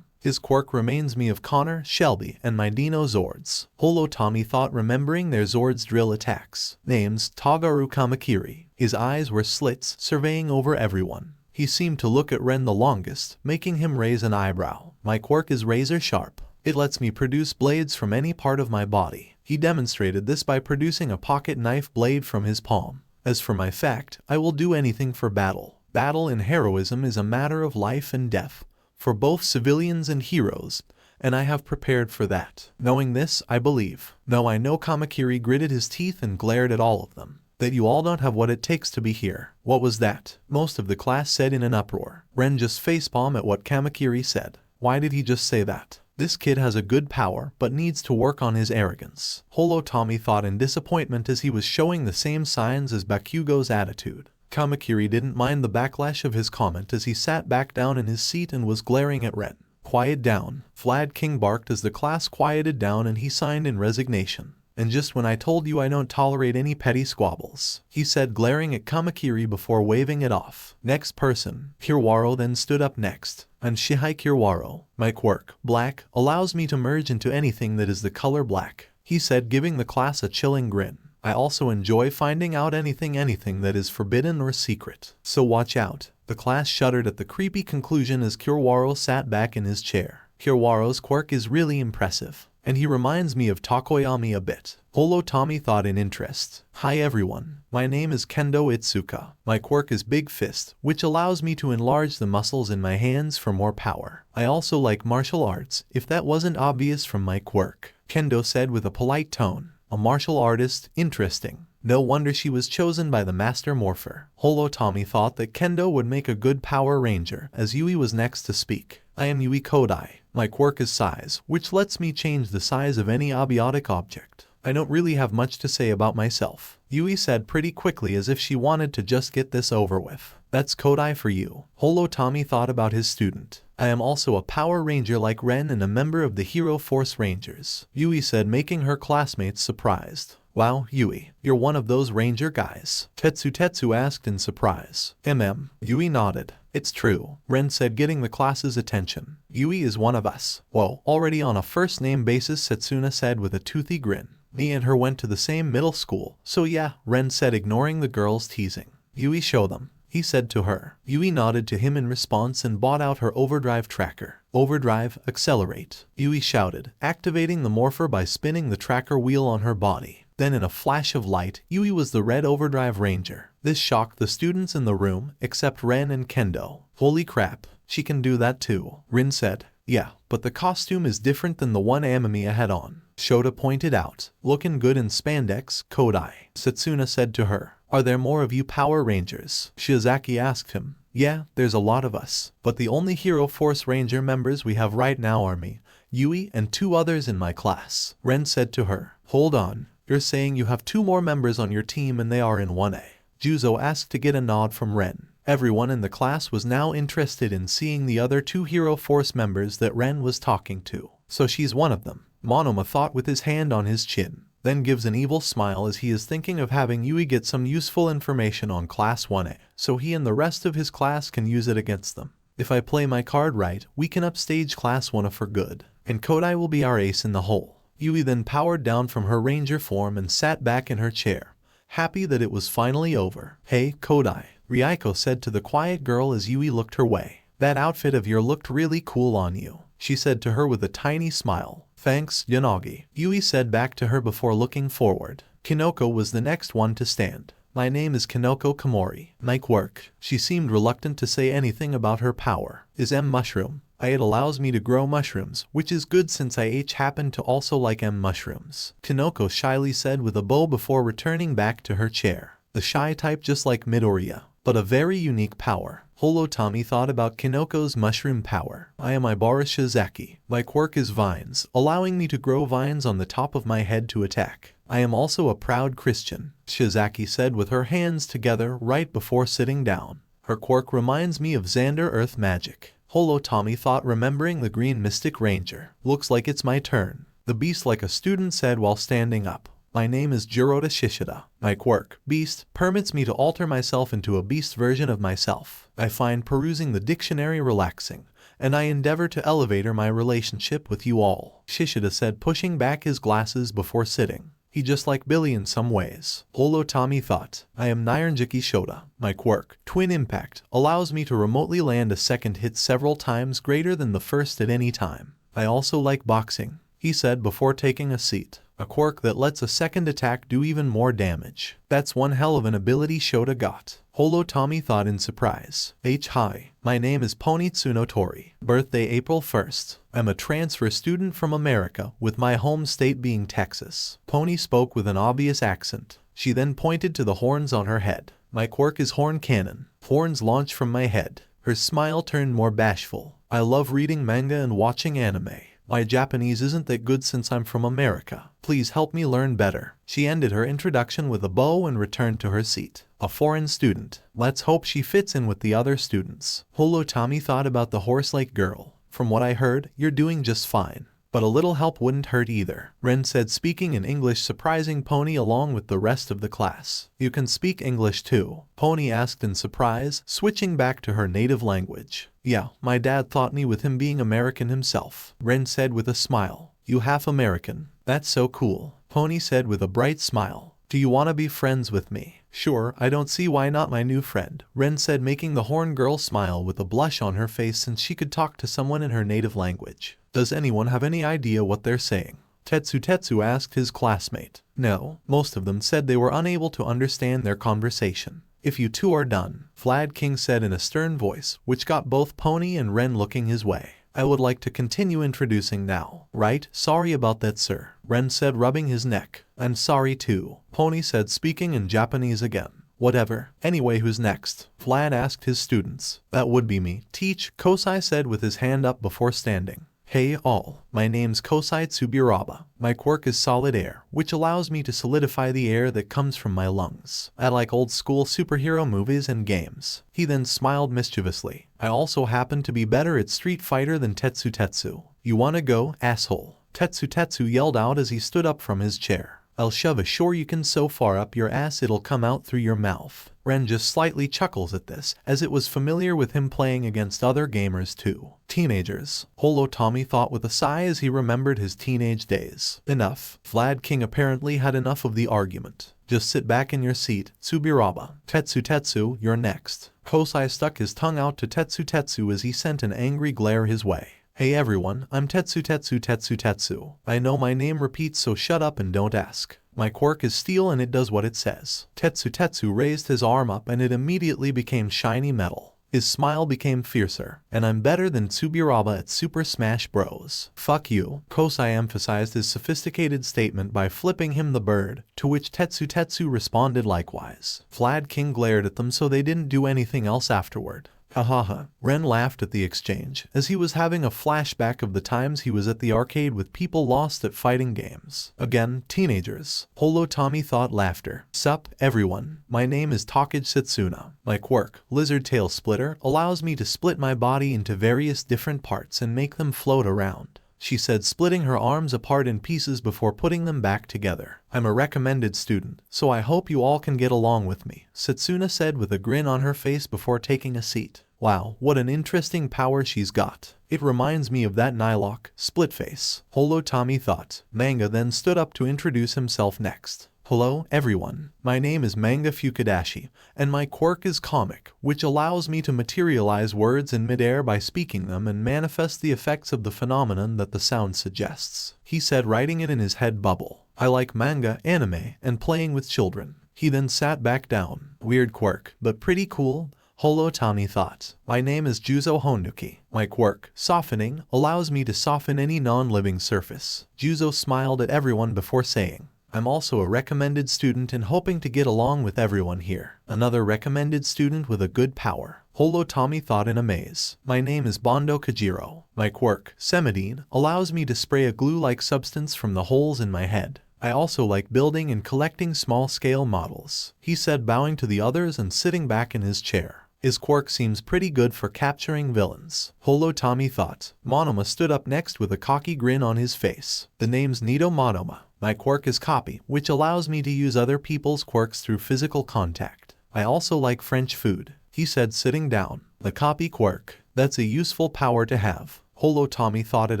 Speaker 2: His quirk reminds me of Connor, Shelby, and my Dino Zords, Holo Tommy thought, remembering their Zords drill attacks. Names, Tagaru Kamakiri. His eyes were slits, surveying over everyone. He seemed to look at Ren the longest, making him raise an eyebrow. My quirk is razor sharp. It lets me produce blades from any part of my body. He demonstrated this by producing a pocket knife blade from his palm. As for my fact, I will do anything for battle. Battle in heroism is a matter of life and death, for both civilians and heroes, and I have prepared for that. Knowing this, I believe, though I know Kamakiri gritted his teeth and glared at all of them, that you all don't have what it takes to be here. What was that? Most of the class said in an uproar. Ren just facepalm at what Kamakiri said. Why did he just say that? This kid has a good power, but needs to work on his arrogance, Holo Tommy thought in disappointment as he was showing the same signs as Bakugou's attitude. Kamakiri didn't mind the backlash of his comment as he sat back down in his seat and was glaring at Ren. Quiet down, Vlad King barked as the class quieted down and he signed in resignation. And just when I told you I don't tolerate any petty squabbles, he said, glaring at Kamakiri before waving it off. Next person. Kiwaro then stood up next. I'm Shihei Kiwaro. My quirk, black, allows me to merge into anything that is the color black, he said, giving the class a chilling grin. I also enjoy finding out anything that is forbidden or secret. So watch out. The class shuddered at the creepy conclusion as Kiwaro sat back in his chair. Kiwaro's quirk is really impressive, and he reminds me of Takoyami a bit, Holo Tommy thought in interest. Hi everyone, my name is Kendo Itsuka. My quirk is Big Fist, which allows me to enlarge the muscles in my hands for more power. I also like martial arts, if that wasn't obvious from my quirk, Kendo said with a polite tone. A martial artist, interesting. No wonder she was chosen by the Master Morpher. Holo Tommy thought that Kendo would make a good Power Ranger, as Yui was next to speak. I am Yui Kodai. My quirk is size, which lets me change the size of any abiotic object. I don't really have much to say about myself, Yui said pretty quickly as if she wanted to just get this over with. That's Kodai for you, Holo Tommy thought about his student. I am also a Power Ranger like Ren and a member of the Hero Force Rangers, Yui said, making her classmates surprised. Wow, Yui, you're one of those ranger guys? Tetsu asked in surprise. Yui nodded. It's true, Ren said, getting the class's attention. Yui is one of us. Whoa, already on a first-name basis, Setsuna said with a toothy grin. Me and her went to the same middle school, so yeah, Ren said, ignoring the girls' teasing. Yui, show them, he said to her. Yui nodded to him in response and bought out her overdrive tracker. Overdrive, accelerate, Yui shouted, activating the morpher by spinning the tracker wheel on her body. Then in a flash of light, Yui was the Red Overdrive Ranger. This shocked the students in the room, except Ren and Kendo. Holy crap, she can do that too, Rin said. Yeah, but the costume is different than the one Amamiya had on, Shota pointed out. Looking good in spandex, Kodai, Setsuna said to her. Are there more of you Power Rangers? Shiozaki asked him. Yeah, there's a lot of us, but the only Hero Force Ranger members we have right now are me, Yui and 2 others in my class. Ren said to her. Hold on, you're saying you have 2 more members on your team and they are in 1A. Juzo asked to get a nod from Ren. Everyone in the class was now interested in seeing the other 2 Hero Force members that Ren was talking to. So she's one of them. Monoma thought with his hand on his chin, then gives an evil smile as he is thinking of having Yui get some useful information on Class 1A, so he and the rest of his class can use it against them. If I play my card right, we can upstage Class 1A for good, and Kodai will be our ace in the hole. Yui then powered down from her ranger form and sat back in her chair, happy that it was finally over. Hey, Kodai, Ryuko said to the quiet girl as Yui looked her way. That outfit of yours looked really cool on you, she said to her with a tiny smile. Thanks, Yanagi, Yui said back to her before looking forward. Kinoko was the next one to stand. My name is Kinoko Komori. My quirk. She seemed reluctant to say anything about her power. Is M mushroom. It allows me to grow mushrooms, which is good since I happen to also like M mushrooms, Kinoko shyly said with a bow before returning back to her chair. The shy type just like Midoriya, but a very unique power. Tommy thought about Kinoko's mushroom power. I am Ibara Shizaki. My quirk is vines, allowing me to grow vines on the top of my head to attack. I am also a proud Christian, Shizaki said with her hands together right before sitting down. Her quirk reminds me of Xander Earth Magic. Tommy thought, remembering the Green Mystic Ranger. Looks like it's my turn, the beast like a student said while standing up. My name is Jiroda Shishida. My quirk, beast, permits me to alter myself into a beast version of myself. I find perusing the dictionary relaxing, and I endeavor to elevate my relationship with you all, Shishida said, pushing back his glasses before sitting. He just like Billy in some ways. Tommy thought. I am Nyaranjiki Shota. My quirk, Twin Impact, allows me to remotely land a second hit several times greater than the first at any time. I also like boxing, he said before taking a seat. A quirk that lets a second attack do even more damage. That's one hell of an ability Shota got. Tommy thought in surprise. Hi, my name is Ponitsuno Tori. Birthday April 1st. I'm a transfer student from America, with my home state being Texas. Pony spoke with an obvious accent. She then pointed to the horns on her head. My quirk is Horn Cannon. Horns launch from my head. Her smile turned more bashful. I love reading manga and watching anime. My Japanese isn't that good since I'm from America. Please help me learn better. She ended her introduction with a bow and returned to her seat. A foreign student. Let's hope she fits in with the other students. Tommy thought about the horse-like girl. From what I heard, you're doing just fine. But a little help wouldn't hurt either, Ren said, speaking in English, surprising Pony along with the rest of the class. You can speak English too? Pony asked in surprise, switching back to her native language. Yeah, my dad taught me with him being American himself, Ren said with a smile. You half American? That's so cool, Pony said with a bright smile. Do you want to be friends with me? Sure, I don't see why not, my new friend, Ren said, making the horn girl smile with a blush on her face since she could talk to someone in her native language. Does anyone have any idea what they're saying? Tetsu asked his classmate. No, most of them said they were unable to understand their conversation. If you two are done, Vlad King said in a stern voice, which got both Pony and Ren looking his way. I would like to continue introducing now. Right? Sorry about that, sir, Ren said, rubbing his neck. I'm sorry too, Pony said, speaking in Japanese again. Whatever. Anyway, who's next? Vlad asked his students. That would be me. Teach, Kosai said with his hand up before standing. Hey all, my name's Kosai Tsubiraba. My quirk is solid air, which allows me to solidify the air that comes from my lungs. I like old school superhero movies and games. He then smiled mischievously. I also happen to be better at Street Fighter than Tetsu. You wanna go, asshole? Tetsu yelled out as he stood up from his chair. I'll shove a shoryuken so far up your ass it'll come out through your mouth. Ren just slightly chuckles at this, as it was familiar with him playing against other gamers too. Teenagers, Tommy thought with a sigh as he remembered his teenage days. Enough. Vlad King apparently had enough of the argument. Just sit back in your seat, Tsubiraba. Tetsu, you're next. Kosai stuck his tongue out to Tetsu as he sent an angry glare his way. Hey everyone, I'm Tetsu. I know my name repeats, so shut up and don't ask. My quirk is steel and it does what it says. Tetsu raised his arm up and it immediately became shiny metal. His smile became fiercer. And I'm better than Tsubiraba at Super Smash Bros. Fuck you. Kosai emphasized his sophisticated statement by flipping him the bird, to which Tetsu responded likewise. Vlad King glared at them so they didn't do anything else afterward. Hahaha. Ren laughed at the exchange, as he was having a flashback of the times he was at the arcade with people lost at fighting games. Again, teenagers. Holo Tommy thought laughter. Sup, everyone. My name is Takage Setsuna. My quirk, Lizard Tail Splitter, allows me to split my body into various different parts and make them float around, she said, splitting her arms apart in pieces before putting them back together. I'm a recommended student, so I hope you all can get along with me, Setsuna said with a grin on her face before taking a seat. Wow, what an interesting power she's got. It reminds me of that Nylok, Splitface, Holo Tommy thought. Manga then stood up to introduce himself next. Hello, everyone. My name is Manga Fukadashi, and my quirk is comic, which allows me to materialize words in midair by speaking them and manifest the effects of the phenomenon that the sound suggests, he said, writing it in his head bubble. I like manga, anime, and playing with children. He then sat back down. Weird quirk, but pretty cool, Holo Tommy thought. My name is Juzo Honuki. My quirk, softening, allows me to soften any non-living surface. Juzo smiled at everyone before saying, I'm also a recommended student and hoping to get along with everyone here. Another recommended student with a good power, Holo Tommy thought in amaze. My name is Bondo Kajiro. My quirk, Semidine, allows me to spray a glue-like substance from the holes in my head. I also like building and collecting small-scale models, he said, bowing to the others and sitting back in his chair. His quirk seems pretty good for capturing villains, Holo Tommy thought. Monoma stood up next with a cocky grin on his face. The name's Nito Monoma. My quirk is copy, which allows me to use other people's quirks through physical contact. I also like French food, he said, sitting down. The copy quirk. That's a useful power to have. Holo Tommy thought it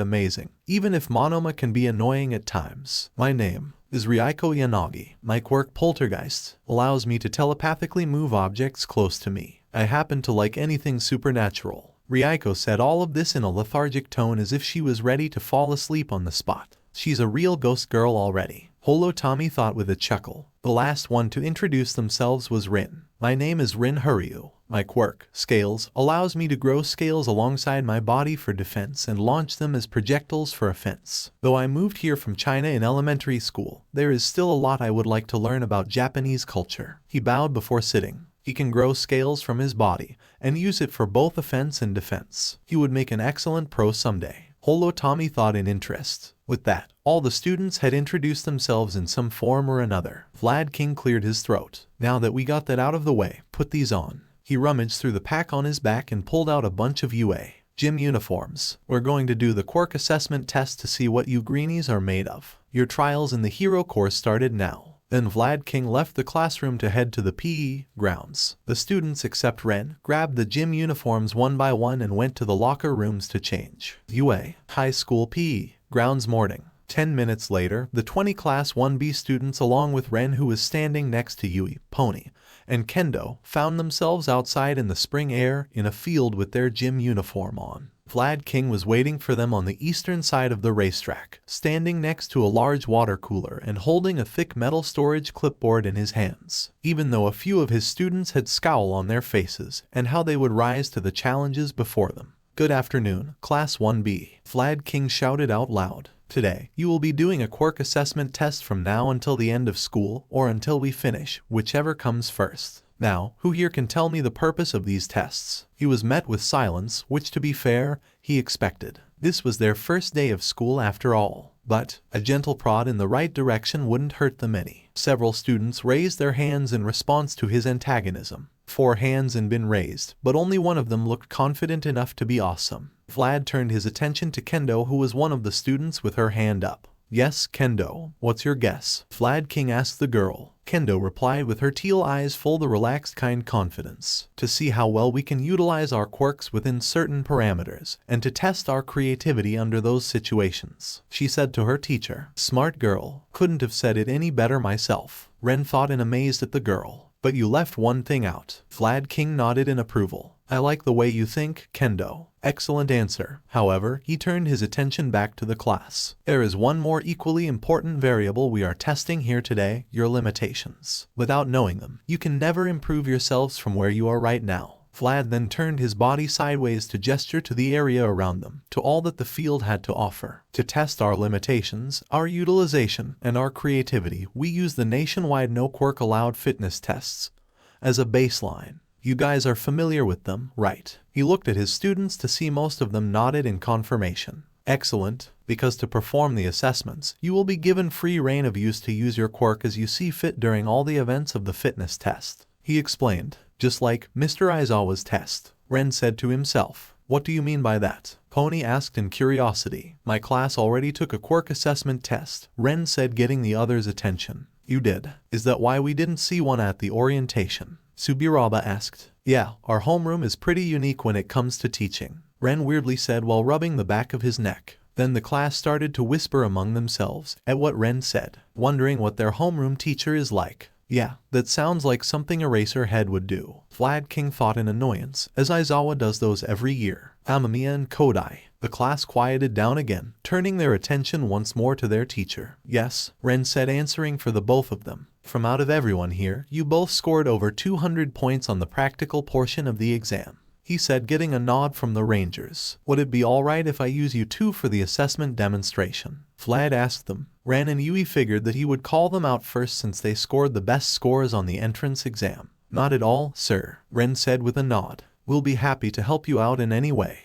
Speaker 2: amazing, even if Monoma can be annoying at times. My name is Ryuko Yanagi. My quirk Poltergeist allows me to telepathically move objects close to me. I happen to like anything supernatural. Ryuko said all of this in a lethargic tone as if she was ready to fall asleep on the spot. She's a real ghost girl already, Holo Tommy thought with a chuckle. The last one to introduce themselves was Rin. My name is Rin Huryu. My quirk, Scales, allows me to grow scales alongside my body for defense and launch them as projectiles for offense. Though I moved here from China in elementary school, there is still a lot I would like to learn about Japanese culture. He bowed before sitting. He can grow scales from his body and use it for both offense and defense. He would make an excellent pro someday, Holo Tommy thought in interest. With that, all the students had introduced themselves in some form or another. Vlad King cleared his throat. Now that we got that out of the way, put these on. He rummaged through the pack on his back and pulled out a bunch of UA gym uniforms. We're going to do the quirk assessment test to see what you greenies are made of. Your trials in the hero course started now. Then Vlad King left the classroom to head to the PE grounds. The students except Ren grabbed the gym uniforms one by one and went to the locker rooms to change. UA High School PE grounds morning. 10 minutes later, the 20 Class 1B students along with Ren, who was standing next to Yui, Pony, and Kendo, found themselves outside in the spring air in a field with their gym uniform on. Vlad King was waiting for them on the eastern side of the racetrack, standing next to a large water cooler and holding a thick metal storage clipboard in his hands. Even though a few of his students had scowl on their faces and how they would rise to the challenges before them. Good afternoon, Class 1B, Vlad King shouted out loud. Today, you will be doing a quirk assessment test from now until the end of school or until we finish, whichever comes first. Now, who here can tell me the purpose of these tests? He was met with silence, which, to be fair, he expected. This was their first day of school after all. But a gentle prod in the right direction wouldn't hurt them any. Several students raised their hands in response to his antagonism. 4 hands had been raised, but only one of them looked confident enough to be awesome. Vlad turned his attention to Kendo, who was one of the students with her hand up. Yes, Kendo, what's your guess? Vlad King asked the girl. Kendo replied with her teal eyes full the relaxed kind confidence. To see how well we can utilize our quirks within certain parameters, and to test our creativity under those situations, she said to her teacher. Smart girl. Couldn't have said it any better myself, Ren thought in amaze at the girl. But you left one thing out. Vlad King nodded in approval. I like the way you think, Kendo. Excellent answer. However, he turned his attention back to the class. There is one more equally important variable we are testing here today, your limitations. Without knowing them, you can never improve yourselves from where you are right now. Vlad then turned his body sideways to gesture to the area around them, to all that the field had to offer. To test our limitations, our utilization, and our creativity, we use the nationwide no quirk allowed fitness tests as a baseline. You guys are familiar with them, right? He looked at his students to see most of them nodded in confirmation. Excellent, because to perform the assessments, you will be given free reign of use to use your quirk as you see fit during all the events of the fitness test. He explained, just like Mr. Aizawa's test. Ren said to himself, what do you mean by that? Pony asked in curiosity. My class already took a quirk assessment test, Ren said, getting the others' attention. You did? Is that why we didn't see one at the orientation? Subiraba asked. Yeah, our homeroom is pretty unique when it comes to teaching, Ren weirdly said while rubbing the back of his neck. Then the class started to whisper among themselves at what Ren said, wondering what their homeroom teacher is like. Yeah, that sounds like something Eraserhead would do, Vlad King thought in annoyance, as Aizawa does those every year. Amamiya and Kodai. The class quieted down again, turning their attention once more to their teacher. Yes, Ren said, answering for the both of them. From out of everyone here, you both scored over 200 points on the practical portion of the exam, he said, getting a nod from the Rangers. Would it be alright if I use you two for the assessment demonstration? Vlad asked them. Ren and Yui figured that he would call them out first since they scored the best scores on the entrance exam. Not at all, sir, Ren said with a nod. We'll be happy to help you out in any way.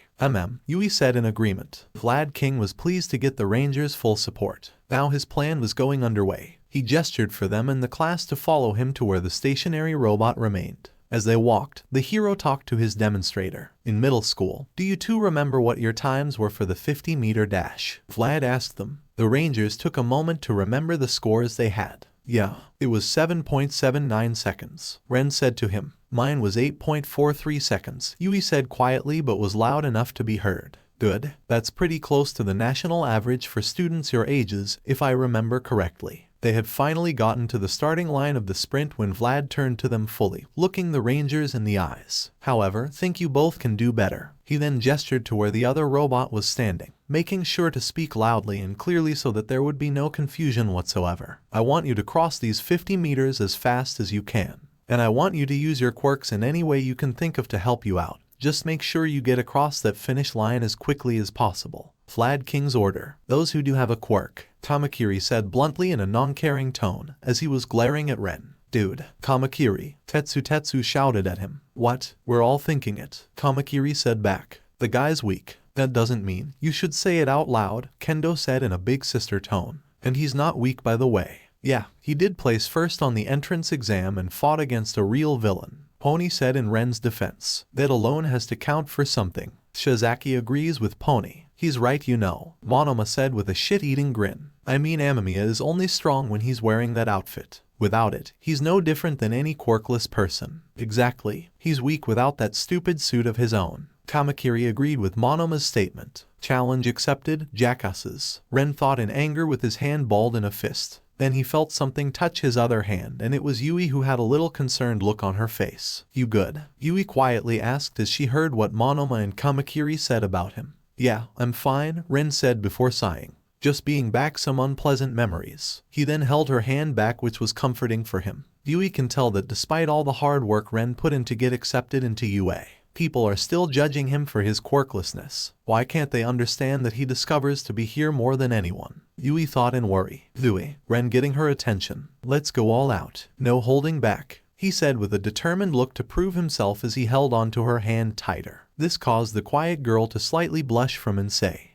Speaker 2: Yui said in agreement. Vlad King was pleased to get the Rangers' full support. Now his plan was going underway. He gestured for them and the class to follow him to where the stationary robot remained. As they walked, the hero talked to his demonstrator. In middle school, do you two remember what your times were for the 50-meter dash? Vlad asked them. The Rangers took a moment to remember the scores they had. Yeah, it was 7.79 seconds, Ren said to him. Mine was 8.43 seconds, Yui said quietly but was loud enough to be heard. Good, that's pretty close to the national average for students your ages, if I remember correctly. They had finally gotten to the starting line of the sprint when Vlad turned to them fully, looking the Rangers in the eyes. However, think you both can do better. He then gestured to where the other robot was standing, making sure to speak loudly and clearly so that there would be no confusion whatsoever. I want you to cross these 50 meters as fast as you can. And I want you to use your quirks in any way you can think of to help you out. Just make sure you get across that finish line as quickly as possible. Vlad King's order. Those who do have a quirk, Kamakiri said bluntly in a non-caring tone as he was glaring at Ren. Dude, Kamakiri, Tetsu shouted at him. What? We're all thinking it, Kamakiri said back. The guy's weak. That doesn't mean you should say it out loud, Kendo said in a big sister tone. And he's not weak, by the way. Yeah, he did place first on the entrance exam and fought against a real villain, Pony said in Ren's defense. That alone has to count for something. Shizaki agrees with Pony. He's right, you know, Monoma said with a shit-eating grin. I mean, Amamiya is only strong when he's wearing that outfit. Without it, he's no different than any quirkless person. Exactly, he's weak without that stupid suit of his own. Kamakiri agreed with Monoma's statement. Challenge accepted, jackasses, Ren thought in anger with his hand balled in a fist. Then he felt something touch his other hand, and it was Yui who had a little concerned look on her face. You good? Yui quietly asked as she heard what Monoma and Kamakiri said about him. Yeah, I'm fine, Ren said before sighing. Just being back some unpleasant memories. He then held her hand back, which was comforting for him. Yui can tell that despite all the hard work Ren put in to get accepted into UA, people are still judging him for his quirklessness. Why can't they understand that he discovers to be here more than anyone? Yui thought in worry. Yui, Ren getting her attention. Let's go all out. No holding back, he said with a determined look to prove himself as he held onto her hand tighter. This caused the quiet girl to slightly blush from and say,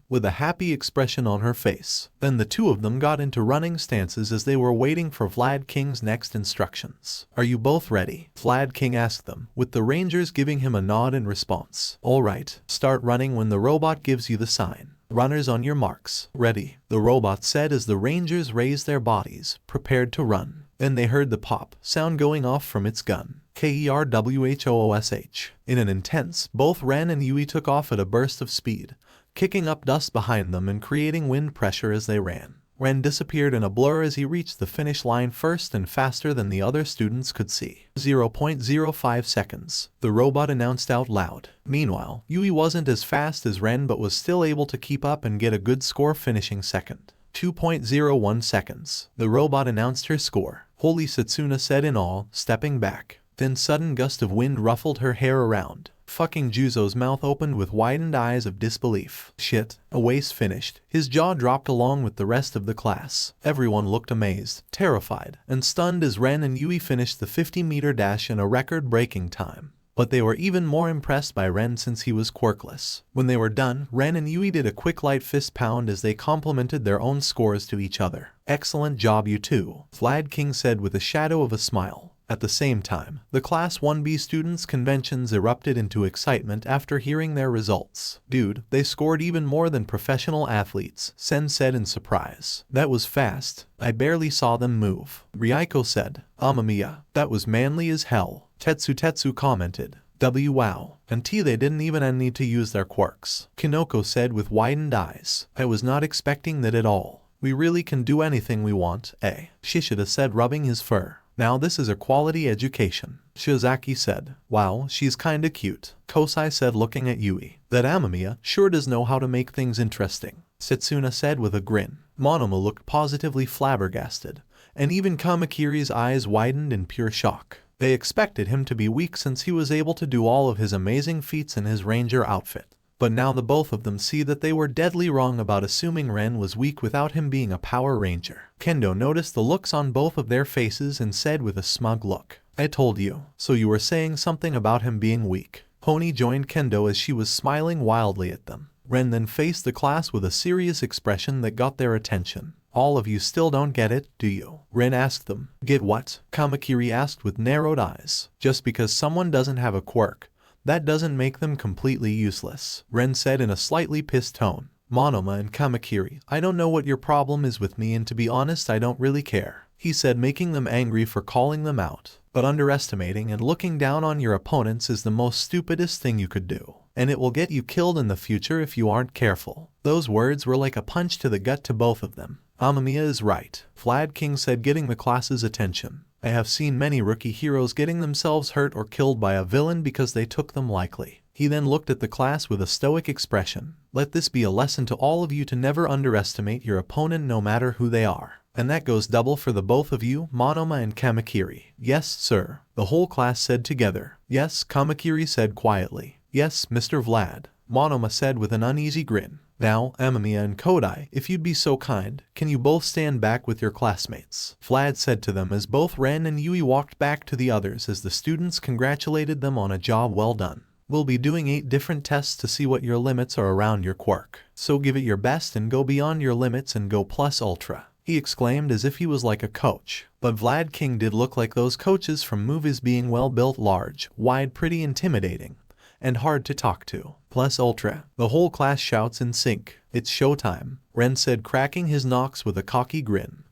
Speaker 2: with a happy expression on her face. Then the two of them got into running stances as they were waiting for Vlad King's next instructions. Are you both ready? Vlad King asked them, with the Rangers giving him a nod in response. Alright, start running when the robot gives you the sign. Runners on your marks. Ready, the robot said as the Rangers raised their bodies, prepared to run. Then they heard the pop sound going off from its gun. Kerwhoosh. In an intense, both Ren and Yui took off at a burst of speed, kicking up dust behind them and creating wind pressure as they ran. Ren disappeared in a blur as he reached the finish line first and faster than the other students could see. 0.05 seconds, the robot announced out loud. Meanwhile, Yui wasn't as fast as Ren but was still able to keep up and get a good score, finishing second. 2.01 seconds, the robot announced her score. Holy, Satsuna said in awe, stepping back. Then sudden gust of wind ruffled her hair around. Fucking Juzo's mouth opened with widened eyes of disbelief. Shit. Awase finished. His jaw dropped along with the rest of the class. Everyone looked amazed, terrified, and stunned as Ren and Yui finished the 50-meter dash in a record-breaking time. But they were even more impressed by Ren since he was quirkless. When they were done, Ren and Yui did a quick light fist pound as they complimented their own scores to each other. "Excellent job you two," Vlad King said with a shadow of a smile. At the same time, the Class 1B students' conventions erupted into excitement after hearing their results. "Dude, they scored even more than professional athletes," Sen said in surprise. "That was fast. I barely saw them move." Ryuko said. "Amamiya, that was manly as hell." Tetsu commented. Wow. And they didn't even need to use their quirks. Kinoko said with widened eyes. "I was not expecting that at all. We really can do anything we want, eh?" Shishida said, rubbing his fur. "Now this is a quality education." Shiozaki said. "Wow, she's kinda cute." Kosai said, looking at Yui. "That Amamiya sure does know how to make things interesting." Setsuna said with a grin. Monoma looked positively flabbergasted, and even Kamakiri's eyes widened in pure shock. They expected him to be weak since he was able to do all of his amazing feats in his ranger outfit. But now the both of them see that they were deadly wrong about assuming Ren was weak without him being a Power Ranger. Kendo noticed the looks on both of their faces and said with a smug look, "I told you, so you were saying something about him being weak." Pony joined Kendo as she was smiling wildly at them. Ren then faced the class with a serious expression that got their attention. "All of you still don't get it, do you?" Ren asked them. "Get what?" Kamakiri asked with narrowed eyes. "Just because someone doesn't have a quirk, that doesn't make them completely useless," Ren said in a slightly pissed tone. "Monoma and Kamakiri, I don't know what your problem is with me, and to be honest I don't really care," he said, making them angry for calling them out. "But underestimating and looking down on your opponents is the most stupidest thing you could do. And it will get you killed in the future if you aren't careful." Those words were like a punch to the gut to both of them. "Amamiya is right," Vlad King said, getting the class's attention. "I have seen many rookie heroes getting themselves hurt or killed by a villain because they took them lightly." He then looked at the class with a stoic expression. "Let this be a lesson to all of you to never underestimate your opponent no matter who they are. And that goes double for the both of you, Monoma and Kamakiri." "Yes, sir," the whole class said together. "Yes," Kamakiri said quietly. "Yes, Mr. Vlad," Monoma said with an uneasy grin. "Now, Amamiya and Kodai, if you'd be so kind, can you both stand back with your classmates?" Vlad said to them as both Ren and Yui walked back to the others as the students congratulated them on a job well done. "We'll be doing 8 different tests to see what your limits are around your quirk. So give it your best and go beyond your limits and go plus ultra," he exclaimed as if he was like a coach. But Vlad King did look like those coaches from movies, being well built, large, wide, pretty intimidating, and hard to talk to. "Plus ultra," the whole class shouts in sync. "It's showtime," Ren said, cracking his knocks with a cocky grin.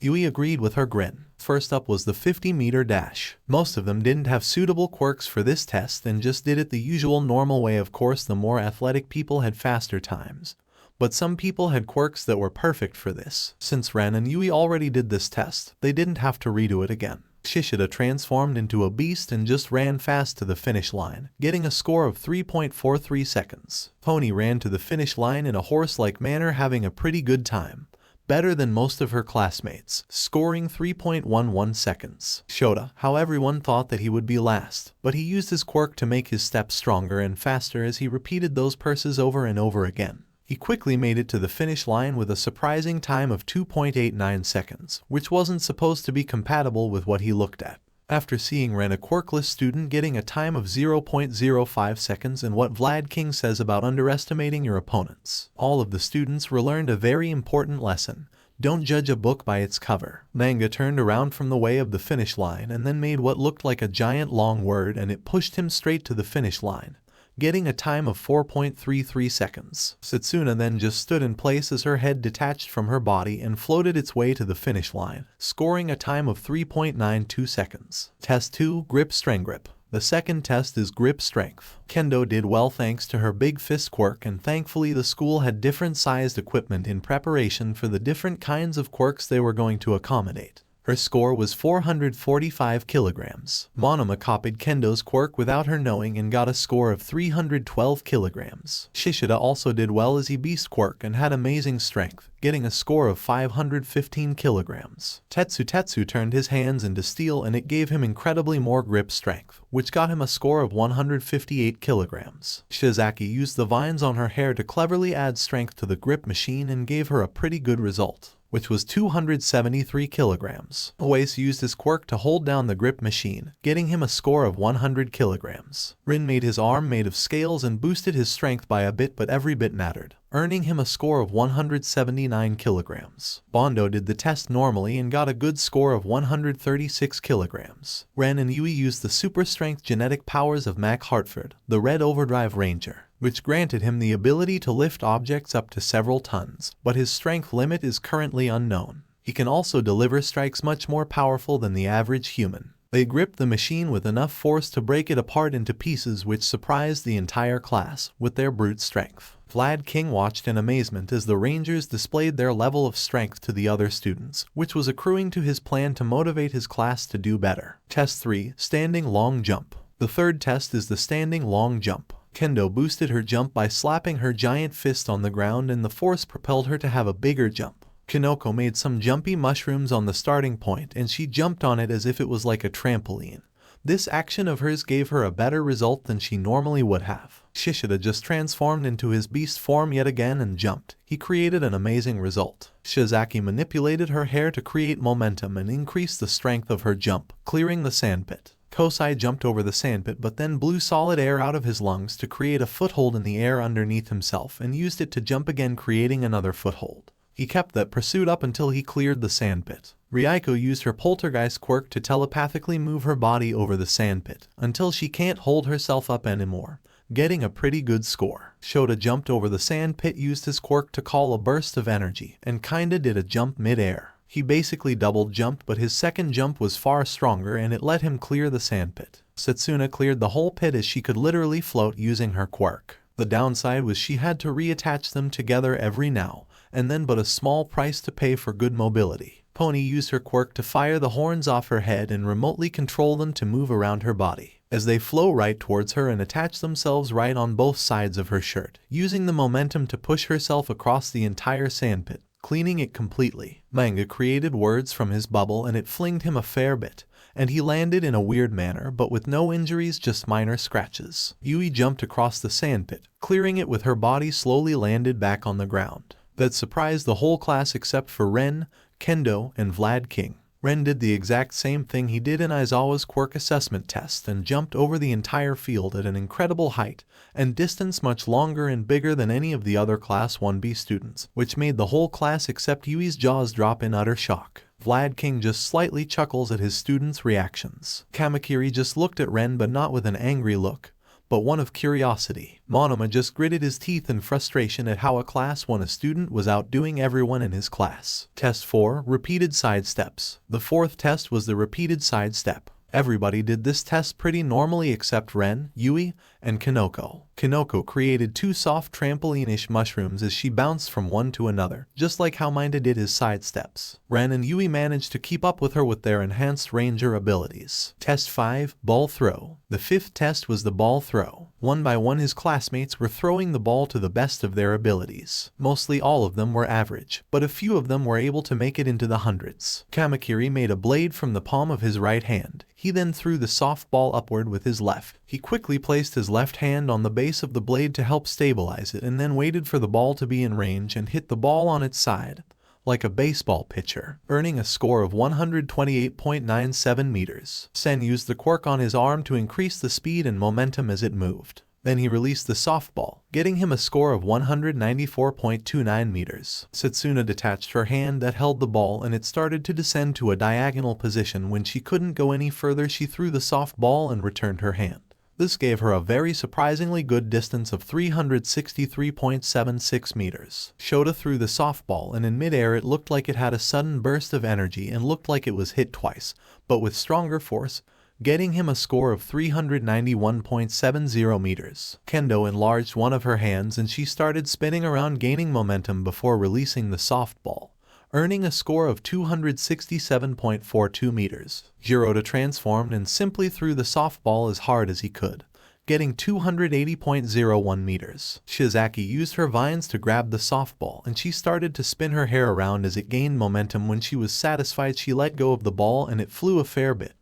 Speaker 2: Yui agreed with her grin. First up was the 50-meter dash. Most of them didn't have suitable quirks for this test and just did it the usual normal way. Of course, the more athletic people had faster times, but some people had quirks that were perfect for this. Since Ren and Yui already did this test, they didn't have to redo it again. Shishida transformed into a beast and just ran fast to the finish line, getting a score of 3.43 seconds. Pony ran to the finish line in a horse-like manner, having a pretty good time, better than most of her classmates, scoring 3.11 seconds. Shota, how everyone thought that he would be last, but he used his quirk to make his steps stronger and faster as he repeated those purses over and over again. He quickly made it to the finish line with a surprising time of 2.89 seconds, which wasn't supposed to be compatible with what he looked at. After seeing Ren, a quirkless student, getting a time of 0.05 seconds, and what Vlad King says about underestimating your opponents, all of the students relearned a very important lesson. Don't judge a book by its cover. Manga turned around from the way of the finish line and then made what looked like a giant long word, and it pushed him straight to the finish line, getting a time of 4.33 seconds. Setsuna then just stood in place as her head detached from her body and floated its way to the finish line, scoring a time of 3.92 seconds. Test 2, Grip Strength Grip. The second test is grip strength. Kendo did well thanks to her big fist quirk, and thankfully the school had different sized equipment in preparation for the different kinds of quirks they were going to accommodate. Her score was 445 kilograms. Monoma copied Kendo's quirk without her knowing and got a score of 312 kilograms. Shishida also did well as he beast Quirk and had amazing strength, getting a score of 515 kilograms. Tetsu turned his hands into steel and it gave him incredibly more grip strength, which got him a score of 158 kilograms. Shizaki used the vines on her hair to cleverly add strength to the grip machine and gave her a pretty good result, which was 273 kilograms. Oase used his quirk to hold down the grip machine, getting him a score of 100 kilograms. Rin made his arm made of scales and boosted his strength by a bit, but every bit mattered, earning him a score of 179 kilograms. Bondo did the test normally and got a good score of 136 kilograms. Ren and Yui used the super strength genetic powers of Mac Hartford, the Red Overdrive Ranger, which granted him the ability to lift objects up to several tons, but his strength limit is currently unknown. He can also deliver strikes much more powerful than the average human. They gripped the machine with enough force to break it apart into pieces, which surprised the entire class with their brute strength. Vlad King watched in amazement as the Rangers displayed their level of strength to the other students, which was accruing to his plan to motivate his class to do better. Test 3. Standing Long Jump. The third test is the standing long jump. Kendo boosted her jump by slapping her giant fist on the ground, and the force propelled her to have a bigger jump. Kinoko made some jumpy mushrooms on the starting point and she jumped on it as if it was like a trampoline. This action of hers gave her a better result than she normally would have. Shishida just transformed into his beast form yet again and jumped. He created an amazing result. Shizaki manipulated her hair to create momentum and increase the strength of her jump, clearing the sandpit. Kosai jumped over the sandpit but then blew solid air out of his lungs to create a foothold in the air underneath himself and used it to jump again, creating another foothold. He kept that pursuit up until he cleared the sandpit. Ryuko used her poltergeist quirk to telepathically move her body over the sandpit until she can't hold herself up anymore, getting a pretty good score. Shota jumped over the sandpit, used his quirk to call a burst of energy, and kinda did a jump mid-air. He basically double jumped, but his second jump was far stronger and it let him clear the sandpit. Setsuna cleared the whole pit as she could literally float using her quirk. The downside was she had to reattach them together every now and then, but a small price to pay for good mobility. Pony used her quirk to fire the horns off her head and remotely control them to move around her body, as they flow right towards her and attach themselves right on both sides of her shirt, using the momentum to push herself across the entire sandpit, cleaning it completely. Manga created words from his bubble and it flinged him a fair bit, and he landed in a weird manner but with no injuries, just minor scratches. Yui jumped across the sandpit, clearing it with her body, slowly landed back on the ground. That surprised the whole class except for Ren, Kendo, and Vlad King. Ren did the exact same thing he did in Aizawa's quirk assessment test and jumped over the entire field at an incredible height and distance, much longer and bigger than any of the other Class 1B students, which made the whole class except Yui's jaws drop in utter shock. Vlad King just slightly chuckles at his students' reactions. Kamakiri just looked at Ren, but not with an angry look, but one of curiosity. Monoma just gritted his teeth in frustration at how a Class 1A student was outdoing everyone in his class. Test 4. Repeated side steps. The fourth test was the repeated side step. Everybody did this test pretty normally except Ren, Yui, and Kinoko. Kinoko created two soft trampoline-ish mushrooms as she bounced from one to another, just like how Minda did his side steps. Ren and Yui managed to keep up with her with their enhanced ranger abilities. Test 5. Ball throw. The fifth test was the ball throw. One by one his classmates were throwing the ball to the best of their abilities. Mostly all of them were average, but a few of them were able to make it into the hundreds. Kamakiri made a blade from the palm of his right hand. He then threw the soft ball upward with his left. He quickly placed his left hand on the base of the blade to help stabilize it and then waited for the ball to be in range and hit the ball on its side, like a baseball pitcher, earning a score of 128.97 meters. Sen used the quirk on his arm to increase the speed and momentum as it moved. Then he released the softball, getting him a score of 194.29 meters. Setsuna detached her hand that held the ball and it started to descend to a diagonal position. When she couldn't go any further, she threw the softball and returned her hand. This gave her a very surprisingly good distance of 363.76 meters. Shota threw the softball and in midair it looked like it had a sudden burst of energy and looked like it was hit twice, but with stronger force, getting him a score of 391.70 meters. Kendo enlarged one of her hands and she started spinning around, gaining momentum before releasing the softball, earning a score of 267.42 meters. Giroda transformed and simply threw the softball as hard as he could, getting 280.01 meters. Shiozaki used her vines to grab the softball, and she started to spin her hair around as it gained momentum. When she was satisfied, she let go of the ball and it flew a fair bit,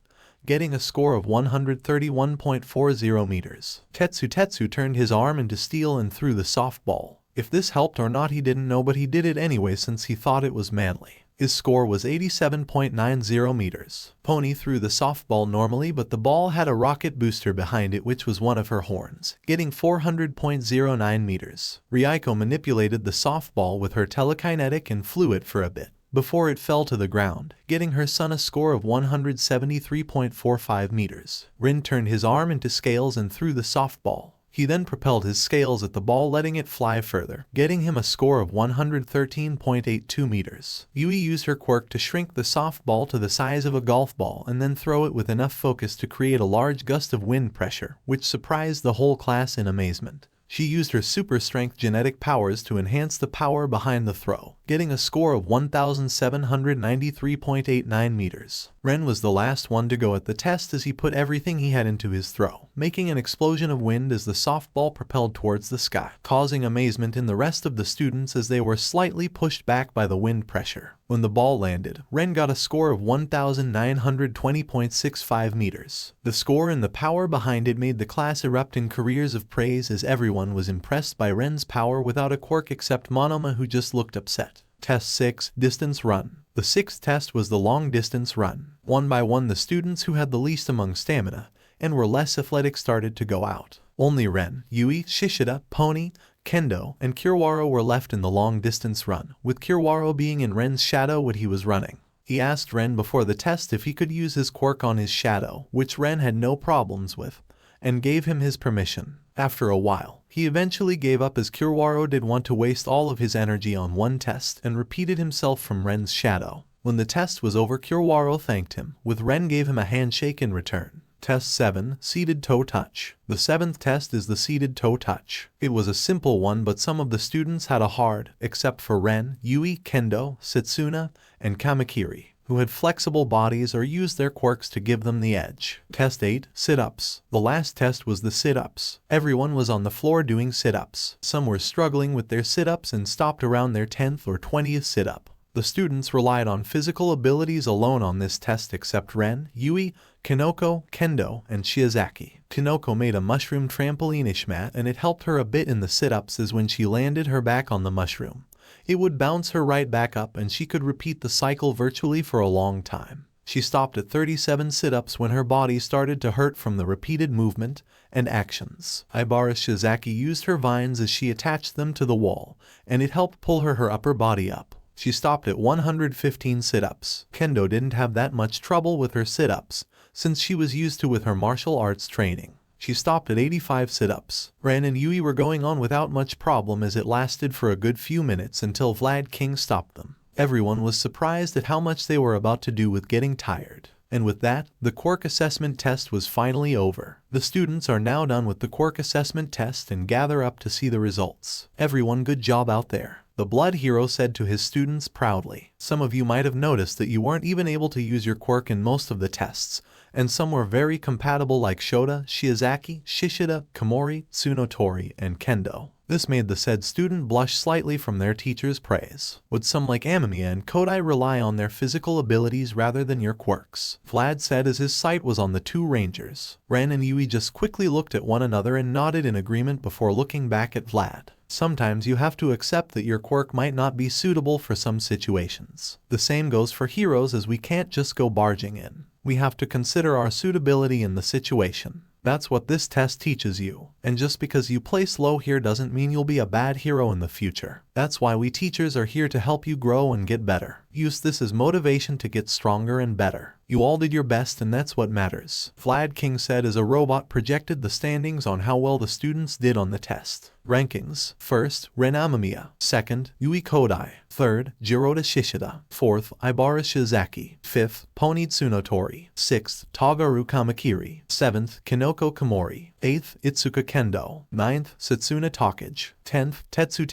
Speaker 2: getting a score of 131.40 meters. Tetsu turned his arm into steel and threw the softball. If this helped or not he didn't know, but he did it anyway since he thought it was manly. His score was 87.90 meters. Pony threw the softball normally, but the ball had a rocket booster behind it, which was one of her horns, getting 400.09 meters. Ryuko manipulated the softball with her telekinetic and flew it for a bit before it fell to the ground, getting her son a score of 173.45 meters. Rin turned his arm into scales and threw the softball. He then propelled his scales at the ball, letting it fly further, getting him a score of 113.82 meters. Yui used her quirk to shrink the softball to the size of a golf ball and then throw it with enough focus to create a large gust of wind pressure, which surprised the whole class in amazement. She used her super strength genetic powers to enhance the power behind the throw, getting a score of 1,793.89 meters. Ren was the last one to go at the test as he put everything he had into his throw, making an explosion of wind as the softball propelled towards the sky, causing amazement in the rest of the students as they were slightly pushed back by the wind pressure. When the ball landed, Ren got a score of 1,920.65 meters. The score and the power behind it made the class erupt in careers of praise as everyone was impressed by Ren's power without a quirk except Monoma, who just looked upset. Test 6, Distance Run. The sixth test was the long distance run. One by one the students who had the least among stamina and were less athletic started to go out. Only Ren, Yui, Shishida, Pony, Kendo, and Kiwaro were left in the long-distance run, with Kiwaro being in Ren's shadow when he was running. He asked Ren before the test if he could use his quirk on his shadow, which Ren had no problems with, and gave him his permission. After a while, he eventually gave up as Kiwaro did want to waste all of his energy on one test and repeated himself from Ren's shadow. When the test was over, Kiwaro thanked him, with Ren gave him a handshake in return. Test 7, Seated Toe Touch. The seventh test is the Seated Toe Touch. It was a simple one, but some of the students had a hard, except for Ren, Yui, Kendo, Setsuna, and Kamakiri, who had flexible bodies or used their quirks to give them the edge. Test 8, Sit-Ups. The last test was the sit-ups. Everyone was on the floor doing sit-ups. Some were struggling with their sit-ups and stopped around their 10th or 20th sit-up. The students relied on physical abilities alone on this test except Ren, Yui, Kinoko, Kendo, and Shiozaki. Kinoko made a mushroom trampoline-ish mat and it helped her a bit in the sit-ups, as when she landed her back on the mushroom, it would bounce her right back up and she could repeat the cycle virtually for a long time. She stopped at 37 sit-ups when her body started to hurt from the repeated movement and actions. Ibara Shiozaki used her vines as she attached them to the wall, and it helped pull her upper body up. She stopped at 115 sit-ups. Kendo didn't have that much trouble with her sit-ups, since she was used to with her martial arts training. She stopped at 85 sit-ups. Ren and Yui were going on without much problem, as it lasted for a good few minutes until Vlad King stopped them. Everyone was surprised at how much they were about to do with getting tired. And with that, the quirk assessment test was finally over. The students are now done with the quirk assessment test and gather up to see the results. Everyone, good job out there, the Blood Hero said to his students proudly. Some of you might have noticed that you weren't even able to use your quirk in most of the tests, and some were very compatible, like Shota, Shiozaki, Shishida, Komori, Tsunotori, and Kendo. This made the said student blush slightly from their teacher's praise. Would some like Amamiya and Kodai rely on their physical abilities rather than your quirks? Vlad said as his sight was on the two rangers. Ren and Yui just quickly looked at one another and nodded in agreement before looking back at Vlad. Sometimes you have to accept that your quirk might not be suitable for some situations. The same goes for heroes, as we can't just go barging in. We have to consider our suitability in the situation. That's what this test teaches you. And just because you place low here doesn't mean you'll be a bad hero in the future. That's why we teachers are here to help you grow and get better. Use this as motivation to get stronger and better. You all did your best, and that's what matters. Vlad King said as a robot projected the standings on how well the students did on the test. Rankings: 1st, Ren Amamiya. 2nd, Yui Kodai. 3rd, Jiroda Shishida. 4th, Ibara Shiozaki. 5th, Pony Tsunotori. 6th, Tagaru Kamakiri. 7th, Kinoko Komori. 8th, Itsuka Kendo. 9th, Setsuna Takage. 10th, Tetsu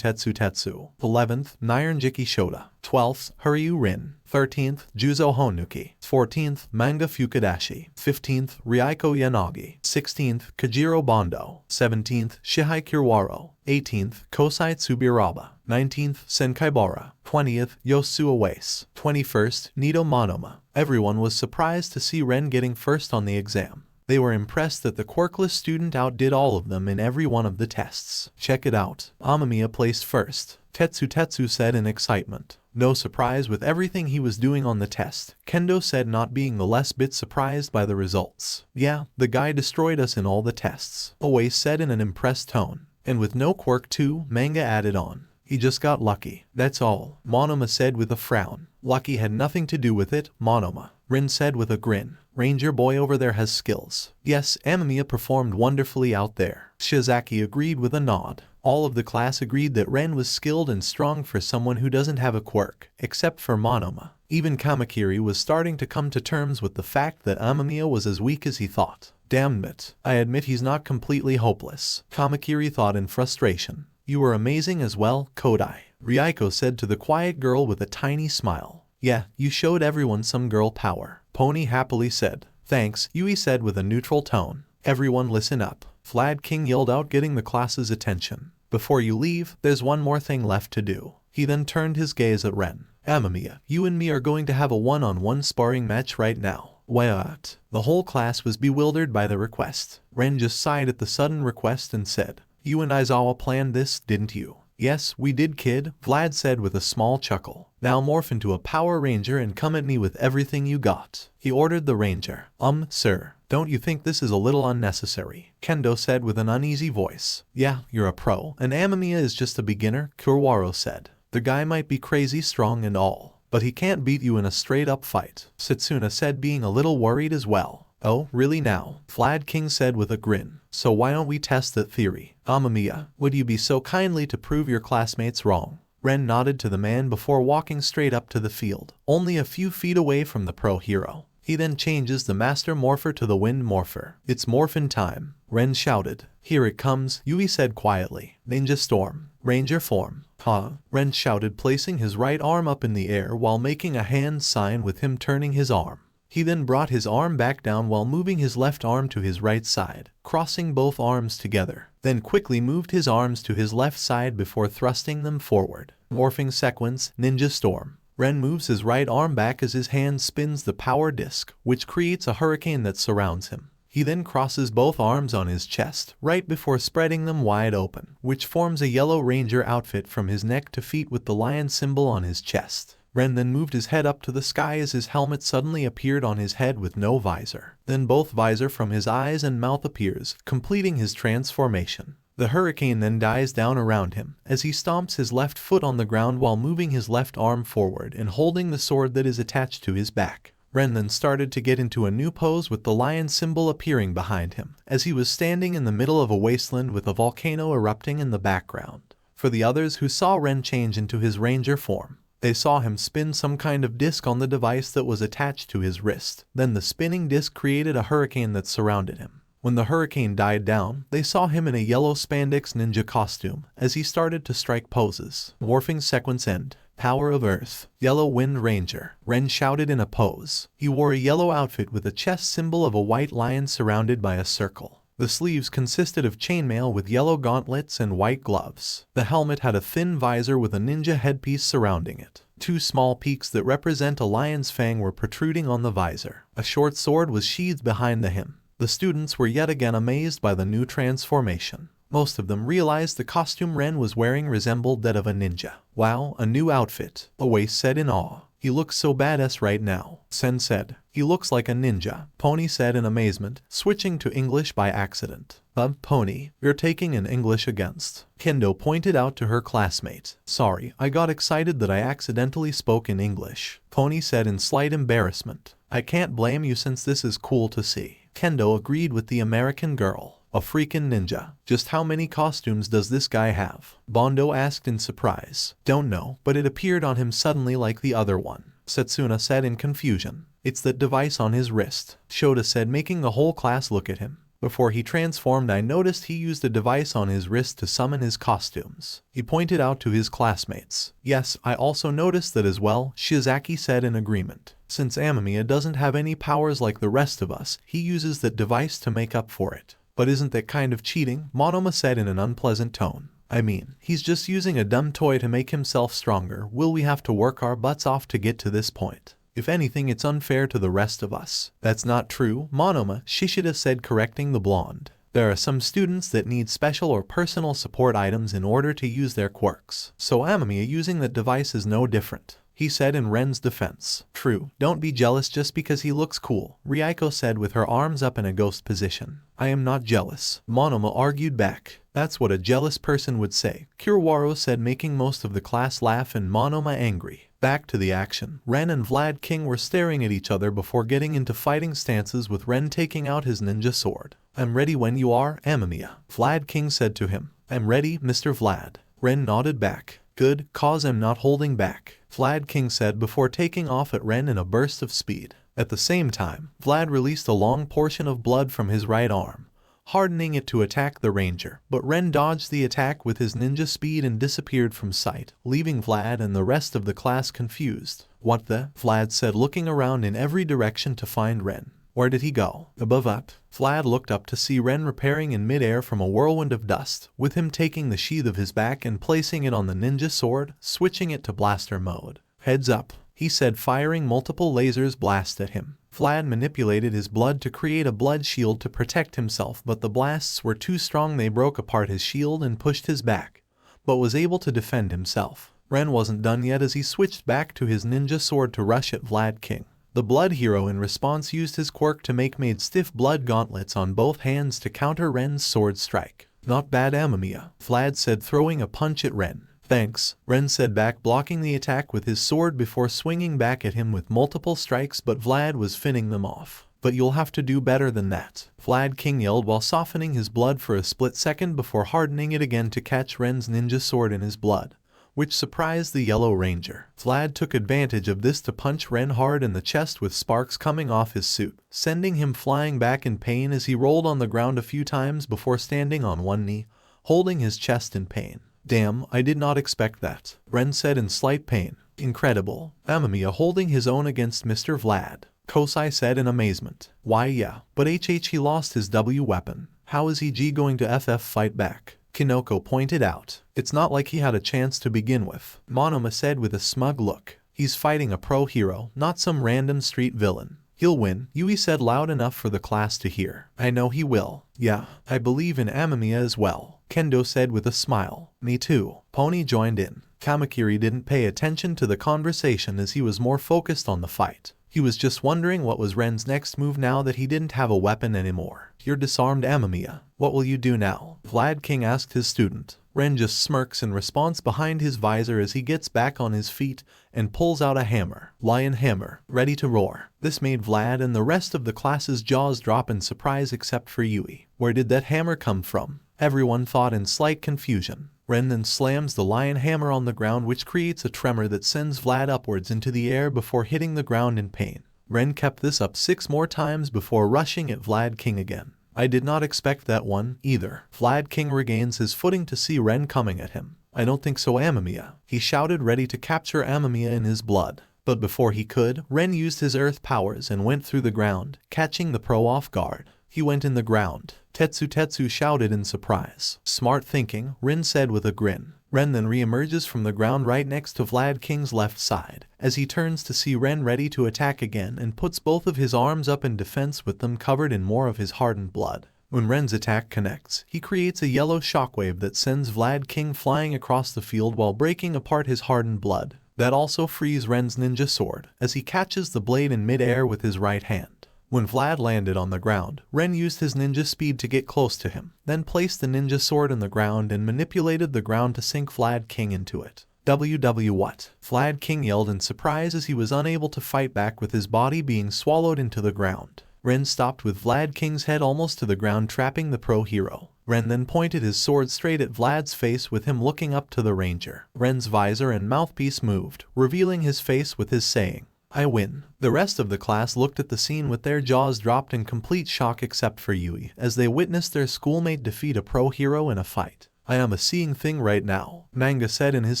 Speaker 2: Tetsu. 11th, Nairanjiki Shota. 12th, Huryu Rin. 13th, Juzo Honuki. 14th, Manga Fukudashi. 15th, Ryaiko Yanagi. 16th, Kajiro Bondo. 17th, Shihai Kiwaro. 18th, Kosai Tsubiraba. 19th, Senkaibara. 20th, Yosuo Wase. 21st, Nito Monoma. Everyone was surprised to see Ren getting first on the exam. They were impressed that the quirkless student outdid all of them in every one of the tests. Check it out. Amamiya placed first. Tetsu said in excitement. No surprise with everything he was doing on the test. Kendo said, not being the less bit surprised by the results. Yeah, the guy destroyed us in all the tests. Oe said in an impressed tone. And with no quirk too, Manga added on. He just got lucky, that's all. Monoma said with a frown. Lucky had nothing to do with it, Monoma. Rin said with a grin. Ranger boy over there has skills. Yes, Amamiya performed wonderfully out there. Shizaki agreed with a nod. All of the class agreed that Ren was skilled and strong for someone who doesn't have a quirk, except for Monoma. Even Kamakiri was starting to come to terms with the fact that Amamiya was as weak as he thought. Damn it, I admit he's not completely hopeless, Kamakiri thought in frustration. You were amazing as well, Kodai, Ryaiko said to the quiet girl with a tiny smile. Yeah, you showed everyone some girl power, Pony happily said. Thanks, Yui said with a neutral tone. Everyone listen up, Vlad King yelled out, getting the class's attention. Before you leave, there's one more thing left to do. He then turned his gaze at Ren. Amamiya, you and me are going to have a one-on-one sparring match right now. What? The whole class was bewildered by the request. Ren just sighed at the sudden request and said, You and Aizawa planned this, didn't you? Yes, we did, kid, Vlad said with a small chuckle. Now morph into a Power Ranger and come at me with everything you got. He ordered the ranger. Sir, don't you think this is a little unnecessary? Kendo said with an uneasy voice. Yeah, you're a pro, and Amamiya is just a beginner, Kiwaro said. The guy might be crazy strong and all, but he can't beat you in a straight-up fight, Setsuna said, being a little worried as well. Oh, really now? Vlad King said with a grin. So why don't we test that theory? Amamiya, would you be so kindly to prove your classmates wrong? Ren nodded to the man before walking straight up to the field, only a few feet away from the pro hero. He then changes the master morpher to the wind morpher. It's morphin' time, Ren shouted. Here it comes, Yui said quietly. Ninja storm, ranger form. Huh? Ren shouted, placing his right arm up in the air while making a hand sign with him turning his arm. He then brought his arm back down while moving his left arm to his right side, crossing both arms together, then quickly moved his arms to his left side before thrusting them forward. Morphing sequence, Ninja Storm. Ren moves his right arm back as his hand spins the power disc, which creates a hurricane that surrounds him. He then crosses both arms on his chest, right before spreading them wide open, which forms a yellow ranger outfit from his neck to feet with the lion symbol on his chest. Ren then moved his head up to the sky as his helmet suddenly appeared on his head with no visor. Then both visor from his eyes and mouth appears, completing his transformation. The hurricane then dies down around him, as he stomps his left foot on the ground while moving his left arm forward and holding the sword that is attached to his back. Ren then started to get into a new pose with the lion symbol appearing behind him, as he was standing in the middle of a wasteland with a volcano erupting in the background. For the others who saw Ren change into his ranger form, they saw him spin some kind of disc on the device that was attached to his wrist. Then the spinning disc created a hurricane that surrounded him. When the hurricane died down, they saw him in a yellow spandex ninja costume as he started to strike poses. Morphing sequence end. Power of Earth. Yellow Wind Ranger. Ren shouted in a pose. He wore a yellow outfit with a chest symbol of a white lion surrounded by a circle. The sleeves consisted of chainmail with yellow gauntlets and white gloves. The helmet had a thin visor with a ninja headpiece surrounding it. Two small peaks that represent a lion's fang were protruding on the visor. A short sword was sheathed behind the hem. The students were yet again amazed by the new transformation. Most of them realized the costume Ren was wearing resembled that of a ninja. Wow, a new outfit, Away said in awe. He looks so badass right now, Sen said. He looks like a ninja, Pony said in amazement, switching to English by accident. Pony, you're taking an English against. Kendo pointed out to her classmate. Sorry, I got excited that I accidentally spoke in English, Pony said in slight embarrassment. I can't blame you since this is cool to see. Kendo agreed with the American girl. A freaking ninja. Just how many costumes does this guy have? Bondo asked in surprise. Don't know, but it appeared on him suddenly like the other one, Setsuna said in confusion. It's that device on his wrist, Shota said, making the whole class look at him. Before he transformed, I noticed he used a device on his wrist to summon his costumes. He pointed out to his classmates. Yes, I also noticed that as well, Shizaki said in agreement. Since Amamiya doesn't have any powers like the rest of us, he uses that device to make up for it. But isn't that kind of cheating? Monoma said in an unpleasant tone. I mean, he's just using a dumb toy to make himself stronger. Will we have to work our butts off to get to this point? If anything, it's unfair to the rest of us. That's not true, Monoma, Shishida said, correcting the blonde. There are some students that need special or personal support items in order to use their quirks. So Amamiya using that device is no different, he said in Ren's defense. True, don't be jealous just because he looks cool, Ryuko said with her arms up in a ghost position. I am not jealous, Monoma argued back. That's what a jealous person would say, Kirawaro said, making most of the class laugh and Monoma angry. Back to the action. Ren and Vlad King were staring at each other before getting into fighting stances, with Ren taking out his ninja sword. I'm ready when you are, Amamiya, Vlad King said to him. I'm ready, Mr. Vlad. Ren nodded back. Good, cause I'm not holding back, Vlad King said before taking off at Ren in a burst of speed. At the same time, Vlad released a long portion of blood from his right arm, hardening it to attack the ranger, but Ren dodged the attack with his ninja speed and disappeared from sight, leaving Vlad and the rest of the class confused. What the? Vlad said, looking around in every direction to find Ren. Where did he go? Above up. Vlad looked up to see Ren repairing in midair from a whirlwind of dust, with him taking the sheath of his back and placing it on the ninja sword, switching it to blaster mode. Heads up, he said, firing multiple lasers blast at him. Vlad manipulated his blood to create a blood shield to protect himself, but the blasts were too strong. They broke apart his shield and pushed his back, but was able to defend himself. Ren wasn't done yet as he switched back to his ninja sword to rush at Vlad King. The blood hero in response used his quirk to made stiff blood gauntlets on both hands to counter Ren's sword strike. Not bad, Amamiya, Vlad said, throwing a punch at Ren. Thanks, Ren said back, blocking the attack with his sword before swinging back at him with multiple strikes, but Vlad was finishing them off. But you'll have to do better than that, Vlad King yelled while softening his blood for a split second before hardening it again to catch Ren's ninja sword in his blood, which surprised the Yellow Ranger. Vlad took advantage of this to punch Ren hard in the chest with sparks coming off his suit, sending him flying back in pain as he rolled on the ground a few times before standing on one knee, holding his chest in pain. Damn, I did not expect that, Ren said in slight pain. Incredible. Amamiya holding his own against Mr. Vlad, Kosai said in amazement. Why yeah, but he lost his W weapon. How is he going to fight back? Kinoko pointed out. It's not like he had a chance to begin with, Monoma said with a smug look. He's fighting a pro hero, not some random street villain. He'll win, Yui said loud enough for the class to hear. I know he will. Yeah, I believe in Amamiya as well, Kendo said with a smile. Me too, Pony joined in. Kamakiri didn't pay attention to the conversation as he was more focused on the fight. He was just wondering what was Ren's next move now that he didn't have a weapon anymore. You're disarmed, Amamiya. What will you do now? Vlad King asked his student. Ren just smirks in response behind his visor as he gets back on his feet and pulls out a hammer. Lion hammer, ready to roar. This made Vlad and the rest of the class's jaws drop in surprise except for Yui. Where did that hammer come from? Everyone thought in slight confusion. Ren then slams the lion hammer on the ground, which creates a tremor that sends Vlad upwards into the air before hitting the ground in pain. Ren kept this up 6 more times before rushing at Vlad King again. I did not expect that one, either. Vlad King regains his footing to see Ren coming at him. I don't think so, Amamiya, he shouted, ready to capture Amamiya in his blood. But before he could, Ren used his earth powers and went through the ground, catching the pro off guard. He went in the ground. Tetsu shouted in surprise. Smart thinking, Ren said with a grin. Ren then re-emerges from the ground right next to Vlad King's left side, as he turns to see Ren ready to attack again and puts both of his arms up in defense with them covered in more of his hardened blood. When Ren's attack connects, he creates a yellow shockwave that sends Vlad King flying across the field while breaking apart his hardened blood. That also frees Ren's ninja sword, as he catches the blade in mid-air with his right hand. When Vlad landed on the ground, Ren used his ninja speed to get close to him, then placed the ninja sword in the ground and manipulated the ground to sink Vlad King into it. What? Vlad King yelled in surprise as he was unable to fight back with his body being swallowed into the ground. Ren stopped with Vlad King's head almost to the ground, trapping the pro hero. Ren then pointed his sword straight at Vlad's face with him looking up to the ranger. Ren's visor and mouthpiece moved, revealing his face with his saying, I win. The rest of the class looked at the scene with their jaws dropped in complete shock except for Yui as they witnessed their schoolmate defeat a pro hero in a fight. I am a seeing thing right now, Manga said in his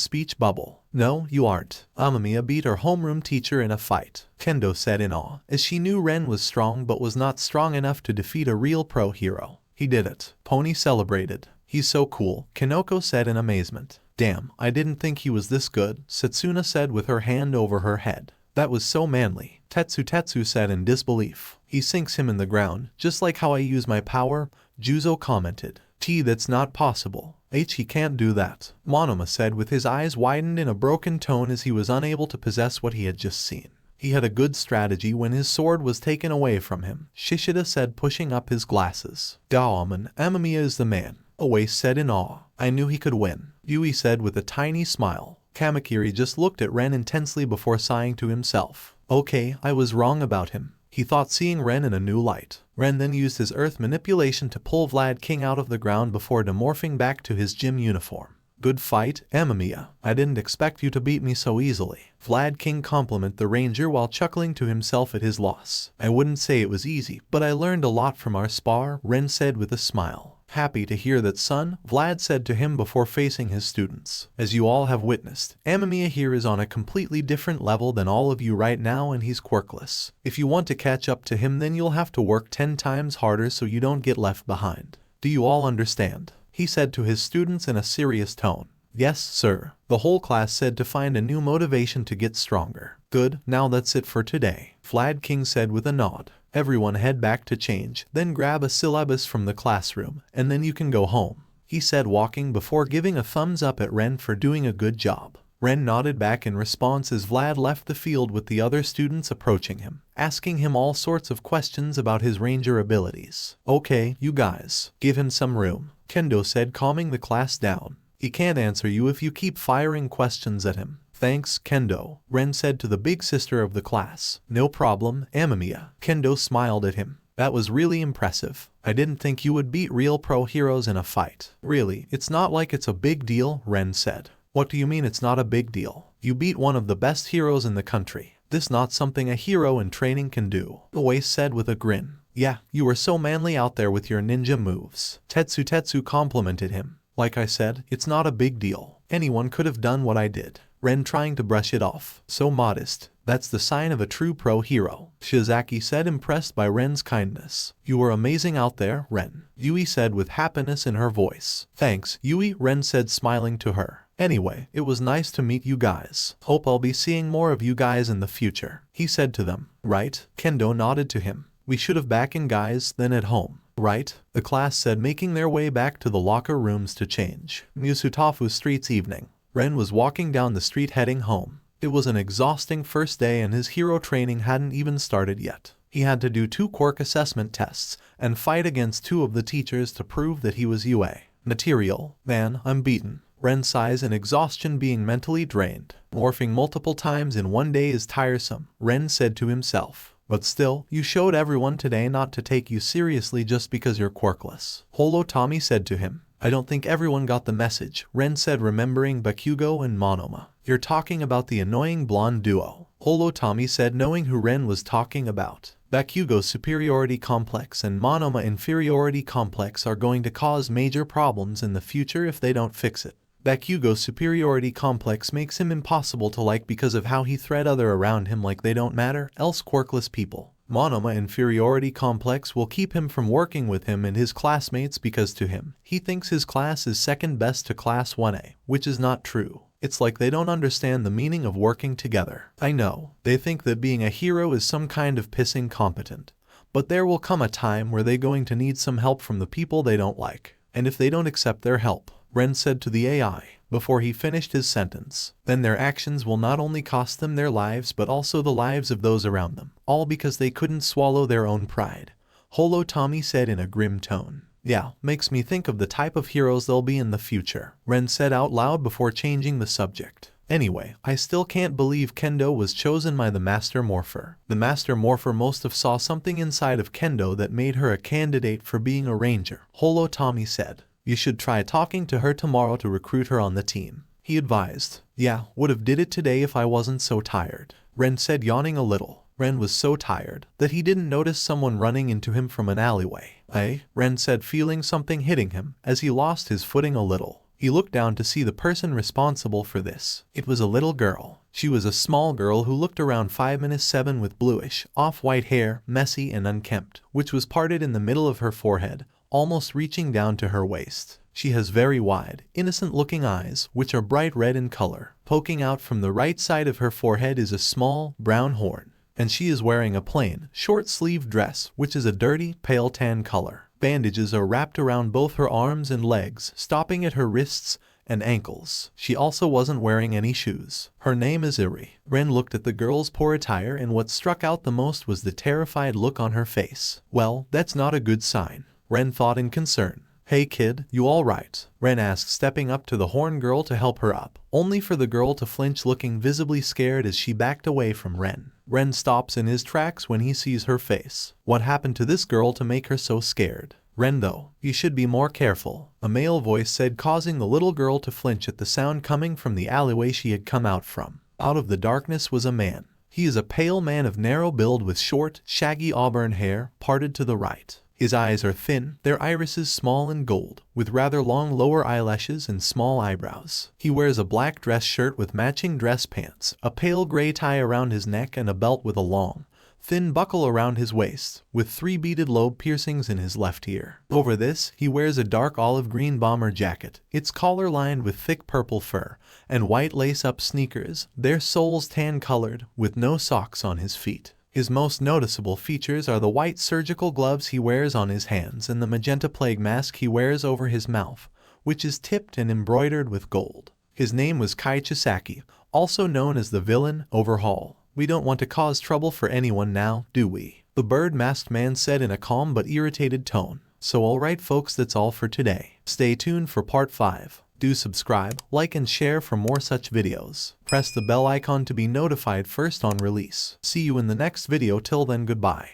Speaker 2: speech bubble. No, you aren't. Amamiya beat her homeroom teacher in a fight, Kendo said in awe, as she knew Ren was strong but was not strong enough to defeat a real pro hero. He did it. Pony celebrated. He's so cool, Kanoko said in amazement. Damn, I didn't think he was this good, Setsuna said with her hand over her head. That was so manly, Tetsu said in disbelief. He sinks him in the ground, just like how I use my power, Juzo commented. That's not possible. He can't do that, Monoma said with his eyes widened in a broken tone as he was unable to possess what he had just seen. He had a good strategy when his sword was taken away from him, Shishida said pushing up his glasses. Daomon, Amamiya is the man, Oe said in awe. I knew he could win, Yui said with a tiny smile. Kamakiri just looked at Ren intensely before sighing to himself. Okay, I was wrong about him. He thought seeing Ren in a new light. Ren then used his earth manipulation to pull Vlad King out of the ground before demorphing back to his gym uniform. Good fight, Amamiya. I didn't expect you to beat me so easily. Vlad King complimented the ranger while chuckling to himself at his loss. I wouldn't say it was easy, but I learned a lot from our spar, Ren said with a smile. Happy to hear that, son, Vlad said to him before facing his students. As you all have witnessed, Amamiya here is on a completely different level than all of you right now and he's quirkless. If you want to catch up to him then you'll have to work 10 times harder so you don't get left behind. Do you all understand? He said to his students in a serious tone. Yes, sir. The whole class said to find a new motivation to get stronger. Good, now that's it for today, Vlad King said with a nod. Everyone head back to change, then grab a syllabus from the classroom, and then you can go home, he said walking before giving a thumbs up at Ren for doing a good job. Ren nodded back in response as Vlad left the field with the other students approaching him, asking him all sorts of questions about his ranger abilities. Okay, you guys, give him some room, Kendo said calming the class down. He can't answer you if you keep firing questions at him. Thanks, Kendo, Ren said to the big sister of the class. No problem, Amamiya. Kendo smiled at him. That was really impressive. I didn't think you would beat real pro heroes in a fight. Really, it's not like it's a big deal, Ren said. What do you mean it's not a big deal? You beat one of the best heroes in the country. This not something a hero in training can do, Oe said with a grin. Yeah, you were so manly out there with your ninja moves. Tetsu complimented him. Like I said, it's not a big deal. Anyone could have done what I did. Ren trying to brush it off. So modest. That's the sign of a true pro hero, Shizaki said impressed by Ren's kindness. You were amazing out there, Ren, Yui said with happiness in her voice. Thanks, Yui, Ren said smiling to her. Anyway, it was nice to meet you guys. Hope I'll be seeing more of you guys in the future, he said to them. Right? Kendo nodded to him. We should have back in guys, then at home. Right? The class said making their way back to the locker rooms to change. Musutafu Street's evening. Ren was walking down the street heading home. It was an exhausting first day and his hero training hadn't even started yet. He had to do 2 quirk assessment tests and fight against 2 of the teachers to prove that he was UA. Material. Man, I'm beaten. Ren sighs in exhaustion being mentally drained. Morphing multiple times in one day is tiresome, Ren said to himself. But still, you showed everyone today not to take you seriously just because you're quirkless. Holo Tommy said to him. I don't think everyone got the message, Ren said remembering Bakugou and Monoma. You're talking about the annoying blonde duo, Holo Tommy said knowing who Ren was talking about. Bakugou's superiority complex and Monoma inferiority complex are going to cause major problems in the future if they don't fix it. Bakugou's superiority complex makes him impossible to like because of how he thread other around him like they don't matter, else quirkless people. Monoma inferiority complex will keep him from working with him and his classmates because to him, he thinks his class is second best to class 1A, which is not true. It's like they don't understand the meaning of working together. I know, they think that being a hero is some kind of pissing competent. But there will come a time where they're going to need some help from the people they don't like. And if they don't accept their help, Ren said to the AI, before he finished his sentence, then their actions will not only cost them their lives but also the lives of those around them, all because they couldn't swallow their own pride. Holo Tommy said in a grim tone. Yeah, makes me think of the type of heroes they'll be in the future, Ren said out loud before changing the subject. Anyway, I still can't believe Kendo was chosen by the Master Morpher. The Master Morpher must have saw something inside of Kendo that made her a candidate for being a ranger, Holo Tommy said. You should try talking to her tomorrow to recruit her on the team, he advised. Yeah, would have did it today if I wasn't so tired. Ren said, yawning a little. Ren was so tired that he didn't notice someone running into him from an alleyway. "Hey?" Ren said, feeling something hitting him as he lost his footing a little. He looked down to see the person responsible for this. It was a little girl. She was a small girl who looked around 5'7" with bluish, off-white hair, messy and unkempt, which was parted in the middle of her forehead, almost reaching down to her waist. She has very wide, innocent-looking eyes, which are bright red in color. Poking out from the right side of her forehead is a small, brown horn. And she is wearing a plain, short-sleeved dress, which is a dirty, pale tan color. Bandages are wrapped around both her arms and legs, stopping at her wrists and ankles. She also wasn't wearing any shoes. Her name is Iri. Ren looked at the girl's poor attire, and what struck out the most was the terrified look on her face. Well, that's not a good sign, Ren thought in concern. "Hey kid, you alright?" Ren asked, stepping up to the horn girl to help her up, only for the girl to flinch, looking visibly scared as she backed away from Ren. Ren stops in his tracks when he sees her face. What happened to this girl to make her so scared? "Ren though, you should be more careful," a male voice said, causing the little girl to flinch at the sound coming from the alleyway she had come out from. Out of the darkness was a man. He is a pale man of narrow build with short, shaggy auburn hair parted to the right. His eyes are thin, their irises small and gold, with rather long lower eyelashes and small eyebrows. He wears a black dress shirt with matching dress pants, a pale gray tie around his neck and a belt with a long, thin buckle around his waist, with 3 beaded lobe piercings in his left ear. Over this, he wears a dark olive green bomber jacket, its collar lined with thick purple fur, and white lace-up sneakers, their soles tan-colored, with no socks on his feet. His most noticeable features are the white surgical gloves he wears on his hands and the magenta plague mask he wears over his mouth, which is tipped and embroidered with gold. His name was Kai Chisaki, also known as the villain Overhaul. "We don't want to cause trouble for anyone now, do we?" the bird-masked man said in a calm but irritated tone. So alright folks, that's all for today. Stay tuned for part 5. Do subscribe, like and share for more such videos. Press the bell icon to be notified first on release. See you in the next video. Till then, goodbye.